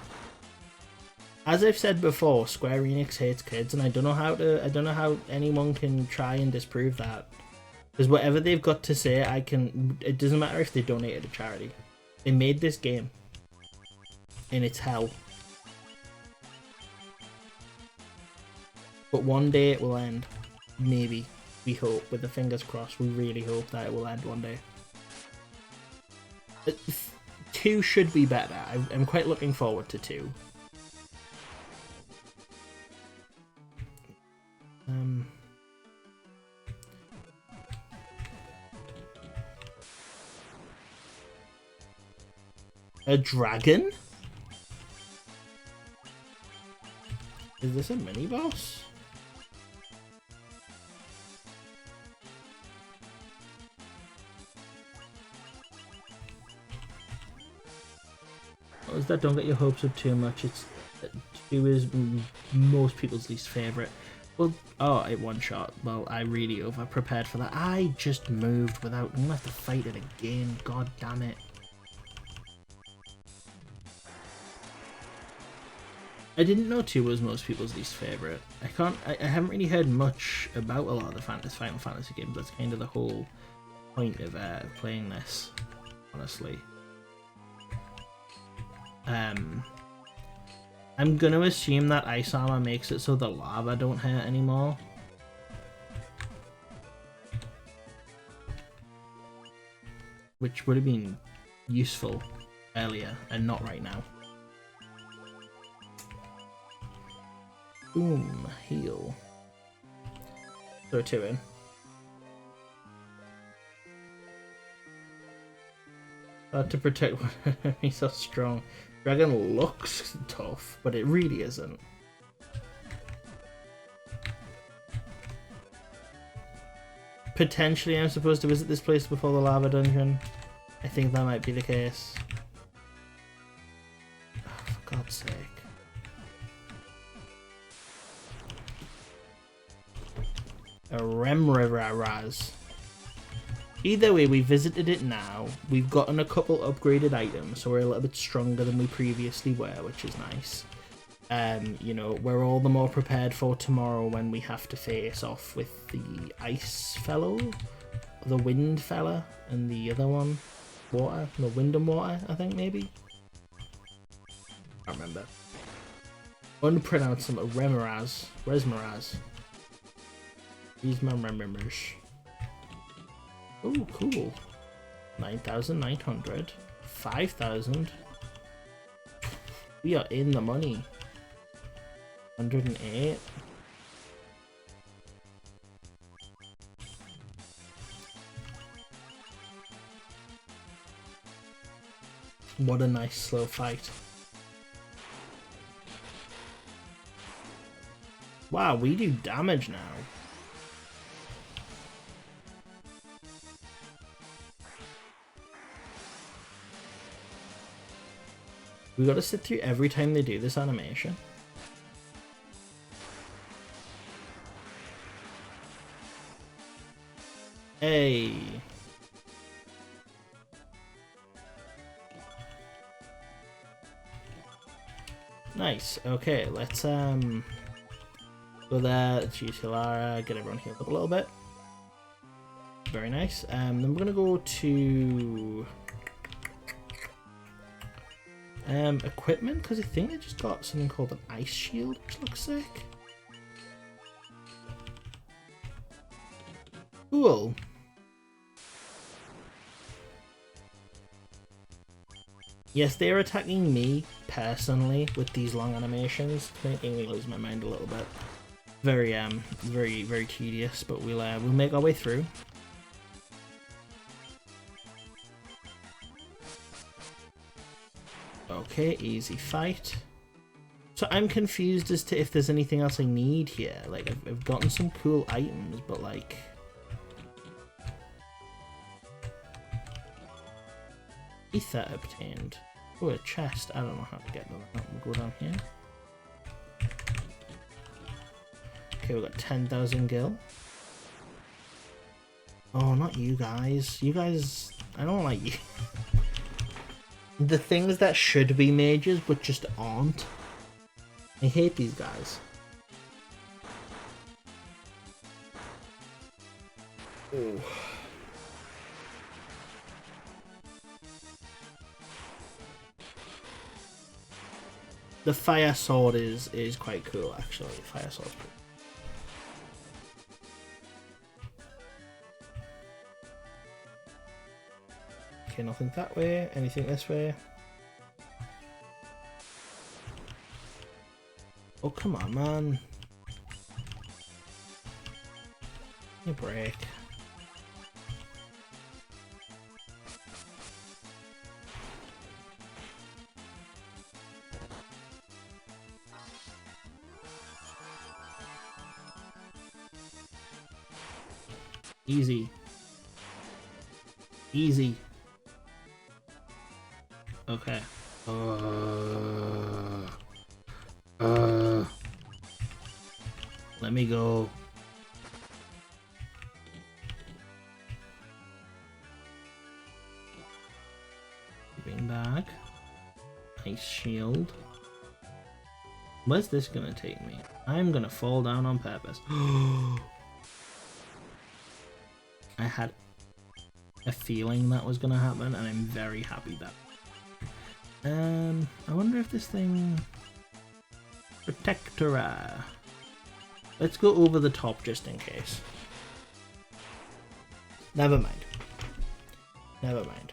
As I've said before, Square Enix hates kids, and I don't know how anyone can try and disprove that. Because whatever they've got to say, it doesn't matter if they donate it to charity. They made this game. And it's hell. But one day it will end. Maybe. We hope. With the fingers crossed. We really hope that it will end one day. 2 should be better. I'm quite looking forward to 2. A dragon? Is this a mini boss? What is that? Don't get your hopes up too much. It was most people's least favourite. Well, oh, it one shot. Well, I really over prepared for that. I just moved without. I'm gonna have to fight it again. God damn it. I didn't know 2 was most people's least favourite. I haven't really heard much about a lot of the Final Fantasy games. That's kind of the whole point of playing this, honestly. I'm gonna assume that ice armor makes it so the lava don't hurt anymore. Which would have been useful earlier and not right now. Boom, heal. Throw 2 in. To protect one enemy so strong. Dragon looks tough, but it really isn't. Potentially I'm supposed to visit this place before the lava dungeon. I think that might be the case. Oh, for God's sake. A Remraraz. Either way, we visited it now. We've gotten a couple upgraded items, so we're a little bit stronger than we previously were, which is nice. You know, we're all the more prepared for tomorrow when we have to face off with the ice fellow, the wind fella, and the other one, water, the wind and water, I think maybe. I can't remember. Unpronounceable. Resmaraz. These my remembers. Oh, cool. 9,900. 5,000. We are in the money. 108. What a nice slow fight. Wow, we do damage now. We gotta sit through every time they do this animation. Hey. Nice. Okay, let's go there, let's use Hilara, get everyone healed up a little bit. Very nice. Then we're gonna go to equipment, because I think they just got something called an ice shield, which looks sick. Cool. Yes, they're attacking me personally with these long animations, making me lose my mind a little bit. Very very tedious, but we'll make our way through. Okay, easy fight. So I'm confused as to if there's anything else I need here. Like, I've gotten some cool items, but like... Ether obtained. Oh, a chest. I don't know how to get to that. We'll go down here. Okay, we've got 10,000 gil. Oh, not you guys. You guys... I don't like you. The things that should be mages, but just aren't. I hate these guys. Ooh. The fire sword is quite cool, actually. Fire sword's pretty. Okay, nothing that way. Anything this way? Oh, come on, man. Give me a break. Easy. Easy. Okay. Let me go. Bring back. Nice shield. Where's this gonna take me? I'm gonna fall down on purpose. I had a feeling that was gonna happen, and I'm very happy that. I wonder if this thing... Protectora. Let's go over the top just in case. Never mind. Never mind.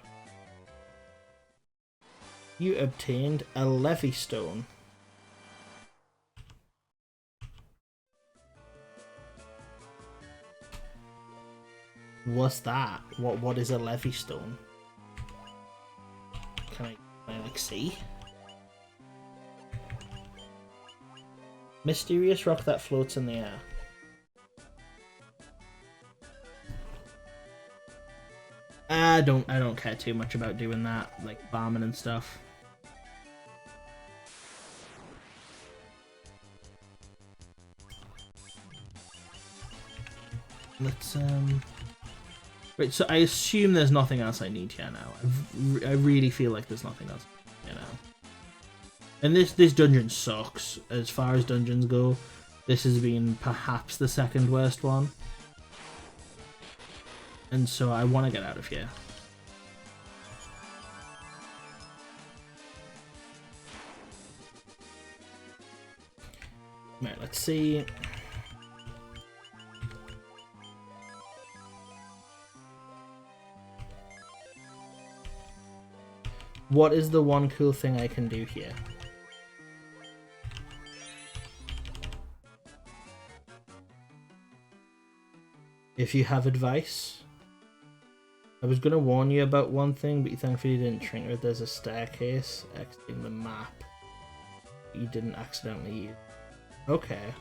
You obtained a levy stone. What's that? What is a levy stone? Can I like see? Mysterious rock that floats in the air. I don't care too much about doing that, like farming and stuff. Let's Right, so I assume there's nothing else I need here now. I really feel like there's nothing else, you know. And this dungeon sucks. As far as dungeons go, this has been perhaps the second worst one. And so I want to get out of here. Right, let's see. What is the one cool thing I can do here? If you have advice. I was going to warn you about one thing, but you thankfully didn't trigger it. There's a staircase exiting the map. You didn't accidentally use. Okay.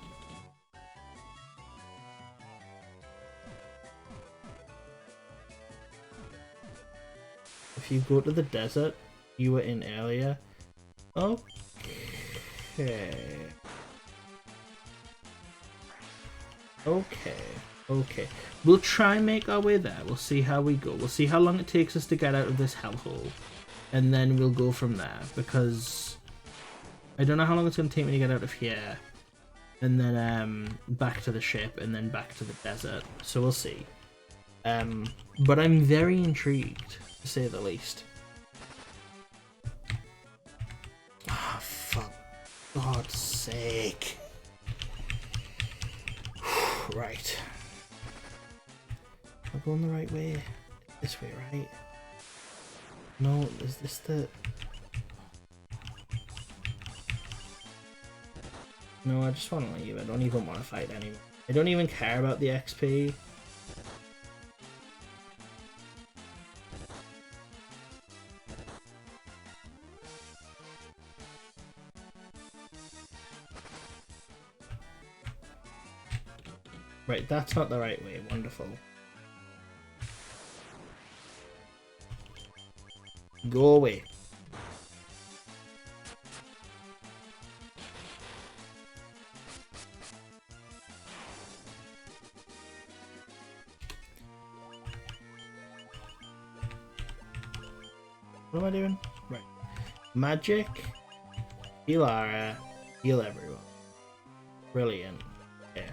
If you go to the desert you were in earlier. Okay. Okay. We'll try and make our way there. We'll see how we go. We'll see how long it takes us to get out of this hellhole. And then we'll go from there. Because I don't know how long it's going to take me to get out of here. And then back to the ship. And then back to the desert. So we'll see. But I'm very intrigued, to say the least. Ah, for God's sake. Right. Am I going the right way? This way, right? No, is this the... No, I just want to leave. I don't even want to fight anymore. I don't even care about the XP. Right, that's not the right way. Wonderful. Go away. What am I doing? Right. Magic. Heal Ara. Heal everyone. Brilliant. Yeah.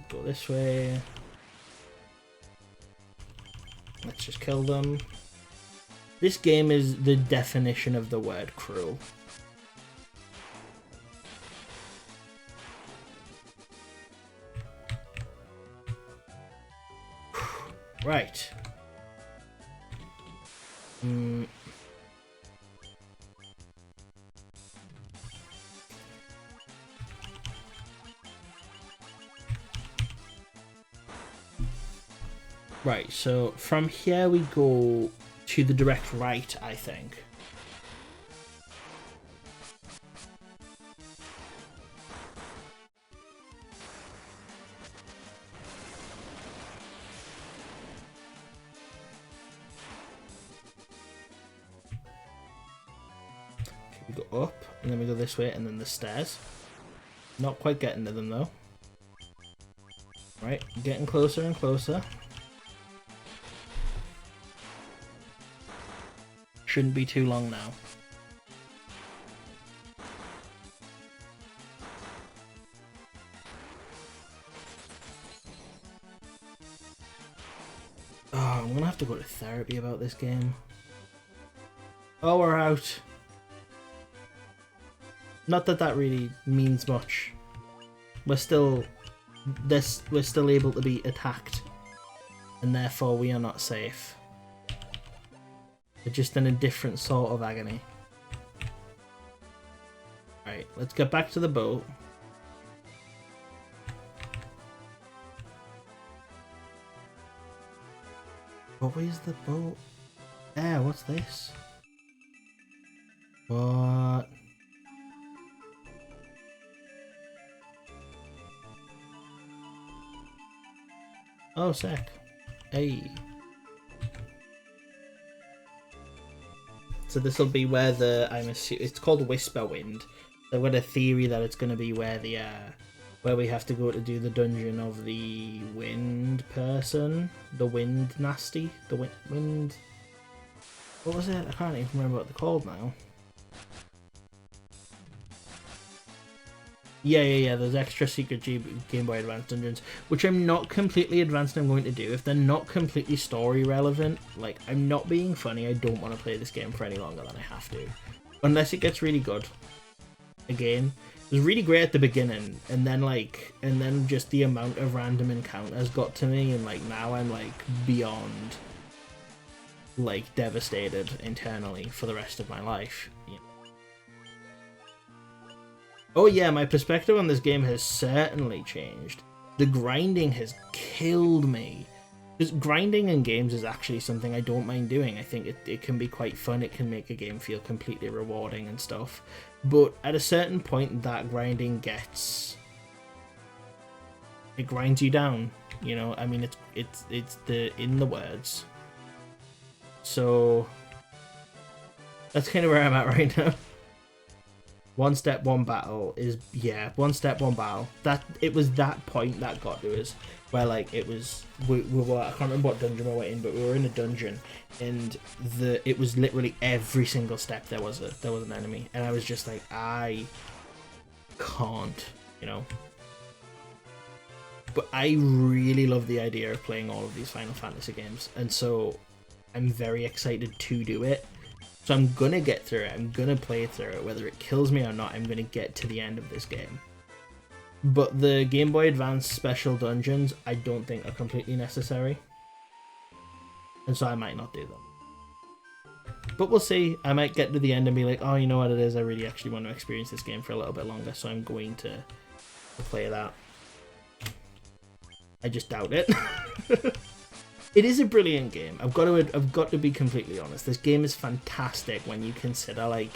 Go this way. Let's just kill them. This game is the definition of the word cruel. Right. Right, so from here we go to the direct right, I think. Okay, we go up, and then we go this way, and then the stairs. Not quite getting to them, though. Right, getting closer and closer. Shouldn't be too long now. Oh, I'm gonna have to go to therapy about this game. Oh, we're out. Not that that really means much. We're still able to be attacked, and therefore we are not safe. We're just in a different sort of agony. Right, let's get back to the boat. Oh, where's the boat? There, what's this? What? Oh, sick. Hey. So this will be where the it's called Whisper Wind. I've got a theory that it's going to be where the where we have to go to do the dungeon of the wind person, the wind nasty, the wind. What was it? I can't even remember what they're called now. Yeah. There's extra secret Game Boy Advance dungeons, which I'm not completely advanced. I'm going to do if they're not completely story relevant. Like, I'm not being funny. I don't want to play this game for any longer than I have to, unless it gets really good. Again, it was really great at the beginning, and then just the amount of random encounters got to me, and like now I'm like beyond like devastated internally for the rest of my life. Yeah. Oh yeah, my perspective on this game has certainly changed. The grinding has killed me. Because grinding in games is actually something I don't mind doing. I think it can be quite fun, it can make a game feel completely rewarding and stuff. But at a certain point, that grinding it grinds you down, you know? I mean, it's in the words. So, that's kind of where I'm at right now. One step, one battle is, yeah, one step, one battle. It was that point that got to us, where like it was, we were, I can't remember what dungeon we were in, but we were in a dungeon, and it was literally every single step there was an enemy, and I was just like, I can't, you know. But I really love the idea of playing all of these Final Fantasy games, and so I'm very excited to do it. So I'm gonna get through it, I'm gonna play through it, whether it kills me or not, I'm gonna get to the end of this game. But the Game Boy Advance special dungeons, I don't think are completely necessary. And so I might not do them. But we'll see, I might get to the end and be like, oh, you know what it is, I really actually want to experience this game for a little bit longer, so I'm going to play that. I just doubt it. It is a brilliant game. I've got to be completely honest. This game is fantastic when you consider like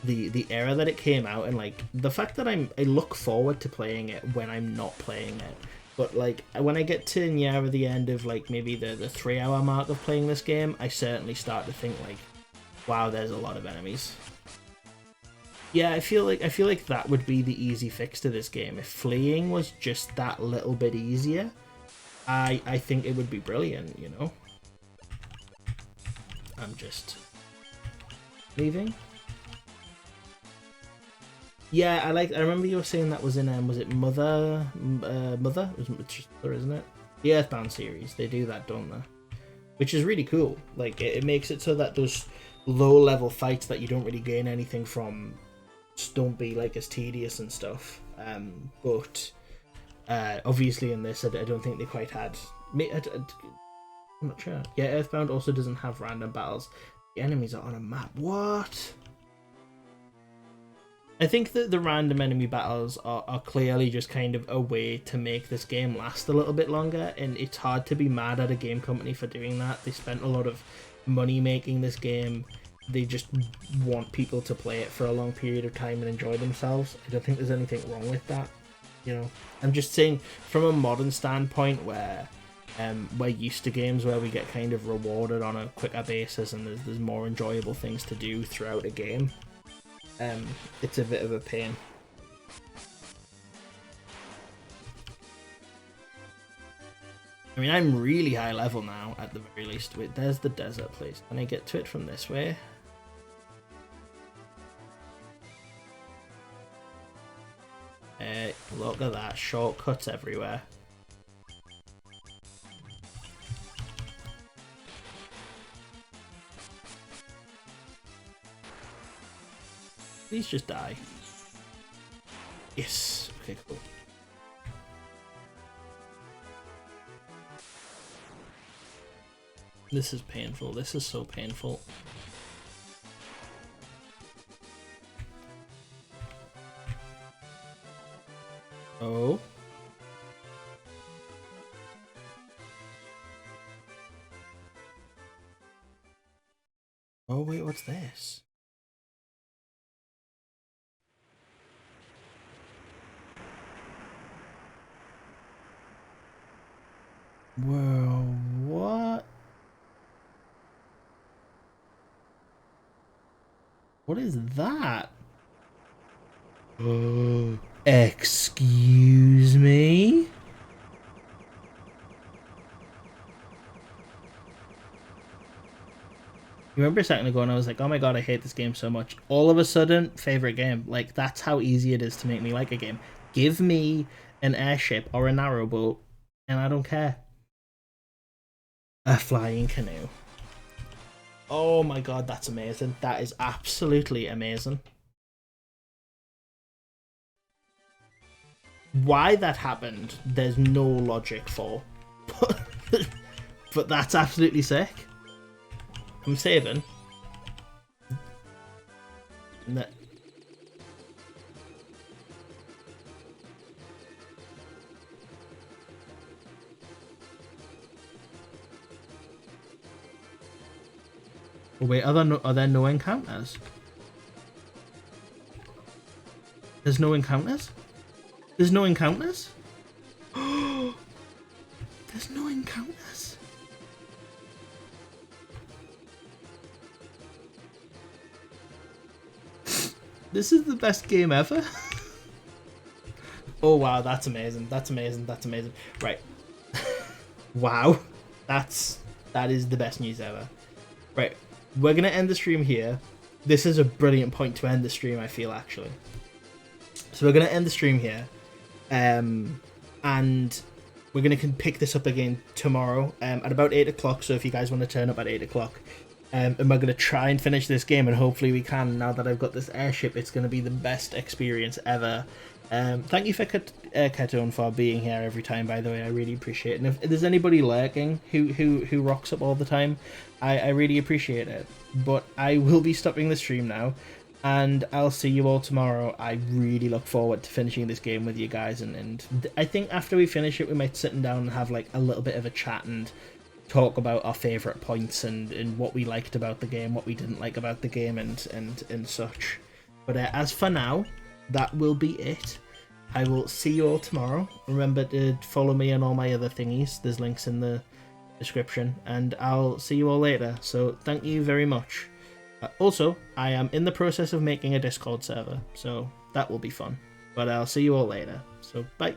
the era that it came out, and like the fact that I look forward to playing it when I'm not playing it. But like when I get to near the end of like maybe the 3 hour mark of playing this game, I certainly start to think like, wow, there's a lot of enemies. Yeah, I feel like that would be the easy fix to this game. If fleeing was just that little bit easier, I think it would be brilliant, you know? I'm just leaving. Yeah, I remember you were saying that was in was it Mother? Mother? It was Mother, isn't it? The Earthbound series. They do that, don't they? Which is really cool. Like it makes it so that those low level fights that you don't really gain anything from just don't be like as tedious and stuff. But obviously in this, I don't think they quite had. I'm not sure. Yeah, Earthbound also doesn't have random battles. The enemies are on a map. What? I think that the random enemy battles are clearly just kind of a way to make this game last a little bit longer, and it's hard to be mad at a game company for doing that. They spent a lot of money making this game. They just want people to play it for a long period of time and enjoy themselves. I don't think there's anything wrong with that. You know, I'm just saying from a modern standpoint where we're used to games where we get kind of rewarded on a quicker basis and there's more enjoyable things to do throughout a game. It's a bit of a pain. I mean, I'm really high level now, at the very least. Wait, there's the desert place. Can I get to it from this way? Look at that. Shortcuts everywhere. Please just die. Yes. Okay, cool. This is painful. This is so painful. Oh. Oh, wait, what's this? Whoa, what? What is that? Oh, excuse me? You remember a second ago and I was like, oh my god, I hate this game so much. All of a sudden, favorite game. Like, that's how easy it is to make me like a game. Give me an airship or a narrowboat and I don't care. A flying canoe. Oh my god, that's amazing. That is absolutely amazing. Why that happened, there's no logic for. But that's absolutely sick. I'm saving. No. Oh, wait, are there no encounters? There's no encounters? There's no encounters? There's no encounters? This is the best game ever. Oh wow, that's amazing. That's amazing. That's amazing. Right. Wow. That is the best news ever. Right. We're going to end the stream here. This is a brilliant point to end the stream, I feel, actually. So we're going to end the stream here. And we're going to pick this up again tomorrow at about 8 o'clock. So if you guys want to turn up at 8 o'clock. And we're going to try and finish this game. And hopefully we can. Now that I've got this airship, it's going to be the best experience ever. Thank you for Ketone for being here every time, by the way. I really appreciate it. And if there's anybody lurking who rocks up all the time, I really appreciate it. But I will be stopping the stream now, and I'll see you all tomorrow. I really look forward to finishing this game with you guys, and I think after we finish it, we might sit down and have like a little bit of a chat and talk about our favourite points and what we liked about the game, what we didn't like about the game, and such. But as for now, that will be it. I will see you all tomorrow. Remember to follow me on all my other thingies. There's links in the description. And I'll see you all later. So thank you very much. Also, I am in the process of making a Discord server. So that will be fun. But I'll see you all later. So bye.